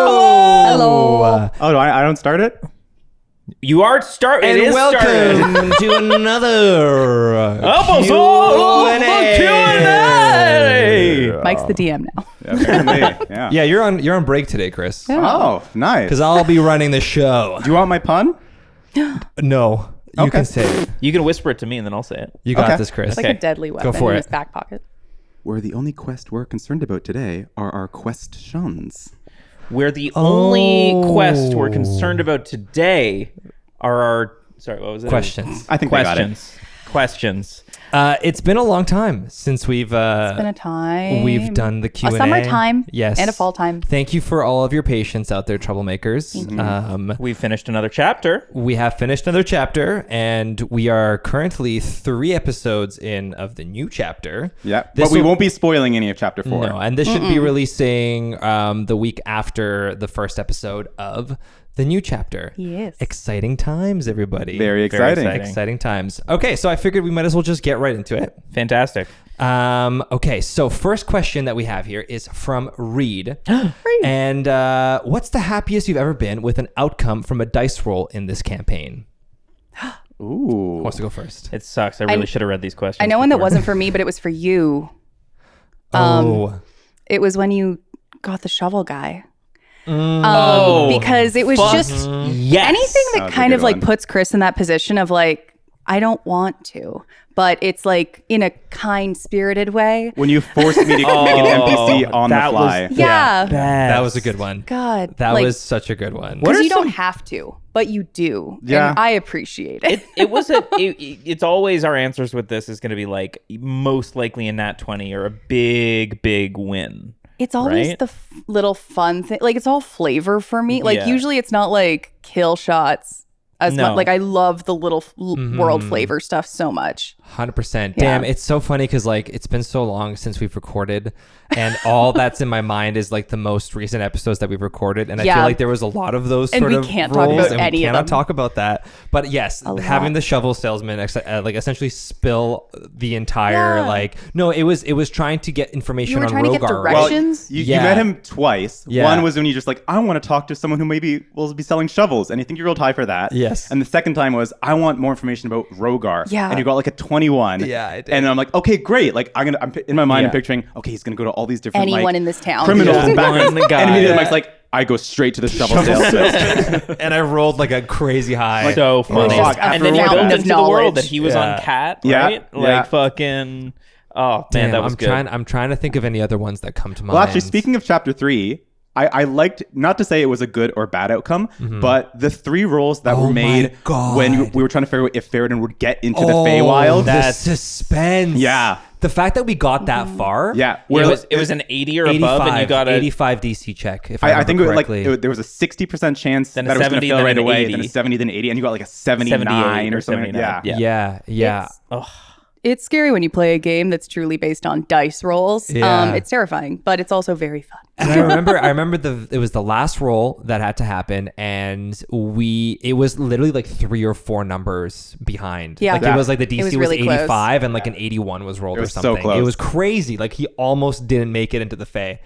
Hello. Oh, I don't start it? You are start. And it is welcome to another episode of the Q&A. Mike's the DM now. Yeah, apparently, yeah. Yeah, you're on break today, Chris. Yeah. Oh, nice. Because I'll be running the show. Do you want my pun? No, you Okay. can say it. You can whisper it to me, and then I'll say it. You got Okay. this, Chris. It's like a deadly weapon for in it. his back pocket. Where the only quest we're concerned about today are our questions. Where the only quest we're concerned about today are our... Sorry, what was it? Questions. I think they got it. Questions. It's been a long time since we've It's been a time. we've done the Q&A. A summertime. Yes. And a fall time. Thank you for all of your patience out there, troublemakers. We finished another chapter. We have finished another chapter, and we are currently 3 episodes in of the new chapter. Yeah, This but we will- won't be spoiling any of chapter 4. No, and this should be releasing the week after the first episode of the new chapter. Yes. Exciting times, everybody. Very exciting. Exciting times. Okay, so I figured we might as well just get right into it. Fantastic. Okay, so first question that we have here is from Reed. And what's the happiest you've ever been with an outcome from a dice roll in this campaign? Ooh. Who wants to go first? It sucks. I really should have read these questions. I know one that before. wasn't for me, but it was for you. It was when you got the shovel guy. Because it was just Yes. anything That that was a kind good of like one. puts Chris in that position of like, I don't want to, but it's like in a kind spirited way. When you forced me to make an NPC on the that was- fly. Yeah. That was a good one. God. That like, was such a good one. because you don't have to, but you do. Yeah. And I appreciate it. It was it's always our answers with this is going to be like most likely a nat 20 or a big win. It's always right? the little fun thing. Like it's all flavor for me. Like Yeah. usually it's not like kill shots as No. much. Like I love the little world flavor stuff so much. 100%. Yeah. Damn, it's so funny because like it's been so long since we've recorded, and all that's in my mind is like the most recent episodes that we've recorded, and I Yeah. feel like there was a lot of those And sort we of can't talk roles, about and any we of cannot them. talk about that. But yes, A having lot. the shovel salesman like essentially spill the entire Yeah. like no, it was trying to get information You were on trying to get Rogar, right? Well, directions? you Yeah. met him twice. Yeah. One was when you just like, I want to talk to someone who maybe will be selling shovels, and you think you rolled high for that. Yes. And the second time was, I want more information about Rogar. Yeah. And you got like a 21. Yeah, I did. And I'm like, okay, great. Like I'm in my mind, Yeah. I'm picturing, okay, he's gonna go to all these different Anyone like, in this town. criminals Yeah. and backgrounds. One guy. And immediately Yeah. Mike's like, I go straight to the shovel salesman. and I rolled like a crazy high. So funny. fuck, And then after you a built while- into the knowledge. world that he was Yeah. on Cat, Yeah. right? Yeah. Like fucking... Oh, man, Damn, that was I'm good. trying to think of any other ones that come to mind. Well, actually, speaking of chapter 3, I liked, not to say it was a good or bad outcome, but the 3 rolls that Oh were my made God. when we were trying to figure out if Faradin would get into the Feywild. the That's- suspense. Yeah. The fact that we got that far. Yeah. It was an 80 or above, and you got a... 85 DC check. If I, I think it was correctly. there was a 60% chance Then a that it was going 70, to fail then right an away, 80. then a 70, then 80, and you got like a 79 78 or or something. 79. Yeah. yeah. It's scary when you play a game that's truly based on dice rolls. Yeah. It's terrifying, but it's also very fun. And I remember it was the last roll that had to happen, and it was literally like 3 or 4 numbers behind. Yeah. Like it was like the DC It was was really close. 85 and like an 81 was rolled It was or so something. close. It was crazy. Like he almost didn't make it into the Fey.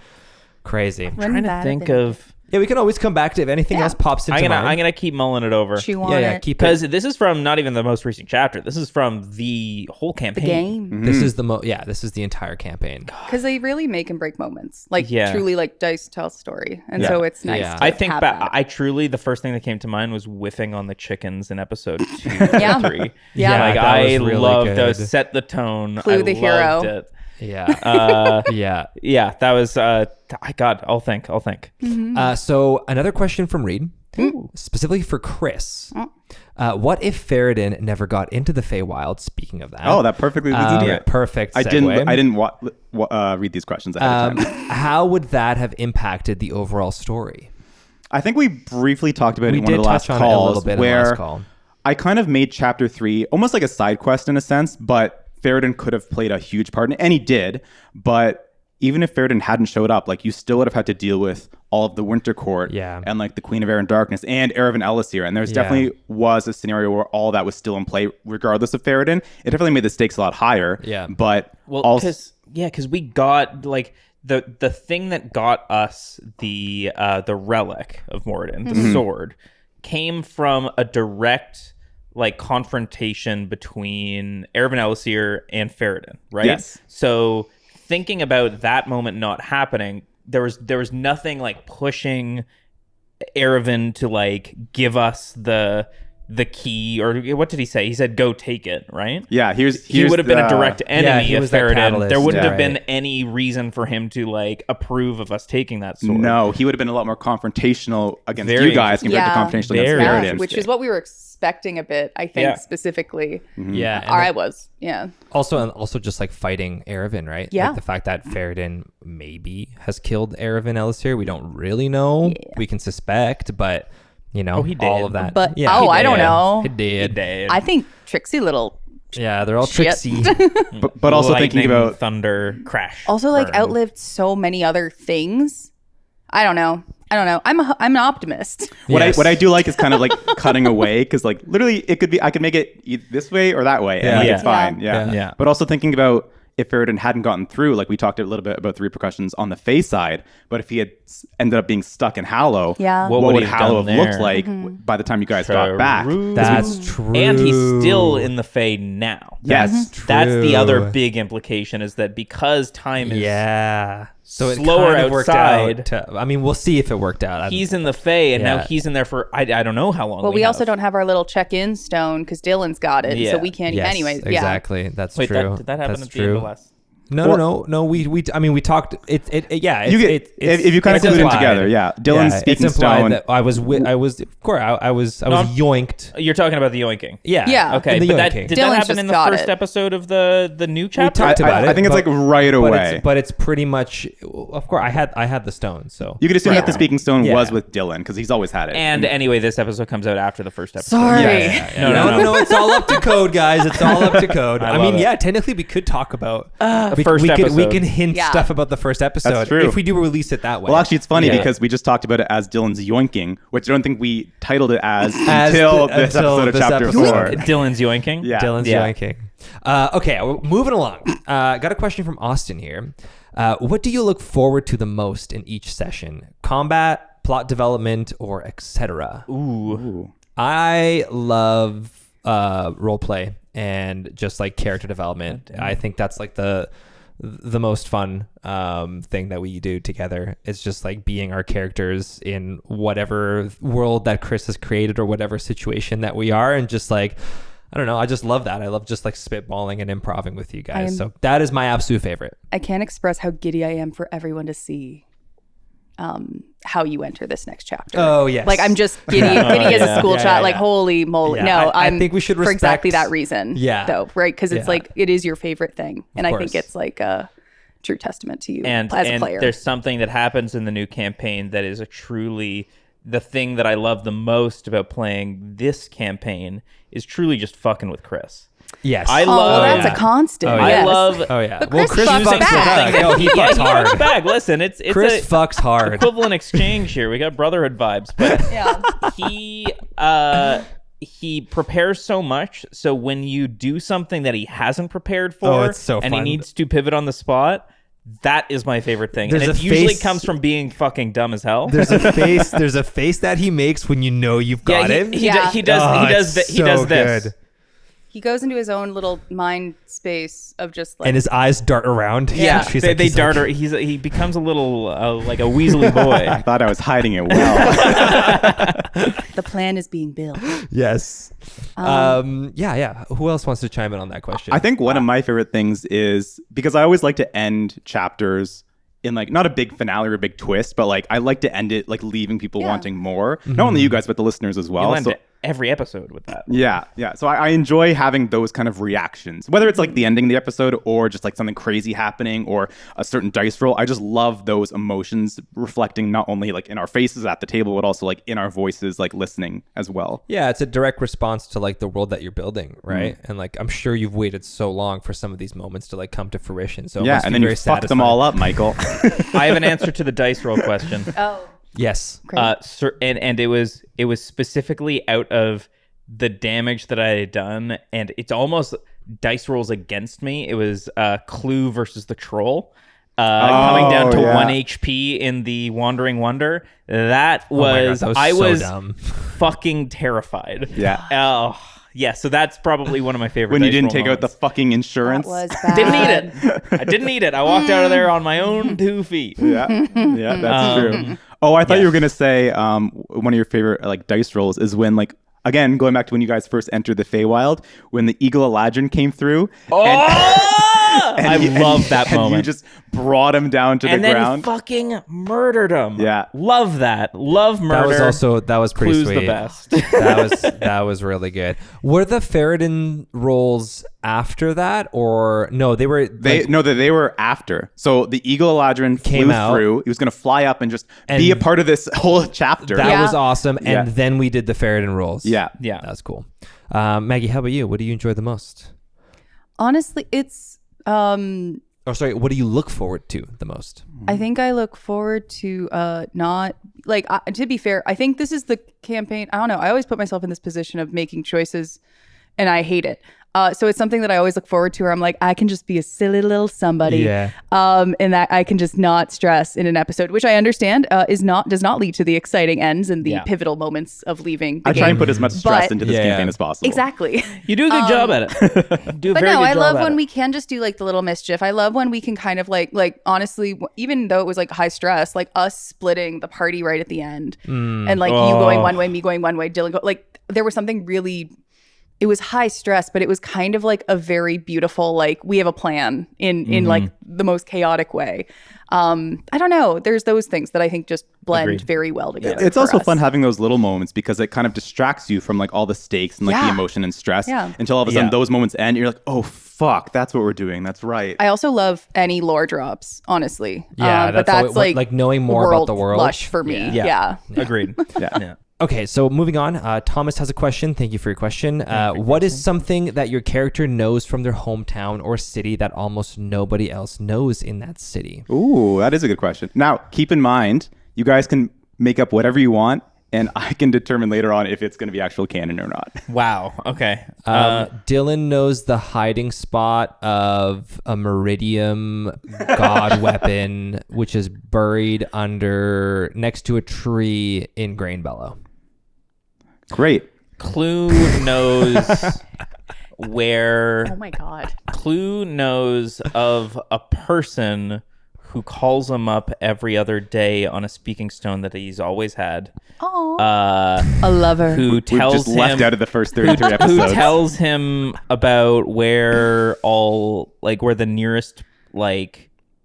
Crazy. Wouldn't trying to that have think been- of... Yeah, we can always come back to if anything else pops into I'm mind. gonna keep mulling it over. Chew on yeah, it. keep Because it. this is from not even the most recent chapter. This is from the whole The campaign. game. This is this is the entire campaign. Because they really make and break moments. Like Yeah. truly like dice tell story. And Yeah. so it's nice Yeah. to I think have back. that. I truly, the first thing that came to mind was whiffing on the chickens in episode 2 Yeah. or 3. Yeah. Like that I was really loved good. those. Set the tone. Clue I the loved hero. It. Yeah. Yeah. Yeah, that was. God, I'll think. So another question from Reed, specifically for Chris. What if Faradin never got into the Feywild? Speaking of that. Oh, that perfectly leads into it. Perfect I segue. didn't read these questions ahead of time. How would that have impacted the overall story? I think we briefly talked about it We in one of did the last touch on it a calls little bit in the where last call. I kind of made chapter 3 almost like a side quest in a sense, but Faradin could have played a huge part in it, and he did. But even if Faradin hadn't showed up, like you still would have had to deal with all of the Winter Court and like the Queen of Air and Darkness and Erevan Elisir. And there's definitely was a scenario where all that was still in play regardless of Faradin. It definitely made the stakes a lot higher. Yeah. But Well, also, because we got like the thing that got us the relic of Moradin, the sword, came from a direct like confrontation between Erevan Ellisir and Ferrodin, right? Yes. So thinking about that moment not happening, there was nothing like pushing Erevan to like give us the key, or what did he say? He said, "Go take it," right? Yeah, He would have been a direct enemy he of was that Ferrodin. catalyst. There wouldn't Yeah, have been right. any reason for him to like approve of us taking that sword. No, he would have been a lot more confrontational against Very you guys compared Yeah. to confrontational Very against Ferrodin. Which is what we were expecting a bit, I think, Yeah. specifically. Yeah. and Or then I was, yeah. also just like fighting Erevan, right? Yeah. Like the fact that Ferrodin maybe has killed Erevan Ellisir. We don't really know. We can suspect, but you know, he did. all of that. But, yeah, oh, he I don't did. know. He did. Dead. I think Trixie little... Yeah, they're all Shit. tricksy. But also thinking Lightning, about thunder, crash. Also, like, burn. outlived so many other things. I don't know. I'm an optimist. Yes. what I do like is kind of like cutting away, because like literally it could be, I could make it this way or that way, and Yeah. like, Yeah. it's fine. Yeah. Yeah. Yeah. But also thinking about if Ferrodin hadn't gotten through, like we talked a little bit about the repercussions on the Fae side, but if he had ended up being stuck in Hallow, Yeah. what What would would he have Hallow done have looked there? like by the time you guys got back? True. That's true. And he's still in the Fae now. Yes. That's the other True. big implication, is that because time is Yeah. So it slower kind of worked outside. out. I mean, we'll see if it worked out. he's in the Fae, and now Yeah. he's in there for I don't know how long. Well, we also don't have our little check-in stone because Dylan's got it, Yeah. so we can't. Yes, Anyways, yeah. exactly. That's Wait, true. did that happen That's at the end of last? No. We I mean, we talked. Yeah. You get, if you kind of it's clue them implied. together, yeah. Dylan's Yeah, speaking it's implied stone. that I was of course I was yoinked. You're talking about the yoinking. Yeah. Yeah. Okay, in the but that, yoinking. did Dylan's that happen just in the got first it. episode of the new chapter? talked about it. I think it's like right away. But it's pretty much. Of course, I had the stone. So You could assume that the speaking stone Yeah. was with Dylan, because he's always had it. And anyway, this episode comes out after the first episode. Sorry. No. It's all up to code, guys. It's all up to code. I mean, love it. yeah, technically we could talk about The first we episode. can hint Yeah. stuff about the first episode That's true. if we do release it that way. Well, actually, it's funny Yeah. because we just talked about it as Dylan's yoinking, which I don't think we titled it as As until the- this until episode of this chapter episode. 4. Dylan's yoinking. Yeah. Dylan's Yeah. yoinking. Okay, moving along. Got a question from Austin here. What do you look forward to the most in each session? Combat, plot development, or etc.? Ooh. I love role play and just like character development. I think that's like the most fun thing that we do together. It's just like being our characters in whatever world that Chris has created or whatever situation that we are, and just like, I don't know, I just love that. I love just like spitballing and improving with you guys. So that is my absolute favorite. I can't express how giddy I am for everyone to see how you enter this next chapter. Oh, yes. Like I'm just giddy as a yeah. school Yeah, child. yeah, Like yeah. holy moly! Yeah, No, I I'm think we should for exactly respect- that reason. Yeah. though, right? Because it's Yeah. like it is your favorite thing, and I think course. it's like a true testament to you and as a and player. there's something that happens in the new campaign that is a truly the thing that I love the most about playing this campaign is truly just fucking with Chris. Yes. I oh, love- that's yeah. a constant. Oh, yeah. I yes. love Oh yeah. But Well, Chris Chris fucks fucks back. back. Yo, he fucks he hard. fucks back. Listen, it's Chris a fucks hard. equivalent exchange here. We got brotherhood vibes, but Yeah. he prepares so much. So when you do something that he hasn't prepared for, Oh, it's so and fun. he needs to pivot on the spot, that is my favorite thing. There's and it a usually face- comes from being fucking dumb as hell. There's a face that he makes when you know you've got him. he Yeah. does. Oh, he does. it's He does so this. good. He goes into his own little mind space of just like And his eyes dart around. Yeah, She's they, like- they he's dart. like- He becomes a little like a weaselly boy. I thought I was hiding it well. the plan is being built. Yes. Yeah. Who else wants to chime in on that question? I think one of my favorite things is, because I always like to end chapters in like not a big finale or a big twist, but like I like to end it like leaving people wanting more. Not only you guys, but the listeners as well. You'll end So every episode with that. yeah. So I enjoy having those kind of reactions, whether it's like the ending of the episode or just like something crazy happening or a certain dice roll. I just love those emotions reflecting not only like in our faces at the table, but also like in our voices, like listening as well. Yeah, it's a direct response to like the world that you're building, right? And like I'm sure you've waited so long for some of these moments to like come to fruition. So it Yeah, must and be then you very fucked them satisfying. all up, Michael. I have an answer to the dice roll question. Oh, Yes. great. And it was specifically out of the damage that I had done, and it's almost dice rolls against me. It was Clue versus the Troll. coming down to yeah. 1 HP in the Wandering Wonder. That was, that was I so was dumb. fucking terrified. Yeah. Oh, yeah. So that's probably one of my favorite. When you dice didn't roll take out the moments. fucking insurance. That was bad. Didn't need it. I didn't need it. I walked out of there on my own 2 feet. Yeah, that's true. Oh, I thought yeah. you were gonna say one of your favorite like dice rolls is when like again going back to when you guys first entered the Feywild when the Eagle Eladrin came through. I love that and moment. You just brought him down to and the then ground. fucking murdered him. Yeah. Love that. Love murder. That was pretty Clue's sweet. the best. that was really good. Were the Ferrodin rolls after that, or no? They were. They were after. So the Eagle Eladrin Came flew out. through. He was gonna fly up and just And be a part of this whole chapter. That Yeah. was awesome. And Yeah. then we did the Ferrodin rolls. Yeah. Yeah. That's cool. Maggie, how about you? What do you enjoy the most? Honestly, it's Oh, sorry. What do you look forward to the most? I think I look forward to not like to be fair, I think this is the campaign. I don't know. I always put myself in this position of making choices and I hate it. So it's something that I always look forward to where I'm like, I can just be a silly little somebody. Yeah. And that I can just not stress in an episode, which I understand does not lead to the exciting ends and the Yeah. pivotal moments of leaving the I try game. and put as much stress But- into this Yeah. campaign as possible. Exactly. You do a good job at it. Do a But very no, good I job love at when it. we can just do like the little mischief. I love when we can kind of like honestly, even though it was like high stress, like us splitting the party right at the end, and like you going one way, me going one way, Dylan like there was something really. It was high stress, but it was kind of like a very beautiful, like we have a plan in like the most chaotic way. I don't know. There's those things that I think just blend Agreed. very well together. It's for also us. fun having those little moments because it kind of distracts you from like all the stakes and like the Yeah. emotion and stress Yeah. until all of a sudden Yeah. those moments end. You're like, oh fuck, that's what we're doing. That's right. I also love any lore drops, honestly. Yeah, but that's that's always- like like knowing more about the world. lush for me. Yeah. Yeah. Agreed. Yeah. Okay, so moving on. Thomas has a question. Thank you for your question. What is something that your character knows from their hometown or city that almost nobody else knows in that city? Ooh, that is a good question. Now, keep in mind, you guys can make up whatever you want, and I can determine later on if it's going to be actual canon or not. Wow. Okay. Dylan knows the hiding spot of a Meridium god weapon, which is buried next to a tree in Grainbellow. Great. Clue knows where. Oh my god. Clue knows of a person who calls him up every other day on a speaking stone that he's always had. Oh. A lover. who We've tells just him left out of the first 33 episodes. who tells him about where the nearest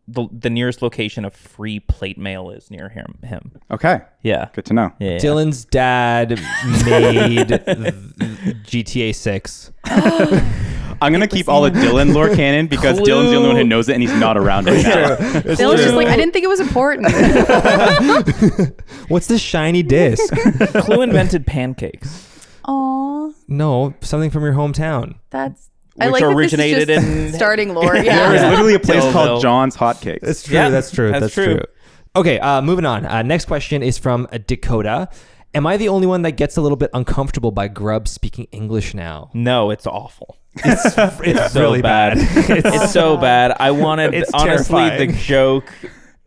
the nearest location of free plate mail is near him. Okay, Yeah. good to know. Yeah. Dylan's dad made GTA 6. I'm going to keep all the Dylan lore canon because Clue. Dylan's the only one who knows it and he's not around right now. Dylan's just like, I didn't think it was important. What's this shiny disc? Clue invented pancakes, Aw, No, something from your hometown. that's. which I like that originated this is in just starting lore. There is Yeah. literally a place Dillville. called John's Hotcakes. That's true. Yeah, that's true. that's That's true. true. Okay, moving on. Next question is from Dakota. Am I the only one that gets a little bit uncomfortable by Grub speaking English now? No, it's awful. It's So really bad. It's so bad. I wanted, It's honestly, terrifying. the joke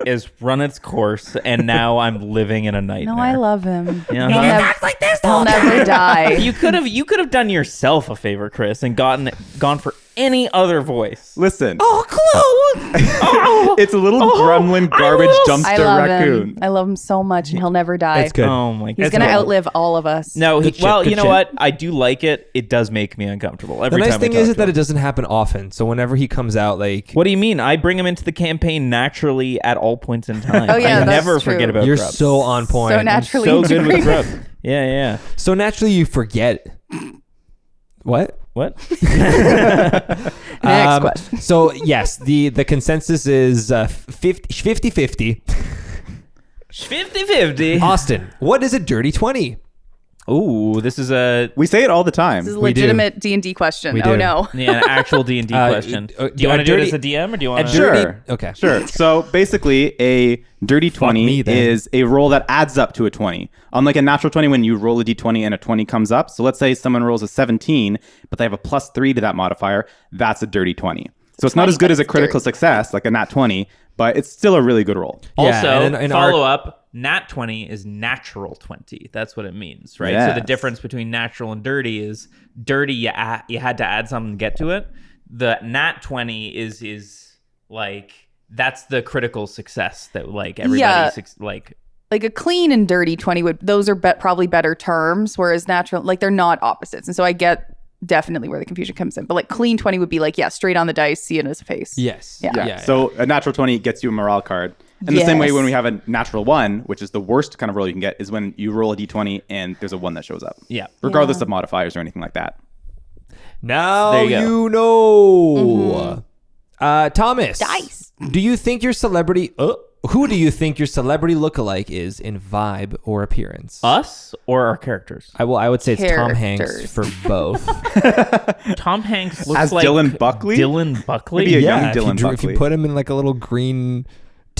is run its course, and now I'm living in a nightmare. No, I love him. Yeah. He'll He never, like this he'll never die. You could have done yourself a favor, Chris, and gone for any other voice. Listen, Oh, Clue! it's a little gremlin garbage I dumpster love raccoon. him. I love him so much, and he'll never die. It's good. Oh my god. He's gonna outlive all of us. No, Good shit, well, good you know shit. what? I do like it. It does make me uncomfortable every The nice time thing I is talk to that him. it doesn't happen often. So whenever he comes out, like What do you mean? I bring him into the campaign naturally at all points in time. Oh, yeah, I that's never true. forget about you're Grubs. so on point. So naturally so good with integrated. Grub. Yeah. So naturally you forget. What? What? Next question. So yes, the consensus is 50-50. 50-50. Austin, what is a dirty 20? Ooh, this is a We say it all the time. This is a We do. legitimate D&D question. We Oh do. no. an actual D&D question. Do you a want to do it dirty- as a DM or do you want a to? dirty- Sure. Okay. Sure. So basically, a dirty 20 me, then. is a roll that adds up to a 20. Unlike a natural 20, when you roll a d20 and a 20 comes up. So let's say someone rolls a 17, but they have a +3 to that modifier. That's a dirty 20. So it's not as good as a critical success, like a nat 20, but it's still a really good roll. Yeah, Also, and in follow art- up, nat 20 is natural 20. That's what it means, right? So Yes. the difference between natural and dirty is dirty, you had to add something to get to it. The nat 20 is like, that's the critical success that like everybody, Yeah. like, Like a clean and dirty 20 those are probably better terms, whereas natural, like they're not opposites. And so I get definitely where the confusion comes in. But like clean 20 would be like, yeah, straight on the dice, see it as a face. Yes. Yeah. So a natural 20 gets you a morale card. And the same way Yes. when we have a natural 1, which is the worst kind of roll you can get, is when you roll a d20 and there's a 1 that shows up. yeah. Regardless of modifiers or anything like that. Now There you go. you know. Thomas. Dice. Do you think your celebrity... who do you think your celebrity lookalike is in vibe or appearance? Us or our characters? I would say it's Tom Hanks Characters. for both. Tom Hanks looks As like Dylan Buckley? Dylan Buckley? Maybe a young if you Dylan if you Buckley. put him in like a little green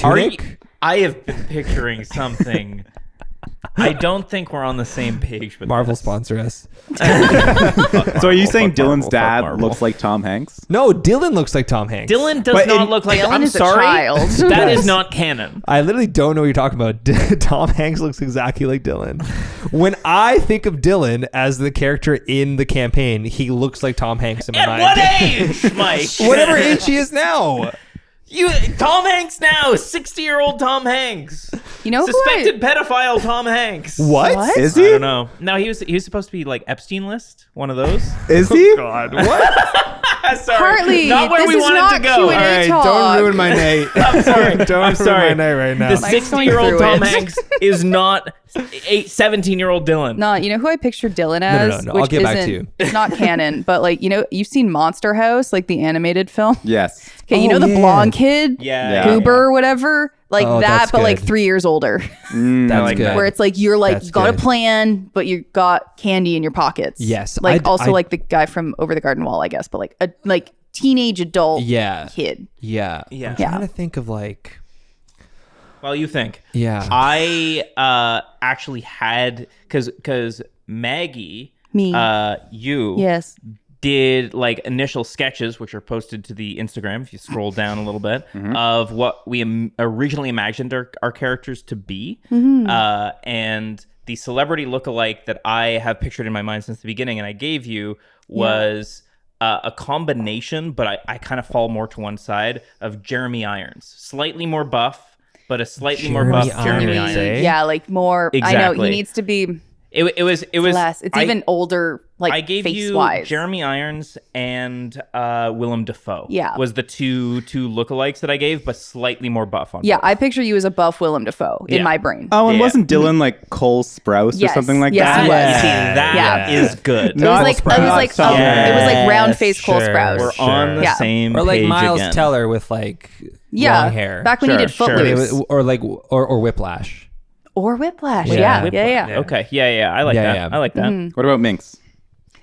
Are you- tunic. I have been picturing something. I don't think we're on the same page with Marvel this. sponsor us. So are you saying fuck Marvel, Dylan's fuck dad Marvel. looks like Tom Hanks? No, Dylan looks like Tom Hanks. Dylan does But not in- look like. Dylan I'm is a sorry. child. That Yes. is not canon. I literally don't know what you're talking about. Tom Hanks looks exactly like Dylan. When I think of Dylan as the character in the campaign, he looks like Tom Hanks in my At mind. what age, Mike? Whatever age he is now. Tom Hanks now, 60-year-old Tom Hanks, You know suspected pedophile Tom Hanks. What? What? Is I he? don't know. No, he was supposed to be like Epstein list, one of those. Is he? God, what? Sorry, Hartley, not where this we is wanted not to go. Q&A. All right, talk. don't ruin my night. I'm sorry. Don't I'm ruin sorry. my night right now. The Mike's going 60-year-old through Tom it. Hanks is not 17-year-old Dylan. No, you know who I pictured Dylan no, as? no. Which I'll get back to isn't- you. It's not canon, but like, you know, you've seen Monster House, like the animated film. Yes. Okay, you Oh, know the yeah. blonde kid? Yeah. Goober or whatever? Like Oh, that, that's but like good. 3 years older. That's like good. that. Where it's like you're like That's you got good. a plan, but you got candy in your pockets. Yes, Like I'd- also I'd- like the guy from Over the Garden Wall, I guess, but like a like teenage adult Yeah. kid. Yeah. Yeah. I'm Yeah. trying to think of like... Well, you think. Yeah. I actually had because Maggie, Me. you Yes. did like initial sketches, which are posted to the Instagram if you scroll down a little bit, of what we originally imagined our characters to be, and the celebrity lookalike that I have pictured in my mind since the beginning, and I gave you was. A combination, but I kind of fall more to one side of Jeremy Irons, slightly more buff, but a slightly more buff Jeremy Jeremy Irons, Irons. eh? Yeah, like more. I know Exactly. he needs to be It was less. It's even older, like I gave face you wise. Jeremy Irons and Willem Dafoe. Yeah. was the two lookalikes that I gave, but slightly more buff on. Yeah, both. I picture you as a buff Willem Dafoe in Yeah. my brain. Oh, and Yeah. wasn't Dylan like Cole Sprouse Yes. or something like Yes, that? he was. You see, that Yeah. is good. It was Not like Sprouse. it was like Yeah. it was like round face Cole Sure. Sprouse. We're Sure. on the Yeah. same Or like page Miles again. Teller with like Yeah, long hair. back when he did Sure, sure. Footloose Or like or Whiplash. or Whiplash. Yeah. Yeah. Okay, yeah, I like Yeah, that. yeah. I like that. What about Minx?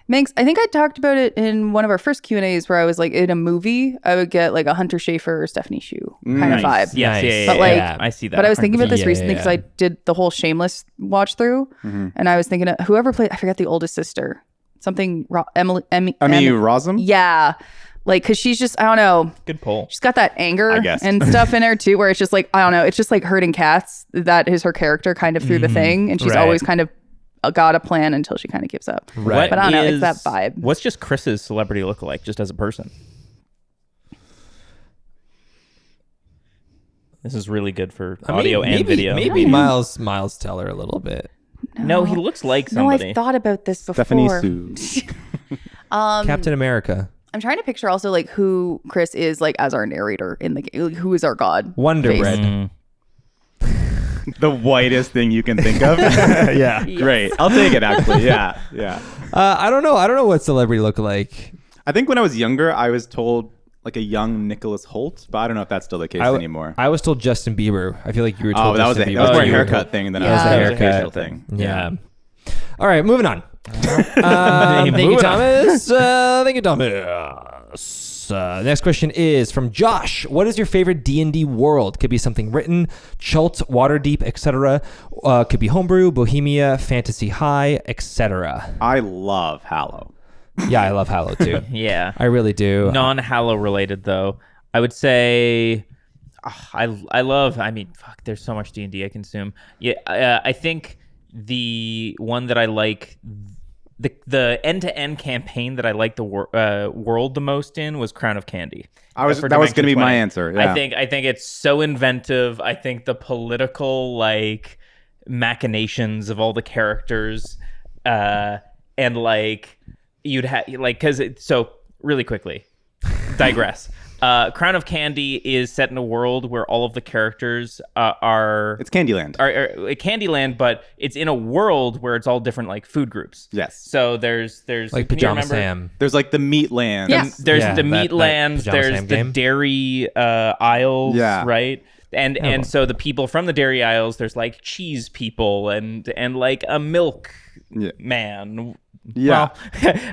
Minx, I think I talked about it in one of our first Q&As where I was like, in a movie, I would get like a Hunter Schafer or Stephanie Shu kind of vibe. Yes, yeah, Nice. yeah, But yeah, like, yeah. I see that. But I was thinking about this 100%. recently Yeah, because yeah. I did the whole Shameless watch through, and I was thinking of whoever played. I forget the oldest sister. Something Emily. Rosum? Yeah, like because she's just I don't know. Good poll. She's got that anger I guess. and stuff in her too, where it's just like I don't know. It's just like herding cats. That is her character kind of through the thing, and she's Right. always kind of got a plan until she kind of gives up. Right. But I don't know. It's that vibe. What's just Chris's celebrity lookalike, just as a person? This is really good for audio and video. Maybe Miles Teller a little bit. No, he looks like No, somebody. I've thought about this before. Stephanie Sue. Captain America. I'm trying to picture also like who Chris is like as our narrator in the game. Like, who is our god? Wonder face. Bread. The whitest thing you can think of. Yeah. Great. I'll take it, actually. Yeah. Yeah. I don't know. I don't know what celebrity look like. I think when I was younger, I was told like a young Nicholas Holt, but I don't know if that's still the case anymore. I was told Justin Bieber. I feel like you were told Oh, that was Justin a, Bieber. that was more a You were haircut told- thing than Yeah. a That was a haircut facial thing. Yeah. All right, moving on. Thank you, Moving on. Thomas. Thank you, Thomas. Next question is from Josh. What is your favorite D&D world? Could be something written, Chult, Waterdeep, etc. Could be homebrew, Bohemia, Fantasy High, etc. I love Hallow. Yeah, I love Hallow too. Yeah. I really do. Non-Hallow related, though. I would say I love. I mean, fuck. There's so much D&D I consume. Yeah, I think the one that I like, the end-to-end campaign that I like the world the most in was Crown of Candy. That was going to be my answer. Yeah. I think it's so inventive. I think the political like machinations of all the characters, and like you'd have like so really quickly digress. Crown of Candy is set in a world where all of the characters It's Candyland. Are Candyland, but it's in a world where it's all different like food groups. Yes. So there's like Pajama Sam. There's like the meat land. Yes. There's the meat lands. Pajama There's Sam the game. dairy isles. Yeah. Right. And so the people from the dairy isles, there's like cheese people and like a milk man. Yeah.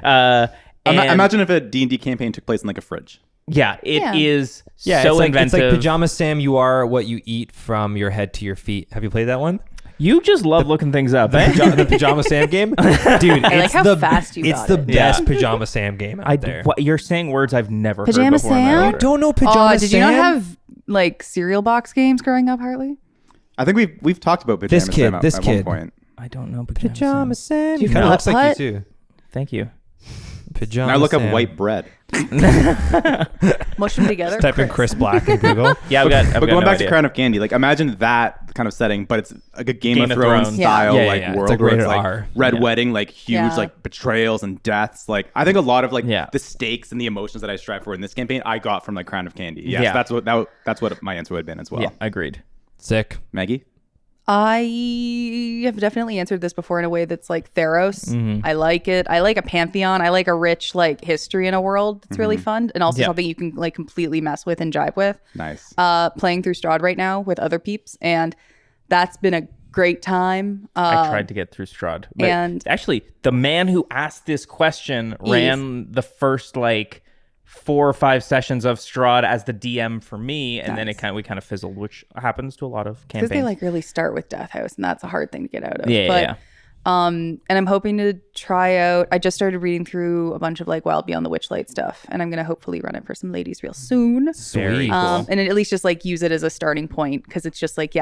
Well, Imagine if a D&D campaign took place in like a fridge. Yeah, it is Yeah, so it's inventive. like Pajama Sam, you are what you eat from your head to your feet. Have you played that one? You just love looking things up. Eh? The Pajama Sam game? Dude, I like it's how the fast you It's got the it. best Pajama Sam game out there. You're saying words I've never Pajama heard before. in my Sam? life. You don't know Pajama Sam? Did you not have like cereal box games growing up, Hartley? I think we've talked about Pajama Sam at one point. I don't know Pajama Sam. Do you Kind of know looks like what? you too. Thank you. Pajama Now look Sam. up white bread. Mush them together. Just type in Chris Black in Google. Yeah, But going back to Crown of Candy, like imagine that kind of setting, but it's like a Game of Thrones style Yeah, like yeah. world It's like where rated it's like R. red wedding, like huge Yeah. like betrayals and deaths. Like I think a lot of like Yeah. the stakes and the emotions that I strive for in this campaign, I got from like Crown of Candy. Yes, Yeah. that's what my answer would have been as well. Yeah, agreed. Sick. Maggie? I have definitely answered this before in a way that's like Theros. I like it. I like a pantheon. I like a rich like history in a world that's really fun and also Yeah. something you can like completely mess with and jive with. Nice. Playing through Strahd right now with other peeps, and that's been a great time. I tried to get through Strahd. But and- actually, the man who asked this question ran the first like 4 or 5 sessions of Strahd as the DM for me, and then we kind of fizzled, which happens to a lot of because campaigns. they like really start with Death House, and that's a hard thing to get out of. Yeah. And I'm hoping to try out. I just started reading through a bunch of like Wild Beyond the Witchlight stuff, and I'm gonna hopefully run it for some ladies real soon. Very cool. And at least just like use it as a starting point, because it's just like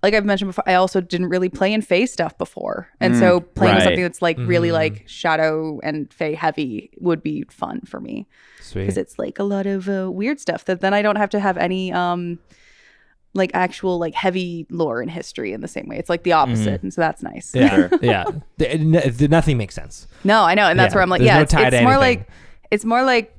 like I've mentioned before, I also didn't really play in Fae stuff before, and so playing with right. something that's like really like Shadow and Fae heavy would be fun for me, Sweet. because it's like a lot of weird stuff that then I don't have to have any like actual like heavy lore and history in the same way. It's like the opposite, and so that's nice. Yeah. Yeah. Nothing makes sense. No, I know, and that's Yeah, where I'm like, there's yeah, no it's tie to more anything. like it's more like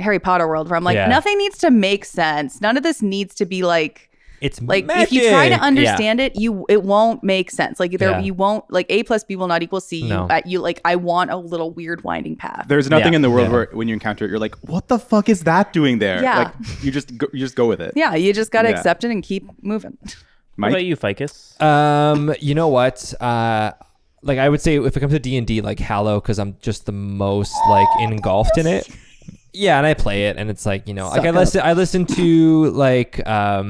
Harry Potter world, where I'm like, Yeah. nothing needs to make sense. None of this needs to be like It's if you try to magic. understand it, it won't make sense. Like Yeah. you won't like A plus B will not equal C. No. You like I want a little weird winding path. There's nothing Yeah. in the world Yeah. where when you encounter it, you're like, what the fuck is that doing there? Yeah. Like you just go with it. Yeah, you just gotta Yeah. accept it and keep moving. What Mike? about you, Ficus? You know what? Like I would say if it comes to D&D, like Hallow, because I'm just the most like engulfed in it. Yeah, and I play it, and it's like, you know, like I listen to like I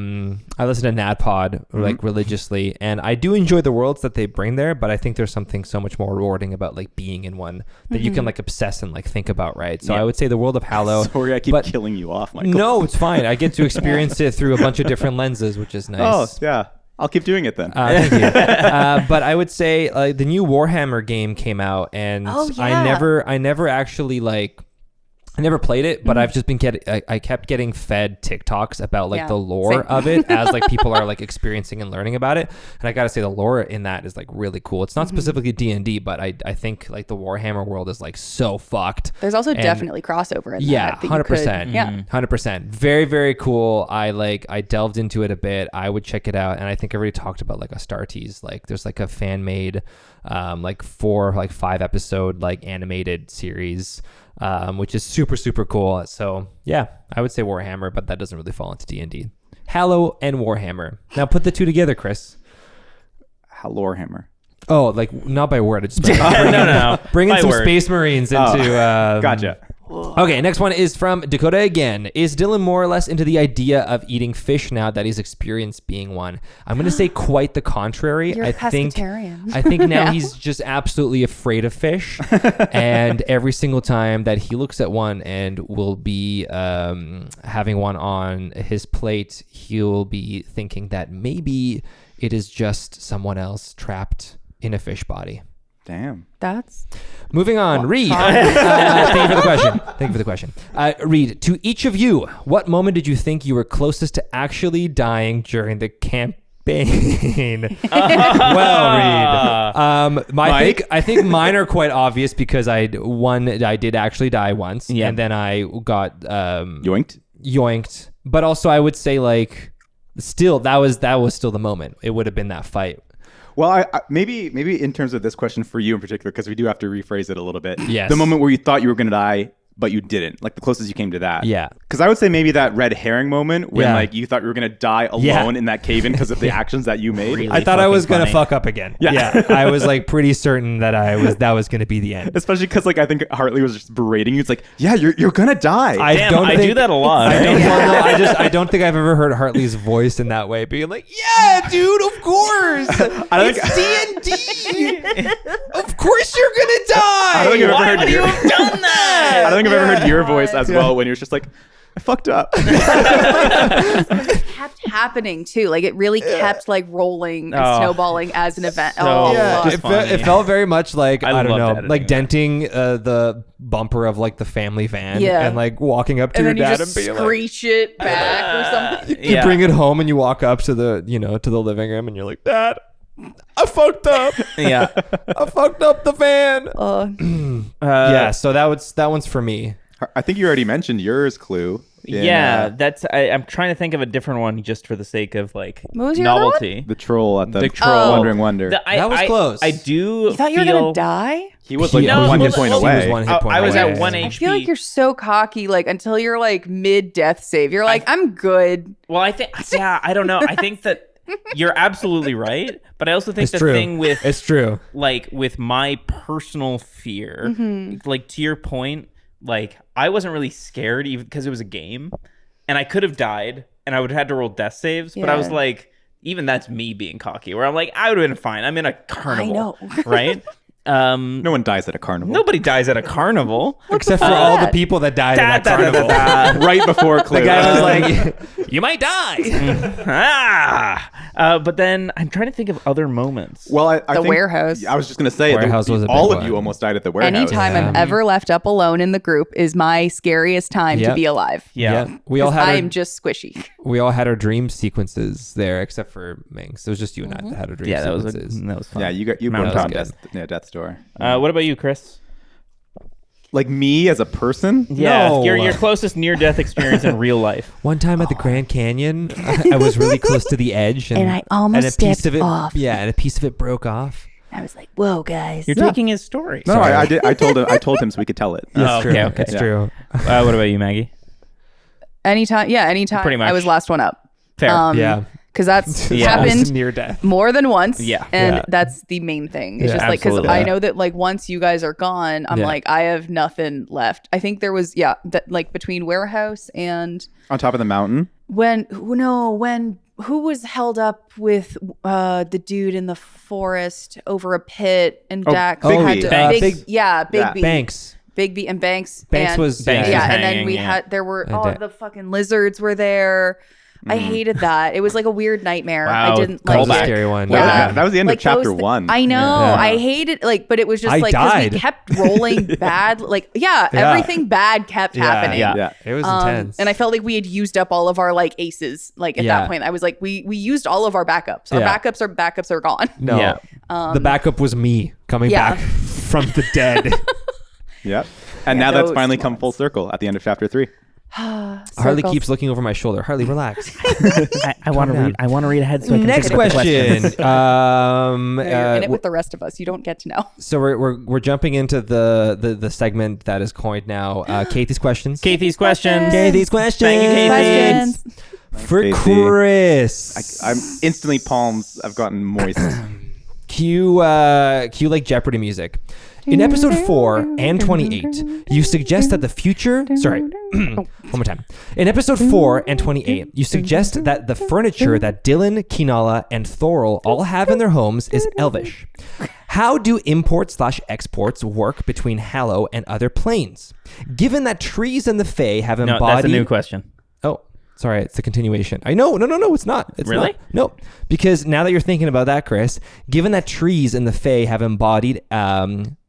listen to NADPOD like religiously, and I do enjoy the worlds that they bring there, but I think there's something so much more rewarding about like being in one that you can like obsess and like think about, right? So I would say the world of Hallow. Sorry, I keep but- killing you off, Michael. No, it's fine. I get to experience it through a bunch of different lenses, which is nice. Oh, yeah. I'll keep doing it then. Thank you. But I would say the new Warhammer game came out, and Oh, I yeah. never actually like. I never played it, but I've just been I kept getting fed TikToks about like Yeah, the lore same. of it as like people are like experiencing and learning about it. And I gotta say the lore in that is like really cool. It's not specifically D&D, but I think like the Warhammer world is like so fucked. There's also And- definitely crossover in Yeah, that. that you could- 100%. Yeah. 100%. Very, very cool. I delved into it a bit. I would check it out, and I think I already talked about like Astartes. Like there's like a fan made like 5 episode like animated series, which is super, super cool. So yeah, I would say Warhammer, but that doesn't really fall into D&D. Hallow and Warhammer. Now put the two together, Chris. Warhammer. Oh, like not by word. I just No. bring in By some word. Space Marines into Gotcha. Okay, next one is from Dakota again. Is Dylan more or less into the idea of eating fish now that he's experienced being one? I'm going to say quite the contrary. You're a pescatarian. I think now Yeah. he's just absolutely afraid of fish. And every single time that he looks at one and will be having one on his plate, he'll be thinking that maybe it is just someone else trapped in a fish body. Damn. That's Moving on, Reed. Thank you for the question. Thank you for the question. Reed, to each of you, what moment did you think you were closest to actually dying during the campaign? Well, Reed, I think mine are quite obvious because I did actually die once, and then I got yoinked. But also, I would say like, still that was still the moment. It would have been that fight. Well, I maybe in terms of this question for you in particular, because we do have to rephrase it a little bit. Yes. The moment where you thought you were going to die, but you didn't. Like the closest you came to that. Yeah. Because I would say maybe that red herring moment when like you thought you were going to die alone in that cave-in because of the actions that you made. Really I thought I was going to funny. fuck up again. Yeah. I was like pretty certain that that was going to be the end. Especially because like I think Hartley was just berating you. It's like, yeah, you're going to die. I do that a lot. I don't think I've ever heard Hartley's voice in that way, being like, "Yeah, dude, of course, it's D&D. Of course you're gonna die. I don't think I've ever heard you have done that? I don't think I've ever heard your voice as well when you're just like, I fucked up. it kept happening too. Like it really kept like rolling and snowballing as an event. So It felt very much like I don't loved know, editing like that. denting the bumper of like the family van, Yeah. and like walking up to and your then you dad just and being like, screech it back or something. you bring it home and you walk up to the to the living room and you're like, Dad, I fucked up. Yeah. I fucked up the van. Yeah, so that one's for me. I think you already mentioned yours, Clue. I'm trying to think of a different one just for the sake of like What was your other one? novelty. The troll at the troll. Wandering Wonder. That was close. I do. You thought you were gonna die? He was like No, one he hit was- point he was away. one hit point I was away. at 1 I HP. I feel like you're so cocky, like until you're like mid death save. You're like, I'm good. Well, I think, I don't know. I think that you're absolutely right, but I also think It's the true. thing with It's true. like with my personal fear, like to your point, like I wasn't really scared even because it was a game, and I could have died, and I would have had to roll death saves. But I was Yeah. like, even that's me being cocky, where I'm like, I would have been fine. I'm in a carnival, know. right? No one dies at a carnival. Nobody dies at a carnival. Except for all the people that died at that carnival. Right before Clue. The guy was like, you might die. But then I'm trying to think of other moments. well, I The think, warehouse. I was just going to say, Warehouse was a big all of one. you almost died at the warehouse. Anytime I'm ever left up alone in the group is my scariest time to Yep. be alive. Yeah. We all 'Cause had I'm just squishy. our dream sequences there, except for Minx. It was just you and I that had our dream Yeah, that sequences. was fun. Yeah, you Mount went on Thomas. death's door. What about you, Chris? Like me as a person? Yeah, No. your closest near-death experience in real life. One time at the Grand Canyon, I was really close to the edge, and I almost a piece stepped of it, off. Yeah, and a piece of it broke off. I was like, whoa, guys. You're taking his story. No, I did. I told him so we could tell it. Oh, True. okay. It's Yeah. true. What about you, Maggie? Anytime Pretty much. I was last one up. Fair. Yeah. Because that's Yeah. happened Near death. more than once. Yeah. And Yeah. that's the main thing. It's Yeah, just like, because absolutely. I know that like once you guys are gone, I'm Yeah. like, I have nothing left. I think there was, that like between warehouse and On top of the mountain. who was held up with the dude in the forest over a pit and Dax Big had B. to Banks. Big B. Yeah. Banks. Big B and Banks. Banks and, was Banks yeah, was and then hanging, we yeah. had there were And the fucking lizards were there. I hated that. It was like a weird nightmare. Wow, I didn't That like was a Callback. scary one. Yeah. That was the end like of chapter those 1. I know. Yeah. I hated but it was just I like because we died. kept rolling bad. Like everything bad kept happening. Yeah. It was intense. And I felt like we had used up all of our like aces. Like at Yeah. that point, I was like, we used all of our backups. Our Yeah. backups are gone. no, Yeah. the backup was me coming Yeah. back from the dead. Yep. And Yeah, now that's those finally come ones. full circle at the end of chapter 3. Harley Circles. keeps looking over my shoulder. Harley, relax. I want to down. read. I want to read ahead so I can Next think about the question. questions. No, you're in it with the rest of us. You don't get to know. So we're jumping into the segment that is coined now. Katie's questions. Katie's questions. Katie's questions. Thank you, Katie. Questions. For Katie. Chris. I'm instantly palms. I've gotten moist. Cue like Jeopardy music. In episode 4 and 28, you suggest that the future... Sorry, one more time. In episode 4 and 28, you suggest that the furniture that Dylan, Kinala, and Thorol all have in their homes is elvish. How do imports/exports work between Hallow and other planes? Given that trees and the Fae have embodied... No, that's a new question. Oh, sorry, it's a continuation. I know, no, it's not. It's Really? not. No, because now that you're thinking about that, Chris, given that trees and the Fae have embodied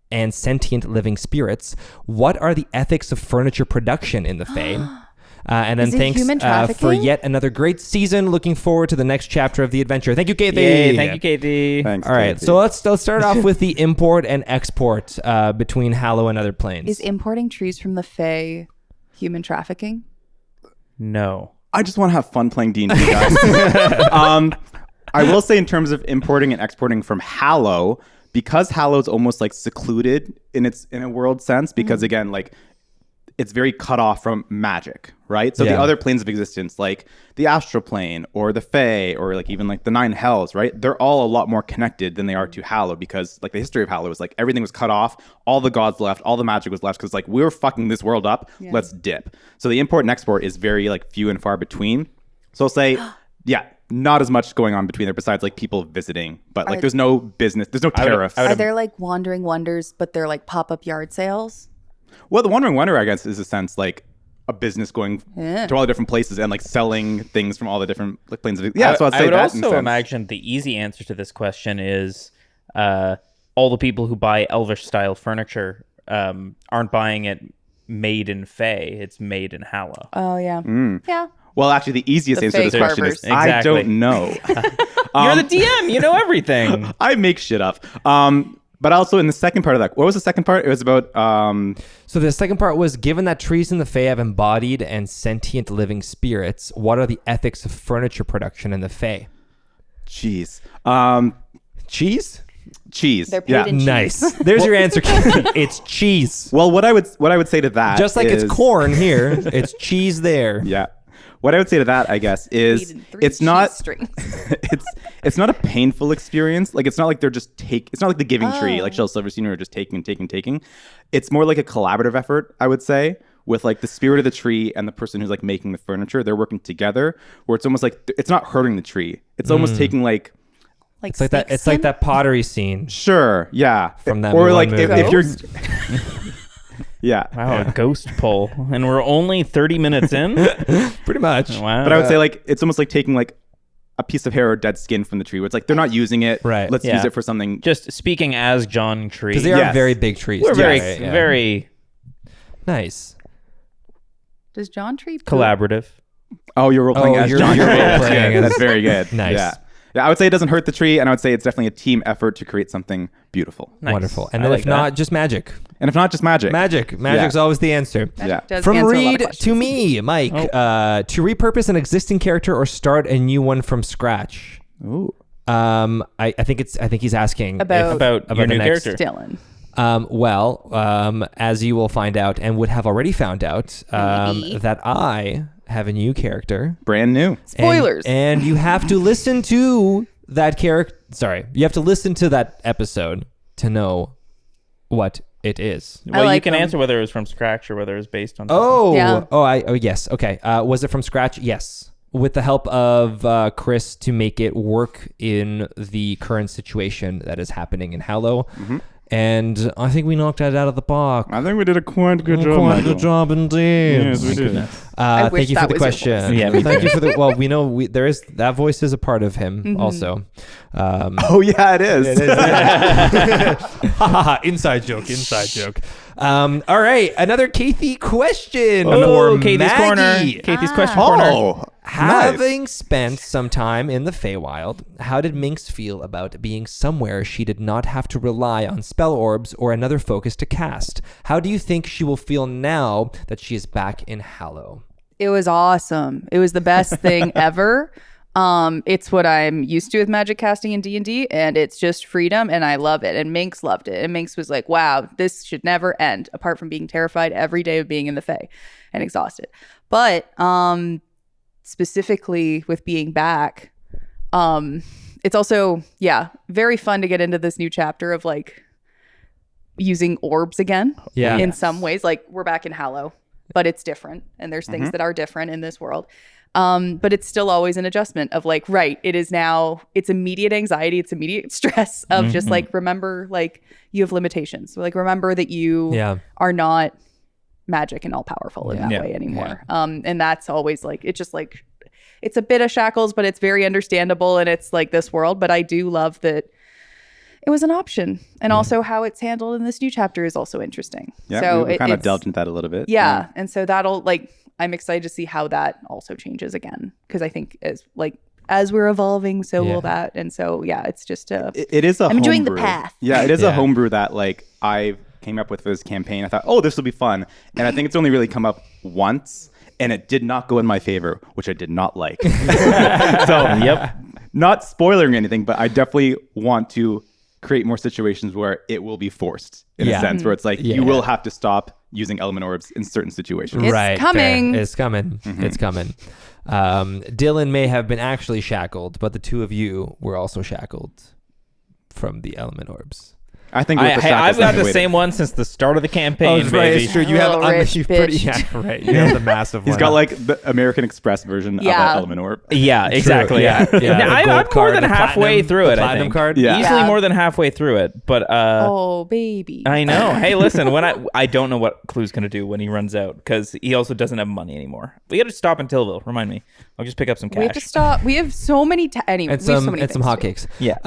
and sentient living spirits, what are the ethics of furniture production in the Fae? And then Is it thanks human for trafficking? yet another great season. Looking forward to the next chapter of the adventure. Thank you, Kathy. Yay, thank you, Katie. Thanks. All right, Katie. so let's start off with the import and export between Hallow and other planes. Is importing trees from the Fae human trafficking? No. I just want to have fun playing D&D, guys. I will say in terms of importing and exporting from Hallow, because Hallow's almost like secluded in a world sense, because again, like it's very cut off from magic, right? So the Yeah. other planes of existence, like the astral plane or the Fae or like even like the Nine Hells, right? They're all a lot more connected than they are to Hallow, because like the history of Hallow is like everything was cut off, all the gods left, all the magic was left, because like we were fucking this world up. Yeah. Let's dip. So the import and export is very like few and far between. So I'll say, yeah, not as much going on between there besides like people visiting, but like there's no business, there's no tariffs. Are there like wandering wonders, but they're like pop-up yard sales? Well, the Wandering Wonder, I guess, is a sense like a business going Yeah. to all the different places and like selling things from all the different like planes of yeah. So I'd say I would that in also sense. imagine the easy answer to this question is all the people who buy Elvish style furniture aren't buying it made in Fae. It's made in Hallow. Oh yeah, yeah. Well, actually, the easiest The answer to this fake question is barbers. I Exactly. don't know. You're the DM. You know everything. I make shit up. But also in the second part of that, what was the second part? It was about So the second part was, given that trees in the Fae have embodied and sentient living spirits, what are the ethics of furniture production in the Fae? cheese. Cheese? Cheese. They're paid yeah. in cheese. Nice. There's your answer, Kathy. It's cheese. Well, what I would say to that, Just like is, it's corn here, it's cheese there. Yeah. What I would say to that, I guess, is Paid in 3 it's not cheese strings. it's not a painful experience. Like it's not like they're just it's not like the Giving Tree, like Oh. Shel Silverstein, who are just taking and taking and taking. It's more like a collaborative effort, I would say, with like the spirit of the tree and the person who's like making the furniture. They're working together, where it's almost like it's not hurting the tree. It's almost taking like Like It's like that. It's like that pottery scene. sure, yeah, From that or one like movie. if you're Ghost? yeah. Wow, a ghost pull. And we're only 30 minutes in? Pretty much. Wow. But I would say like it's almost like taking like a piece of hair or dead skin from the tree, where it's like they're not using it. Right. Let's Yeah. use it for something. Just speaking as John Tree. Because they are Yes. very big trees. We're very, Yes. Yeah. very nice. Does John Tree poop? collaborative. Oh, you're role playing Oh, as you're- John. you're Tree. role playing Yeah, as- that's very good. Nice. Yeah. Yeah, I would say it doesn't hurt the tree, and I would say it's definitely a team effort to create something beautiful. Nice. Wonderful. And I then like if that. not, just magic. And if not, just magic. Magic's always the answer. Yeah. Does From answer a lot of Reed questions. to me, Mike, to repurpose an existing character or start a new one from scratch. Ooh. I think he's asking About- About your the new next- character. Dylan. As you will find out and would have already found out, Maybe. that I have a new character. Brand new. And- Spoilers. And you have to listen to that character. Sorry, you have to listen to that episode to know what it is. Well, you like can them. answer whether it was from scratch or whether it was based on. Oh, Yeah. Yes. Okay. Was it from scratch? Yes. With the help of Chris to make it work in the current situation that is happening in Hallow. And I think we knocked that out of the park. I think we did a quite good job. Quite a Michael. good job indeed. Yes, we did. I wish Thank you for that the was your question. voice. Yeah, me thank too. you for the. Well, we know there is that voice is a part of him also. Oh yeah, it is. Inside joke. Inside joke. All right, another Kathy question. Oh, for Katie's Maggie. corner. Katie's question corner. Oh, Having nice. spent some time in the Feywild, how did Minx feel about being somewhere she did not have to rely on spell orbs or another focus to cast? How do you think she will feel now that she is back in Hallow? It was awesome. It was the best thing ever. It's what I'm used to with magic casting in D&D, and it's just freedom, and I love it. And Minx loved it. And Minx was like, wow, this should never end, apart from being terrified every day of being in the Fae and exhausted. But specifically with being back, it's also, very fun to get into this new chapter of like using orbs again. Yeah. In some ways, like we're back in Hallow, but it's different, and there's things that are different in this world. But it's still always an adjustment of like, right, it is now, it's immediate anxiety, it's immediate stress of just like, remember, like you have limitations. So like, remember that you are not magic and all powerful in that way anymore. And that's always like, it's just like, it's a bit of shackles, but it's very understandable. And it's like this world, but I do love that it was an option. And also how it's handled in this new chapter is also interesting. Yeah, so we kind of delved into that a little bit. Yeah. And so that'll like, I'm excited to see how that also changes again. Cause I think as we're evolving, so will that. And so, it's just it is a I'm enjoying the homebrew. path. Yeah, it is a homebrew that like I came up with for this campaign. I thought, oh, this will be fun. And I think it's only really come up once, and it did not go in my favor, which I did not like. So, not spoiling anything, but I definitely want to create more situations where it will be forced in a sense, where it's like you will have to stop using element orbs in certain situations. It's coming. Fair. It's coming. It's coming. Dylan may have been actually shackled, but the two of you were also shackled from the element orbs. I think with the shackles, I've got the waited. same one since the start of the campaign. Right, baby. it's true. You have Rich you bitch. right. You have the massive one. He's got like the American Express version of that element orb. Yeah, exactly. Yeah. Yeah, The I'm gold more card, than the halfway platinum- through the it. I platinum think. card. Yeah. Easily Yeah. more than halfway through it. But Oh, baby. I know. Hey, listen. When I don't know what Clue's gonna do when he runs out, because he also doesn't have money anymore. We got to stop in Tillville. Remind me. I'll just pick up some cash. We have to stop. We have so many. Anyway, And we have so some many and some things to do. hotcakes.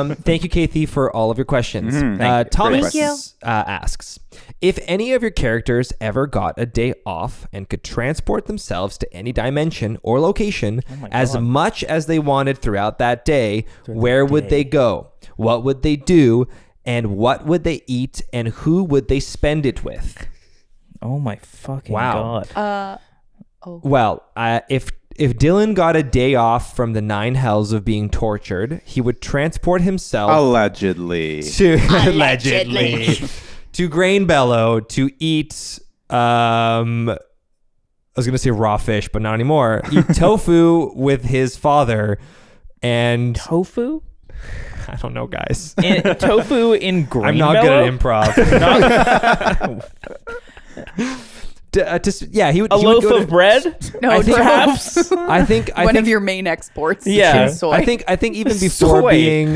Yeah. Thank you, Kathy, for all of your questions. Thank you. Thomas Great asks, if any of your characters ever got a day off and could transport themselves to any dimension or location as much as they wanted throughout that day, where would they go? What would they do? And what would they eat? And who would they spend it with? Oh my fucking Wow. god. Well, if Dylan got a day off from the 9 hells of being tortured, he would transport himself Allegedly. to allegedly to Grain Bellow to eat I was gonna say raw fish, but not anymore. Eat tofu with his father and Tofu? I don't know, guys. Tofu in green I'm not mellow? good at improv. He would. A he would loaf go of to- bread? I No, think- Perhaps? I think One of your main exports. Yeah. is soy. I think even before Soy. being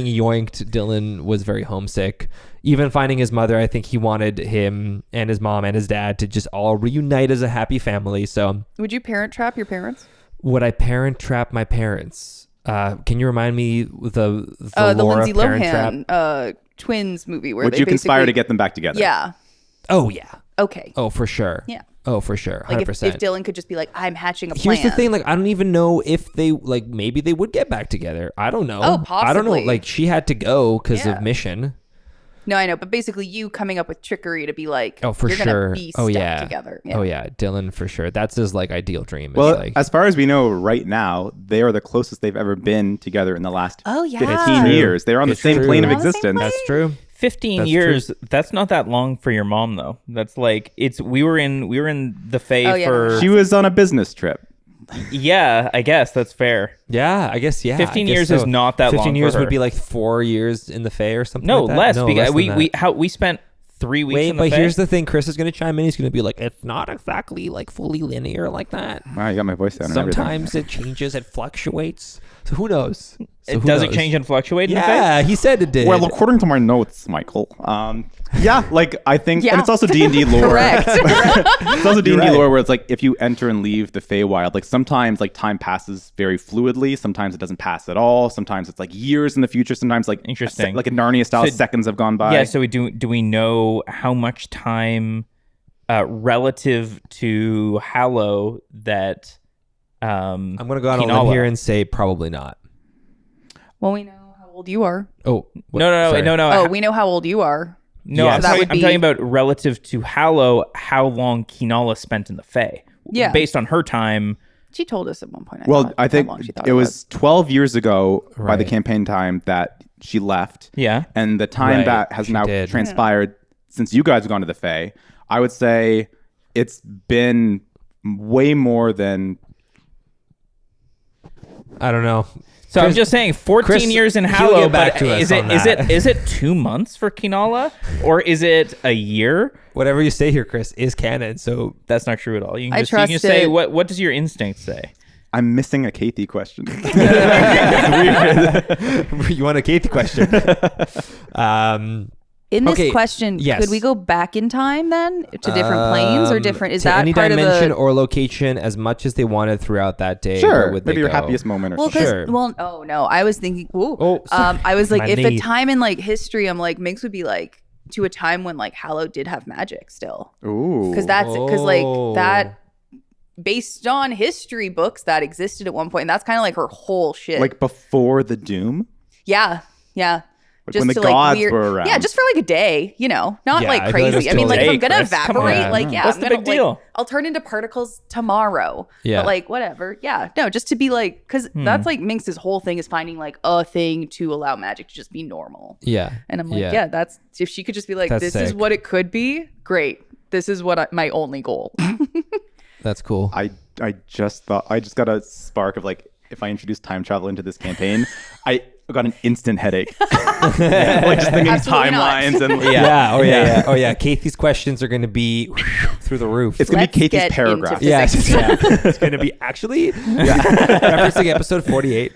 yoinked, Dylan was very homesick. Even finding his mother, I think he wanted him and his mom and his dad to just all reunite as a happy family. So Would you parent trap your parents? would I parent trap my parents? Can you remind me the The lore Lindsay of Parent Trap? Lohan twins movie where Would they you conspire basically- to get them back together? Yeah. Oh yeah. Okay. Oh for sure. Yeah. Oh for sure. Like 100%. if Dylan could just be like, I'm hatching a plan. Here's the thing, like I don't even know if they like maybe they would get back together. I don't know. Oh, I don't know. possibly. Like she had to go because Yeah. of mission. No, I know, but basically you coming up with trickery to be like, Oh, for you're sure. gonna be Oh stuck yeah. together. Oh yeah, Dylan for sure. That's his like ideal dream. It's Well, like, as far as we know right now, they are the closest they've ever been together in the last Oh, yeah. 15 True. years. They're on the It's same true. plane of They're on the same existence. plane. that's true. 15 That's years. That's not that long for your mom though. That's like we were in the Fae Oh, yeah. for She was on a business trip. yeah, I guess that's fair. Yeah, I guess. Yeah, 15 I guess years so. is not that 15 long years for her. would be like 4 years in the Fae or something. No, like that. less No, because less than that. we spent 3 weeks Wait, in the but Fae. here's the thing. Chris is going to chime in. He's going to be like, it's not exactly like fully linear like that. Wow, you got my voice down and everything. Sometimes it changes, it fluctuates. So who knows? Does it change and fluctuate in the Fae? Yeah, he said it did. Well, according to my notes, Michael, yeah, like I think, Yeah. and it's also D&D lore. Correct. It's also D&D right. lore where it's like if you enter and leave the Feywild, like sometimes like time passes very fluidly. Sometimes it doesn't pass at all. Sometimes it's like years in the future. Sometimes like Interesting. like a Narnia style, So- seconds have gone by. Yeah, so do we know how much time relative to Hallow that I'm going to go out on a limb Kinala. here and say probably not. Well, we know how old you are. Oh, what? No, Sorry. Oh, we know how old you are. No, Yeah, I'm, so that talking, would I'm be- talking about relative to Hallow, how long Kinala spent in the Fae. Yeah. Based on her time. She told us at one point. Well, thought, I think how long she thought it was 12 years ago by the Right. campaign time that she left. Yeah. And the time Right, that has she now did. transpired since you guys have gone to the Fae, I would say it's been way more than I don't know. So I'm Chris- just saying, 14 Chris, years in he'll Hallow, get back but to us is on it that. is it 2 months for Kinala, or is it a year? Whatever you say here, Chris, is canon. So That's not true at all. You can I just, you can trust say it. what does your instinct say? I'm missing a Kathy question. you want a Kathy question? In this Okay, question, yes. could we go back in time then to different planes or different? Is to that any part dimension of the? or location as much as they wanted throughout that day? Sure. Where would they Maybe your go? happiest moment or Well, something. because Sure. oh no, I was thinking. Ooh, Oh, sorry. I was like, My if knee. a time in like history, I'm like, Minx would be like to a time when like Hallow did have magic still, Ooh. because Oh. like that. Based on history books that existed at one point, and that's kind of like her whole shit. Like before the Doom? yeah. Like when the gods were around. Yeah, just for like a day, not Yeah, like I feel like crazy. that's I mean, like if totally- I'm gonna Hey, Chris, come on. evaporate, like Yeah. What's I'm the gonna, big deal? Like, I'll turn into particles tomorrow. Yeah. But like whatever. Yeah. No, just to be like, because that's like Minx's whole thing is finding like a thing to allow magic to just be normal. Yeah. And I'm like, yeah, that's if she could just be like, That's this is sick. what it could be. Great. This is what my only goal. That's cool. I just got a spark of like, if I introduce time travel into this campaign, I got an instant headache. Like just thinking Absolutely not. timelines and Yeah. Oh yeah. Oh yeah. Kathy's questions are going to be through the roof. it's gonna Let's be Kathy's get paragraph. into physics. yeah. It's going to be actually referencing episode 48.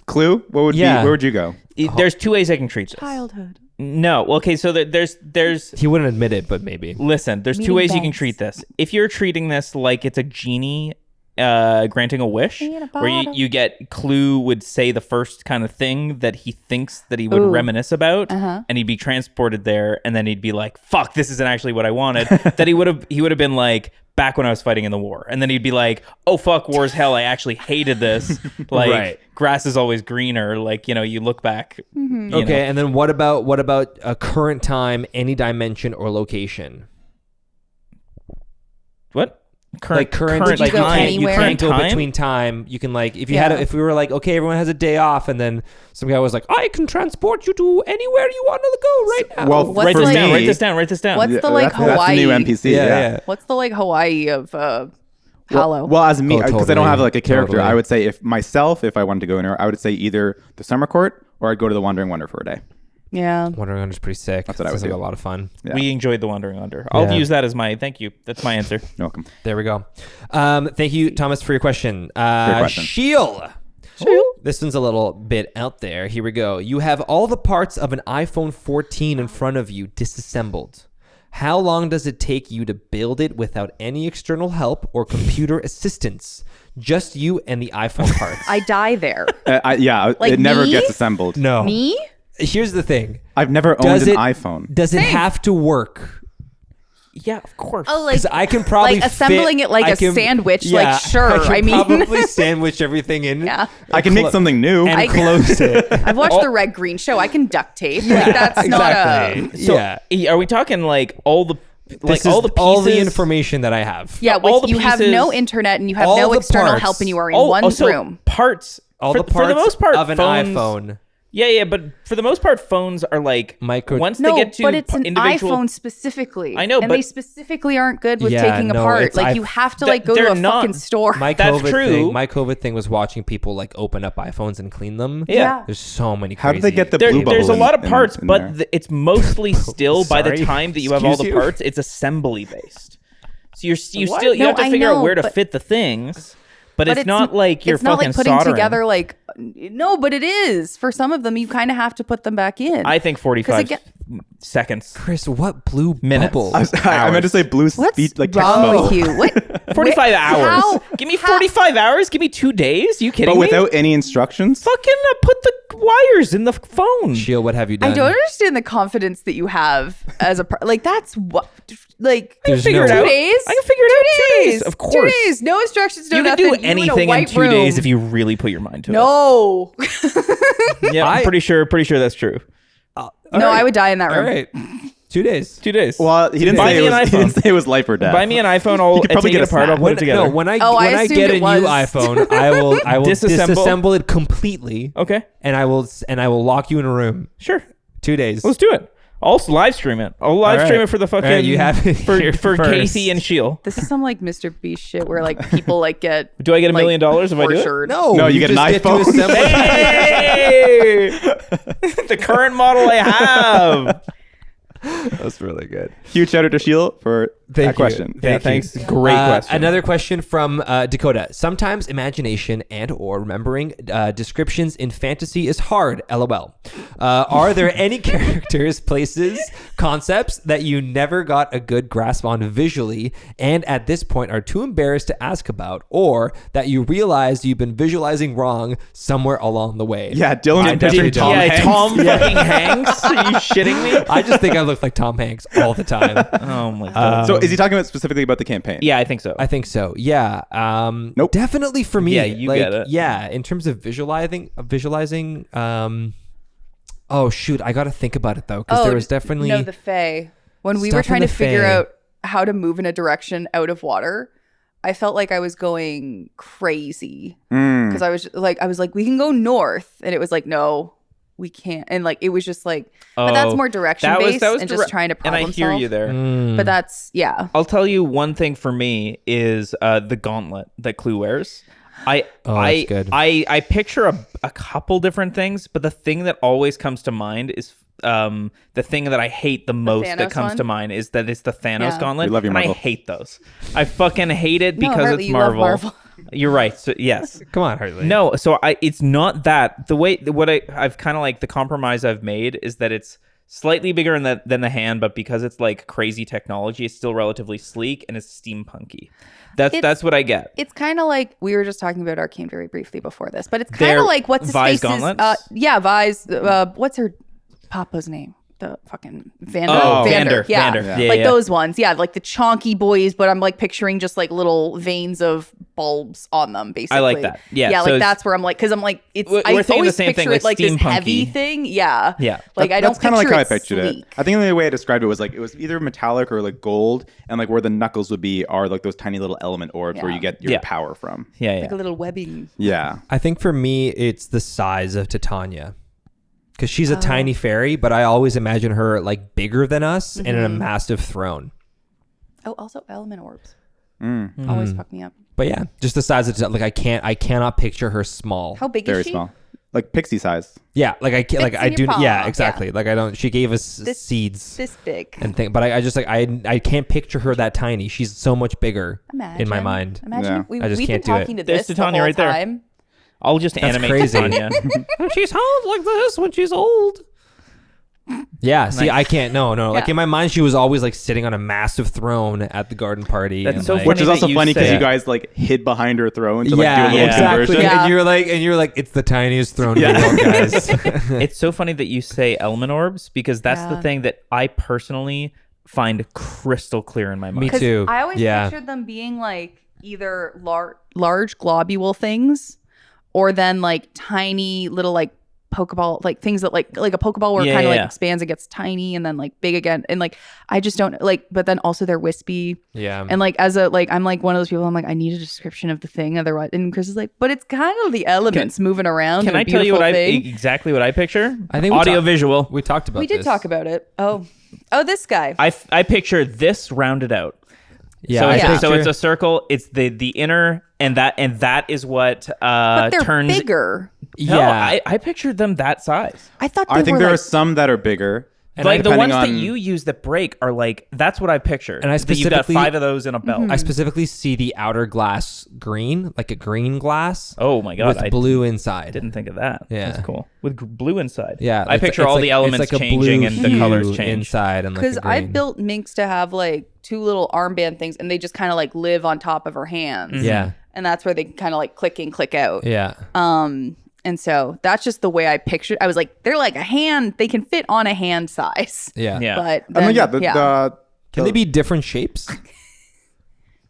Clue? What would Yeah. be? Where would you go? There's 2 ways I can treat this. Childhood. No. Okay, so there's He wouldn't admit it, but maybe. listen, there's 2 Meeting ways you can banks. treat this. If you're treating this like it's a genie granting a wish, In a where bottle. you get Clue would say the first kind of thing that he thinks that he would Ooh. reminisce about, Uh-huh. and he'd be transported there, and then he'd be like, "Fuck, this isn't actually what I wanted." That he would have been like, back when I was fighting in the war, and then he'd be like, "Oh fuck, war's hell. I actually hated this. Like Right. grass is always greener." Like you look back. Mm-hmm. you Okay, know. and then what about a current time, any dimension or location? What? Like current Would you like go you anywhere? can't go time? between time. You can like if you Yeah. if we were like, okay, everyone has a day off, and then some guy was like, I can transport you to anywhere you want to go right now. Well, What's Write the this like- down. me- Write this down. Write this down. What's the like that's the new Hawaii? NPC. yeah. What's the like Hawaii of Hallow? Well, as me, Oh, because I don't have totally. like a character, Totally. I would say if I wanted to go anywhere, I would say either the Summer Court or I'd go to the Wandering Wonder for a day. yeah. Wandering Wonder's pretty sick. That's what I Sounds would like do. a lot of fun. Yeah. We enjoyed the Wandering Under. I'll Yeah. use that as my thank you. That's my answer. You're welcome. There we go. Thank you, Thomas, for your question. question. Sheil. This one's a little bit out there. Here we go. You have all the parts of an iPhone 14 in front of you disassembled. How long does it take you to build it without any external help or computer assistance? Just you and the iPhone parts. I die there. Like it never me? gets assembled. No. Me? Here's the thing. I've never owned an iPhone. Does it have to work? Yeah, of course. Oh, like Because I can probably like assembling fit- it like I a can- sandwich. Yeah, like sure. I I can mean, probably sandwich everything in. yeah. I can make something new. and I- close it. I've watched the Red Green Show. I can duct tape. Like that's exactly. not a. So, yeah. Are we talking like all the This all is the pieces? all the information that I have. Yeah, all the with, you have pieces- no internet and you have all no the external parts- help and you are in one so room. Parts. All for, the parts for the most part of an phones, iPhone. Yeah, but for the most part, phones are like once No, they get to but it's an individual. iPhone specifically. I know, and but- they specifically aren't good with Yeah, taking no, apart. it's Like you have to Th- like go to they're a not- fucking store. My That's COVID true. thing. My COVID thing was watching people like open up iPhones and clean them. Yeah. There's so many. How did they crazy- get the There- blue bubble? there's a lot of in parts, there? but it's mostly still by the Sorry. time that you have all the Excuse you? parts, it's assembly based. So you What? still you No, have to I figure out know, where to but- fit the things, but But it's not like you're it's not fucking like putting soldering. together like no, but it is for some of them. You kind of have to put them back in. I think 45 again- seconds. Chris, what blue Minutes. bubble? I meant to say blue What's speech like wrong text with you? What? 45 Wait, hours. how- Give me how- 45 hours. Give me 2 days. You kidding but me? without any instructions. Fucking put the wires in the phone. Sheil, what have you done? I don't understand the confidence that you have as a like. That's what like. There's figure no it out. 2 days. I can figure it out. 2 days. Of 2 course. days. No instructions. No You can nothing. do You in a anything in white 2 room. days if you really put your mind to No. it. Yeah, I'm pretty sure that's true. No, I would die in that All room. right, 2 days. 2 days. Well, he didn't Buy say me it an was. He iPhone. didn't say it was life or death. Buy me an iPhone. I'll You could probably take get it a apart. I'll snap. put it together. No, when I Oh, I when I assumed get it a was- new iPhone, I will Disassemble? disassemble it completely. Okay, And I will lock you in a room. sure. 2 days. Let's do it. I'll live stream it. I'll live stream it for the fucking. All right, you have it here for first. Casey and Sheil. This is some like Mr. Beast shit where like people like get. Do I get $1 like, million if I do it? tortured. No, you get an just iPhone. to assemble- Hey! The current model I have. That's really good. Huge shout out to Sheil for that question. Yeah, thanks. Great question. Another question from Dakota. Sometimes imagination and or remembering descriptions in fantasy is hard. LOL. Are there any characters, places, concepts that you never got a good grasp on visually and at this point are too embarrassed to ask about, or that you realized you've been visualizing wrong somewhere along the way? Yeah, Dylan I and definitely Tom don't. Hanks. Tom fucking Hanks. Are you shitting me? I just think I look like Tom Hanks all the time. Oh my god. So is he talking about specifically about the campaign? Yeah, I think so. I think so. Yeah. Nope. Definitely for me. Yeah, you like, get it. Yeah. In terms of visualizing. Oh shoot, I got to think about it though, because there was definitely no the Fae. When we stuff were in trying the to figure Fae. out how to move in a direction out of water, I felt like I was going crazy because I was like, we can go north, and it was like, no, we can't, and like it was just like, but that's more direction based and just trying to problem and I hear solve. you there. But that's I'll tell you one thing for me is the gauntlet that Clue wears. that's good. I picture a couple different things, but the thing that always comes to mind is the thing that I hate the most that Thanos comes one? to mind is that it's the Thanos Yeah. gauntlet. We love you, and I Marvel. hate those. I fucking hate it No, because Hartley, it's you love Marvel. Marvel. You're right. So yes. Come on, Hartley. No, so it's not that. I've kind of like the compromise I've made is that it's slightly bigger than the hand, but because it's like crazy technology, it's still relatively sleek and it's steampunky. That's what I get. It's kind of like we were just talking about Arcane very briefly before this, but it's kind They're of like what's his Vi's face's gauntlets? Vi's what's her papa's name? The fucking Vander. Oh, Vander. Yeah. Vander. Yeah, like yeah. those ones. Yeah, like the chonky boys, but I'm like picturing just like little veins of bulbs on them, basically. I like that. Yeah, Yeah, so like it's- that's where I'm like, because I'm like, it's We're I thinking the always same picture thing, it like this steampunky. heavy thing. Yeah. Yeah. Like I don't That's kind of like picture how I it pictured it. sleek. I think the only way I described it was like it was either metallic or like gold, and like where the knuckles would be are like those tiny little element orbs where Yeah. you get your Yeah. power from. Yeah, Like a little webbing. Yeah. I think for me, it's the size of Titania. Because she's a tiny fairy, but I always imagine her like bigger than us and in a massive throne. Oh, also element orbs. Mm. Always fuck me up. But yeah, just the size of like I cannot picture her small. How big Very is she? small. Like pixie size. Yeah, like I can't, like Fits I in do. your palm. Yeah, exactly. Like I don't. She gave us seeds This big. and thing, but I just like I can't picture her that tiny. She's so much bigger in my mind. Imagine Yeah. we, I just we've can't been do it. talking to There's this Titania the whole right there. time. I'll just animate crazy. Titania. She sounds like this when she's old. Yeah, see, I can't. No. Like Yeah. in my mind, she was always like sitting on a massive throne at the garden party. That's and, so like, funny Which is that also you funny because say- you guys like hid behind her throne to like yeah, do a little exactly. conversion. Yeah. And you're like, it's the tiniest throne Yeah. in the world, guys. It's so funny that you say element orbs because that's the Yeah. thing that I personally find crystal clear in my mind. Me 'Cause too. I always Yeah. pictured them being like either large globule things, or then like tiny little like Pokeball, like things that like a Pokeball where it Yeah, kind of yeah. like expands and gets tiny and then like big again, and like I just don't like. But then also they're wispy, Yeah. and like as a like I'm like one of those people. I'm like I need a description of the thing, otherwise. And Chris is like, but it's kind of the elements moving around. Can in a I tell you what beautiful thing. exactly what I picture? I think we audio talk- visual. we talked about We did this. talk about it. Oh, this guy. I picture this rounded out. Yeah. So I it's, picture- so it's a circle. It's the inner and that is what But they're turns. bigger. No, yeah. I pictured them that size. I thought they I think were there like, are some that are bigger. Like the depending ones that on- you use that break are like that's what I picture. And I That you've got specifically- 5 of those in a belt. I specifically see the outer glass green, like a green glass. Oh my god! with I blue inside. didn't think of that. Yeah. That's cool. With blue inside. Yeah, I picture all the elements it's like a changing blue and the hue colors change. inside, and like because a I green. built Minx to have like 2 little armband things, and they just kind of like live on top of her hands. Yeah, And that's where they kind of like click in, click out. yeah. And so that's just the way I pictured. I was like, they're like a hand. They can fit on a hand size. Yeah. Yeah. But I mean, then, Can they be different shapes?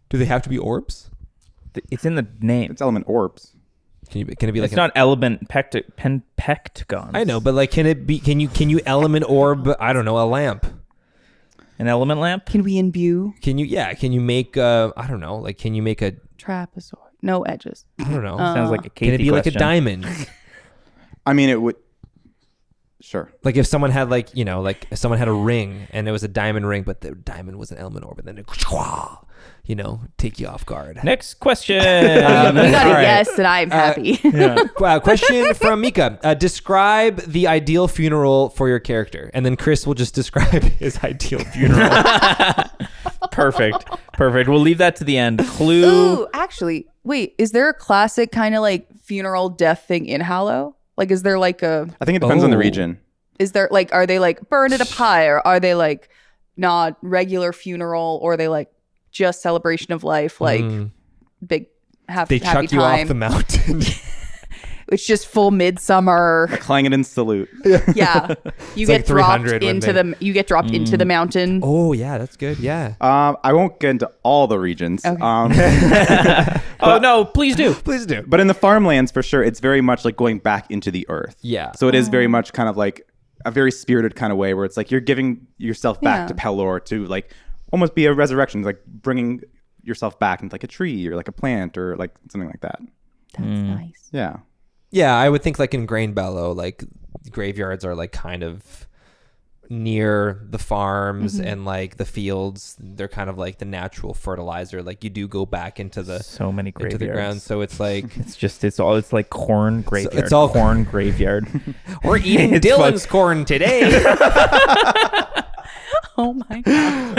Do they have to be orbs? It's in the name. it's element orbs. Can it be like It's not element pectagons. I know, but like, can it be? Can you element orb? I don't know, a lamp. An element lamp. Can we imbue Can you? Yeah. Can you make? I don't know. Like, can you make a? trapezoid? No edges. I don't know. Sounds like a Casey can it be like a question. diamond? I mean, it would. Sure. Like if someone had like, you know, like if someone had a ring and it was a diamond ring, but the diamond was an element orb, and then it, you know, take you off guard. Next question. We got a all right. yes, and I'm happy. Question from Mika. Describe the ideal funeral for your character. And then Chris will just describe his ideal funeral. Perfect. We'll leave that to the end. Clue. Ooh, actually, wait, is there a classic kind of like funeral death thing in Hallow? Like, is there like a, I think it depends on the Oh. region. is there like, are they like burned at a pyre? Are they like not regular funeral? Or are they like just celebration of life? Like big They happy chuck you time. off the mountain. It's just full midsummer. Clangin' salute. Yeah. You It's get like dropped 300 when into they- you get dropped into the mountain. Oh, yeah, that's good. Yeah. I won't get into all the regions. Okay. Oh, no, please do. Please do. But in the farmlands, for sure, it's very much like going back into the earth. Yeah. So it is very much kind of like a very spirited kind of way where it's like you're giving yourself back Yeah. to Pelor to like almost be a resurrection, like bringing yourself back into like a tree or like a plant or like something like that. That's nice. Yeah. Yeah, I would think like in Grain Bellow, like graveyards are like kind of near the farms and like the fields. They're kind of like the natural fertilizer. Like you do go back into the So many into the graveyards. ground. So it's like It's like corn graveyard. it's all corn graveyard. we're eating It's Dylan's corn today. Oh my god.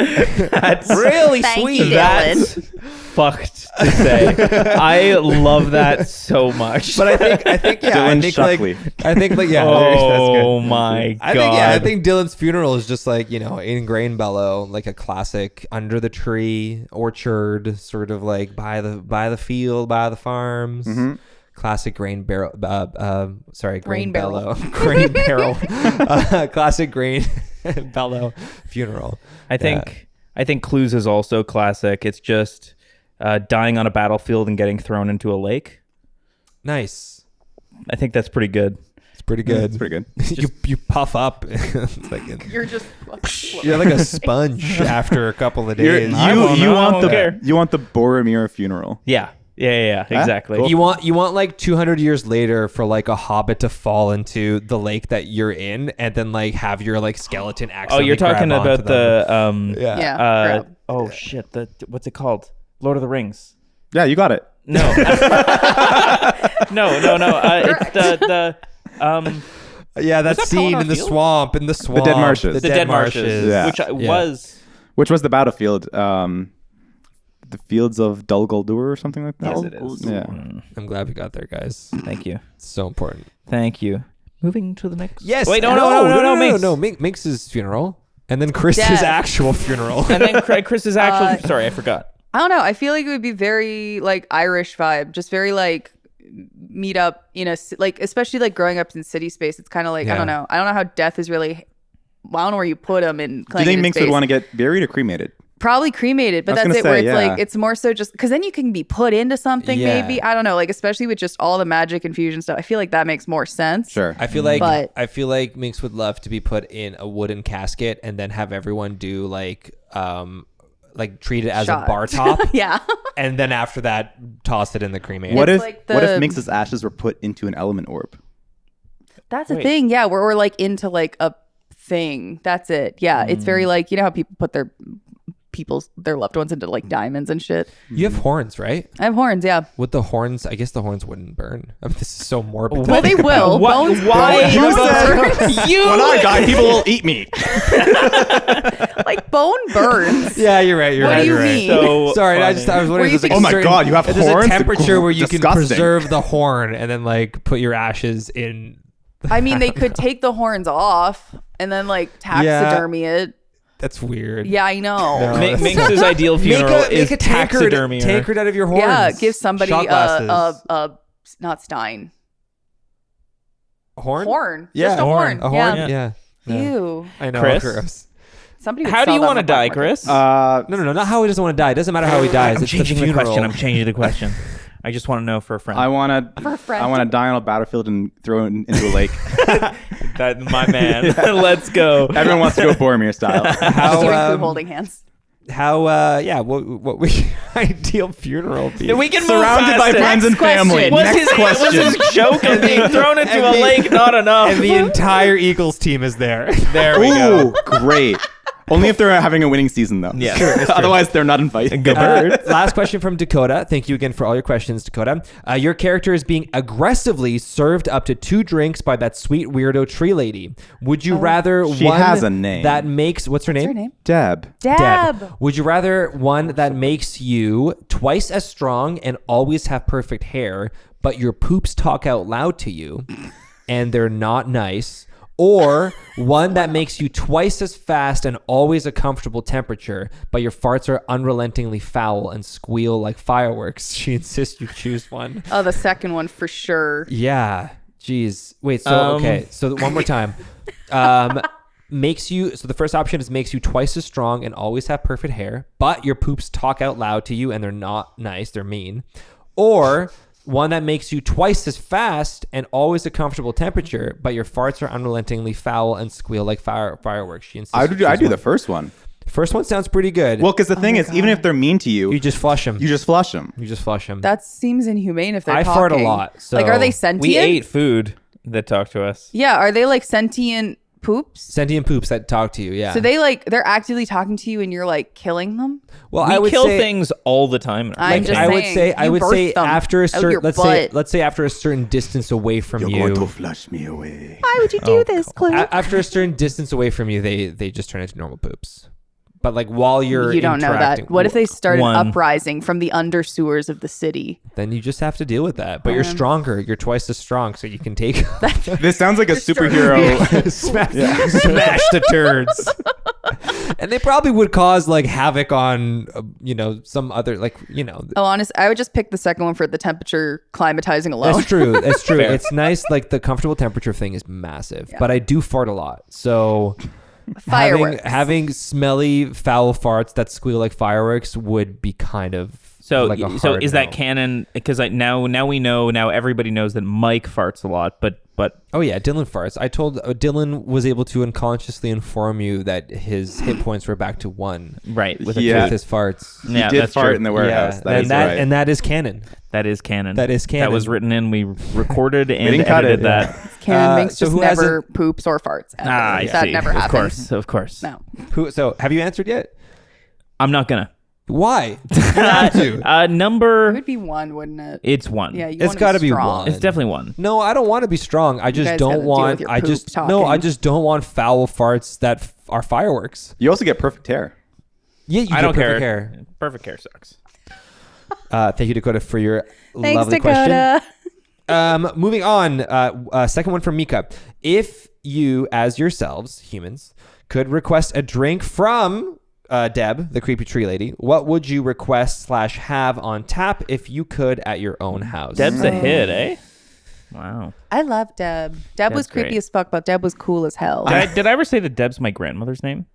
That's really Thank sweet. you, Dylan. That's fucked to say. I love that so much. But I think yeah, I Dylan think Shuckley. yeah. Oh that's good. my I god. think I think Dylan's funeral is just like, you know, in Grain Bellow, like a classic under the tree orchard, sort of like by the field, by the farms. Classic grain barrel. Grain Grain barrel. bellow. Grain barrel. Classic grain bellow funeral. I think Clues is also classic. It's just dying on a battlefield and getting thrown into a lake. Nice. I think that's pretty good. It's pretty good. It's pretty good. you puff up. It's like You're just you're like a sponge after a couple of You're- days. I won't care. you want the Boromir funeral. Yeah. Exactly. Cool. You want like 200 years later for like a hobbit to fall into the lake that you're in, and then like have your like skeleton Oh, accidentally you're talking grab onto about them. the yeah. grab. oh shit, what's it called? Lord of the Rings. Yeah, you got it. No. no. It's the Yeah, that that scene Pelennor in the Field? swamp, The Dead Marshes. the dead marshes. Yeah. which was Which was the battlefield? The fields of Dol Guldur or something like that. Yes, it is. Yeah. I'm glad we got there, guys. Thank you. It's so important. Thank you. Moving to the next. Yes. Wait, no. Minx. Minx's funeral, and then Chris's Death. actual funeral. And then Chris's actual. Sorry, I forgot. I don't know. I feel like it would be very like Irish vibe, just very like meet up in a like, especially like growing up in city space. It's kind of like I Yeah. don't know. I don't know how death is really. Well, I don't know where you put them in. Do you think Minx would want to get buried or cremated? Probably cremated, but I was that's it. gonna Where say, it's yeah. like it's more so just because then you can be put into something. Yeah. Maybe I don't know. Like especially with just all the magic infusion stuff, I feel like that makes more sense. Sure. I feel like Minx would love to be put in a wooden casket and then have everyone do like treat it as Shot. a bar top, Yeah. and then after that toss it in the cremator. What It's if like what if the- Minx's ashes were put into an element orb? That's a Wait. thing. Yeah, we're like into like a thing. That's it. Yeah, it's very like you know how people put their loved ones into like diamonds and shit. You have horns, right? I have horns. Yeah. With the horns, I guess the horns wouldn't burn. I mean, this is so morbid. to Well, they think about. will. What- Bones why- bones Who burn. You. When I die, people will eat me. Like bone burns. Yeah, you're right. You're What right. do you you're right. mean? So Sorry, I funny. was wondering. Were you if there's, like, thinking- a Oh my certain- God, you have if there's horns? a temperature where you can Disgusting. preserve the horn and then like put your ashes in. I mean, they could take the horns off and then like taxidermy it. That's weird. Yeah, I know. No. Minx's ideal funeral is make a tankard out of your horns. Yeah, give somebody Shot glasses. a not Stein horn. horn. Yeah, Just a horn. A horn. Yeah. Yeah. Ew. I know. Chris? Gross. Somebody. Would How do sell you that want to on the die, black market. Chris? No, not how he doesn't want to die. It doesn't matter how he dies. I'm It's changing the the funeral. question. I'm changing the question. I just want to know for a friend. I want For a friend. to die on a battlefield and throw it into a lake. That my man. Let's go. Everyone wants to go Boromir style. How Steering through holding hands. what would your ideal funeral be? We can move Surrounded past by it. friends and Next family. question. Was his joke of being thrown into a lake not enough? And the entire Eagles team is there. There we go. Ooh, great. Only if they're having a winning season, though. Yeah. Sure, Otherwise, they're not invited. Good bird. Last question from Dakota. Thank you again for all your questions, Dakota. Your character is being aggressively served up to 2 drinks by that sweet weirdo tree lady. Would you rather She one has a name. that makes what's her What's name? her name? Deb. Deb. Would you rather one that makes you twice as strong and always have perfect hair, but your poops talk out loud to you and they're not nice? Or one that makes you twice as fast and always a comfortable temperature, but your farts are unrelentingly foul and squeal like fireworks? She insists you choose one. Oh, the second one for sure. Yeah. Jeez. Wait, so, okay. So one more time. Makes you, so the first option is makes you twice as strong and always have perfect hair, but your poops talk out loud to you and they're not nice, they're mean. Or one that makes you twice as fast and always a comfortable temperature, but your farts are unrelentingly foul and squeal like fireworks. She insists. I do the first one. First one sounds pretty good. Well, because the thing is, even if they're mean to you, you just flush them. you just flush them. You just flush them. That seems inhumane if they're I talking. fart a lot, so- Like, are they sentient? We ate food that talked to us. Yeah, are they like sentient poops? Sentient poops that talk to you, yeah. So they're actively talking to you and you're like killing them? well, We I would kill say, things all the time. I'm just I would saying, say you birthed them after a out certain your let's butt. say after a certain distance away from you. flush me away. Why would you do this, Cliff? After a certain distance away from you, they just turn into normal poops. But like while you're You don't know that. interacting- What if they started One. uprising from the under sewers of the city? Then you just have to deal with that. But you're stronger. You're twice as strong, so you can take This sounds like a superhero. smash the turds. And they probably would cause like havoc on some other Oh, honest, I would just pick the second one for the temperature climatizing alone. That's true. That's true. It's nice. Like the comfortable temperature thing is massive, but I do fart a lot. So Fireworks. having smelly, foul farts that squeal like fireworks would be kind of So, like a so hard is no. that canon? Because now we know, now everybody knows that Mike farts a lot, but Oh yeah, Dylan farts. I told Dylan was able to unconsciously inform you that his hit points were back to 1 right with Yeah. with his farts. He Yeah, did that's fart true. in the warehouse. Yeah, That is right. and that is canon. that is canon. That is canon. That was written in. We recorded and didn't cut edited it, that. Canon Minx so just who never poops or farts. Ever. I that see. never happens. Of course. No. So have you answered yet? I'm not gonna. Why? You have to. It Number. would be 1, wouldn't it? It's 1. Yeah, you It's want gotta to be be strong. 1. It's definitely 1. No, I don't want to be strong. I just guys gotta don't deal with want. your I poop just talking. no. I just don't want foul farts that are fireworks. You also get perfect hair. Yeah, you I get don't perfect care. hair. Perfect hair sucks. Thank you, Dakota, for your Thanks, lovely Dakota. question. Moving on. Second one from Mika. If you, as yourselves, humans, could request a drink from Deb, the creepy tree lady, what would you request / have on tap if you could at your own house? Deb's a hit, eh? Wow. I love Deb. Deb was Deb's creepy great. as fuck, but Deb was cool as hell. Did I ever say that Deb's my grandmother's name?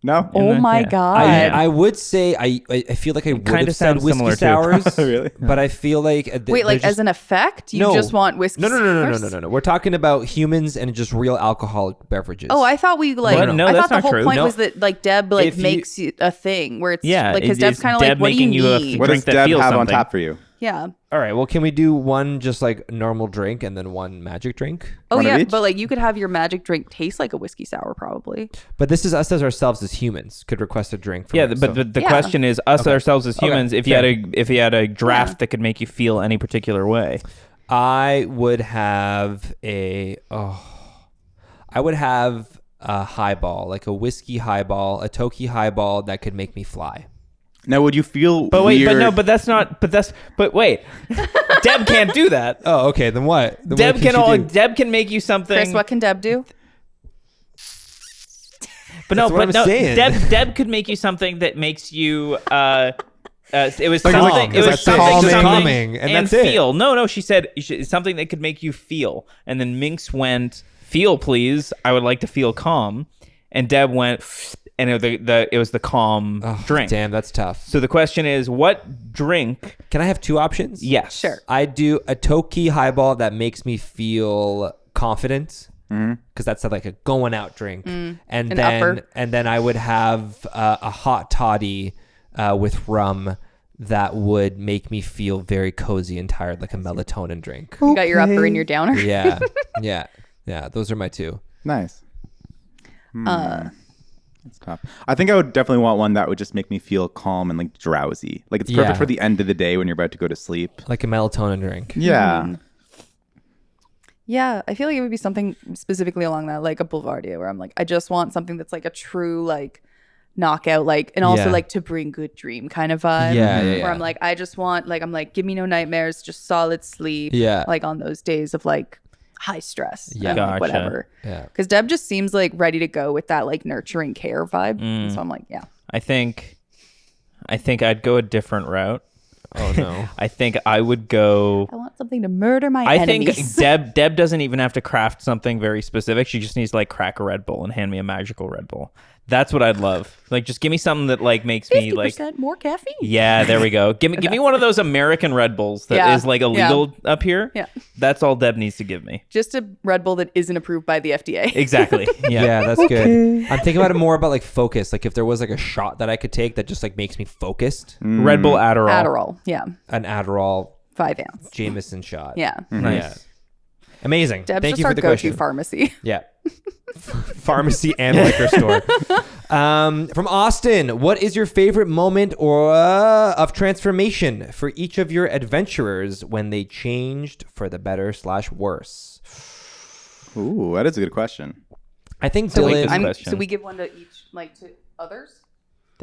No? Oh my Yeah. god. I would say I feel like I would kinda have said sounds whiskey similar, too. sours, Really? but I feel like Wait, like as an effect, you No. just want whiskey? sours? No. We're talking about humans and just real alcoholic beverages. Oh, I thought we like. What? No, I that's thought the not whole true. point No. was that like Deb like If you- makes you a thing where it's Yeah, like because it Deb's is kind of Deb like, what do you making you a need? What Drink does that Deb feels have on something. tap for you? Yeah. All right. Well, can we do one just like normal drink and then one magic drink? Oh One of yeah, each? but like you could have your magic drink taste like a whiskey sour probably. But this is us as ourselves as humans could request a drink. From Yeah, us, but so- the Yeah. question is us ourselves as humans. If you fair. had a draft Yeah. that could make you feel any particular way, I would have a highball, like a whiskey highball, a Toki highball that could make me fly. Now, would you feel but wait, weird? but wait, Deb can't do that. Oh, okay. Then what? Then Deb what can she do? Deb can make you something. Chris, what can Deb do? But no, That's what I'm saying. Deb could make you something that makes you. It was Like, something. is It that was something. calming? something Calming, and that's it. feel. No. She said something that could make you feel, and then Minx went, "Feel, please. I would like to feel calm," and Deb went, and it was the calm drink. Damn, that's tough. So the question is, what drink? Can I have 2 options? Yes. Sure. I do a Toki highball that makes me feel confident because that's like a going out drink, and An then upper. and then I would have a hot toddy with rum that would make me feel very cozy and tired, like a melatonin drink. You got your upper and your downer. Yeah, yeah. Those are my two. Nice. That's tough. I think I would definitely want one that would just make me feel calm and like drowsy. Like it's perfect Yeah. for the end of the day when you're about to go to sleep. Like a melatonin drink. Yeah. Yeah, I feel like it would be something specifically along that, like a Boulevardier, where I'm like, I just want something that's like a true like knockout, like, and also Yeah. like to bring good dream kind of vibe. Yeah, Where I'm like, I just want like, I'm like, give me no nightmares, just solid sleep. Yeah. Like on those days of like high stress. Yeah. and, like, Gotcha. whatever. Yeah. Because Deb just seems like ready to go with that like nurturing care vibe. So I'm like, yeah. I think I'd go a different route. Oh no. I think I would go. I want something to murder my I enemies. think Deb doesn't even have to craft something very specific. She just needs to like crack a Red Bull and hand me a magical Red Bull. That's what I'd love. Like, just give me something that like makes me like. 50% more caffeine. Yeah, there we go. Give me one of those American Red Bulls that is Yeah, like illegal up here. Yeah. That's all Deb needs to give me. Just a Red Bull that isn't approved by the FDA. Exactly. Yeah. Yeah, that's good. I'm thinking about it more about like focus. Like if there was like a shot that I could take that just like makes me focused, Red Bull, Adderall. Adderall. Yeah. an Adderall 5 ounce. Jameson shot. Yeah. Nice. Yeah. Amazing. Deb's Thank just you for our the go-to question. pharmacy. Yeah. Pharmacy and liquor store. From Austin, what is your favorite moment or of transformation for each of your adventurers when they changed for the better / worse? Ooh, that is a good question. I think So, like, Dylan. this question. So we give one to each, like to others.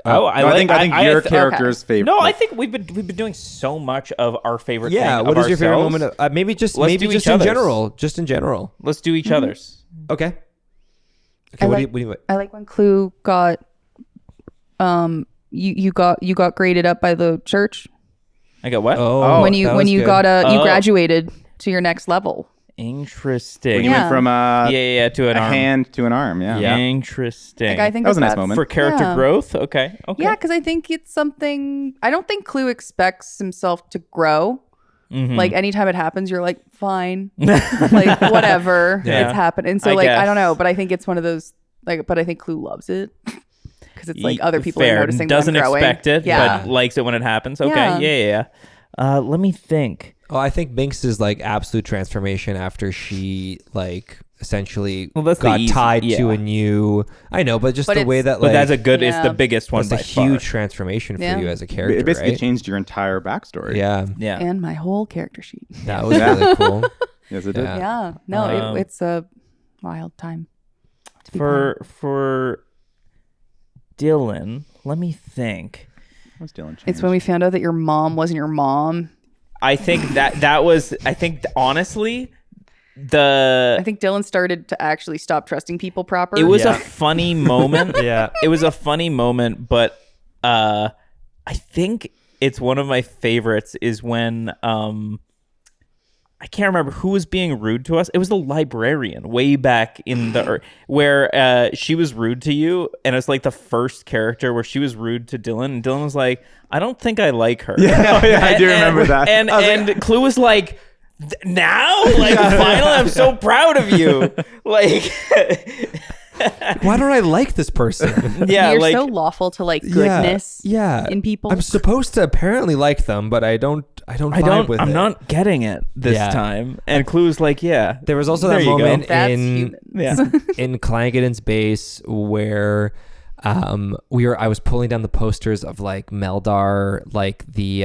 Oh, No, I think your th- character's favorite. No, I think we've been doing so much of our favorite. Yeah. thing What of is your favorite ourselves. moment? Maybe just Let's do in each other's. general. Just in general. Let's do each other's. Okay. Okay. I What like- do you? I like when Clue got, you got graded up by the church I got what? Oh, when you that was good. you Oh. graduated to your next level. Interesting. When you went from to an a arm. hand to an arm. Yeah. Yeah. Interesting. Like I think That was a nice that's- moment. For character Yeah. growth. Okay. Okay. Yeah, because I think it's something. I don't think Clue expects himself to grow. Mhm. Like anytime it happens, you're like, fine, like whatever, Yeah. it's happening. So I like, I guess. don't know, but I think it's one of those like, but I think Clue loves it because it's like other people Fair. are noticing. Doesn't them growing. expect it, Yeah. but likes it when it happens. Okay. Yeah. Yeah. Let me think. Oh, I think Binks's like absolute transformation after she like essentially Well, that's the got easy- tied to yeah. a new. I know, but just But the way it's- that But like that's a good. It's Yeah. the biggest one that's a by huge far. transformation for Yeah. you as a character, It basically right? changed your entire backstory. Yeah, Yeah. and my whole character sheet. that was really cool. Yes, it did. Yeah. Yeah, no, it's a wild time. To be born. For Dylan, let me think. What's Dylan It's when we found out that your mom wasn't your mom. I think that was. I think honestly, the I think Dylan started to actually stop trusting people proper. it was Yeah. a funny moment. Yeah. It was a funny moment, but I think it's one of my favorites is when I can't remember who was being rude to us. It was the librarian way back in the where she was rude to you, and it's like the first character where she was rude to Dylan, and Dylan was like, "I don't think I like her." Yeah, I do remember that. And I was like, Clue was like, "Now, like finally, I'm so proud of you." Like, Why don't I like this person? yeah, You're like so lawful to like goodness yeah. in people. I'm supposed to apparently like them, but I don't vibe with I'm it. not getting it this Yeah. time. And Clue's like, yeah. There was also There that you go. moment That's in humans. Yeah. in Clangeddon's base where I was pulling down the posters of like Meldar, like the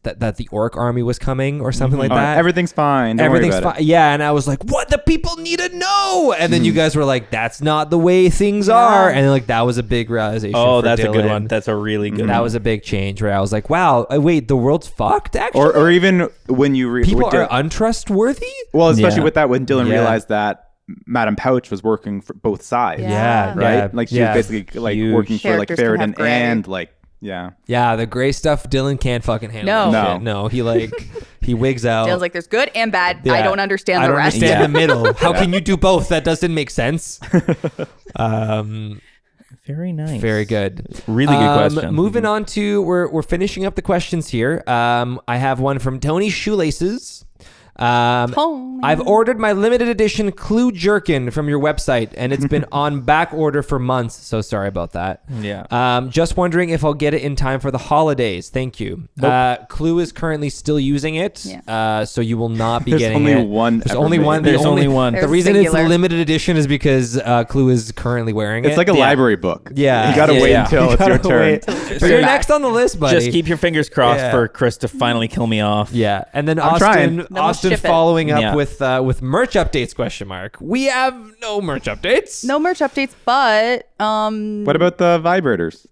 that the orc army was coming or something like that. everything's fine. Don't Everything's worry about fine. Yeah, and I was like, "What? The people need to know." And then you guys were like, "That's not the way things are." And like that was a big realization. Oh, for that's a good Dylan. one. That's a really good That one. was a big change where I was like, "Wow, wait, the world's fucked." it. Actually, Or even when you people with are Dylan- untrustworthy. well, especially Yeah. with that when Dylan Yeah. realized that Madame Pouch was working for both sides. Yeah. Right. yeah, Like she yeah. was basically like Huge. working for like Characters can have Ferridan gray. and like yeah. Yeah, the gray stuff. Dylan can't fucking handle. No. that No. shit. No, he like he wigs out. Dylan's like, there's good and bad. I Yeah. don't understand I the don't rest. understand Yeah. the middle. How can you do both? That doesn't make sense. very nice. Very good. Really good question. Moving on to we're finishing up the questions here. I have one from Tony Shoelaces. Tony. I've ordered my limited edition Clue Jerkin from your website, and it's been on back order for months. So sorry about that. Yeah. Just wondering if I'll get it in time for the holidays. Thank you. Clue is currently still using it, so you will not be getting only it. one There's ever only made. one. There's only one. The There's reason singular. it's limited edition is because Clue is currently wearing it. It's like a library book. Yeah. You got to Yeah, wait yeah. until You it's your gotta turn. wait. But you're next on the list, buddy. Just keep your fingers crossed Yeah. for Chris to finally kill me off. Yeah, and then I'm trying. Austin we'll ship it. following up Yeah. with merch updates ? We have no merch updates. No merch updates, but What about the vibrators?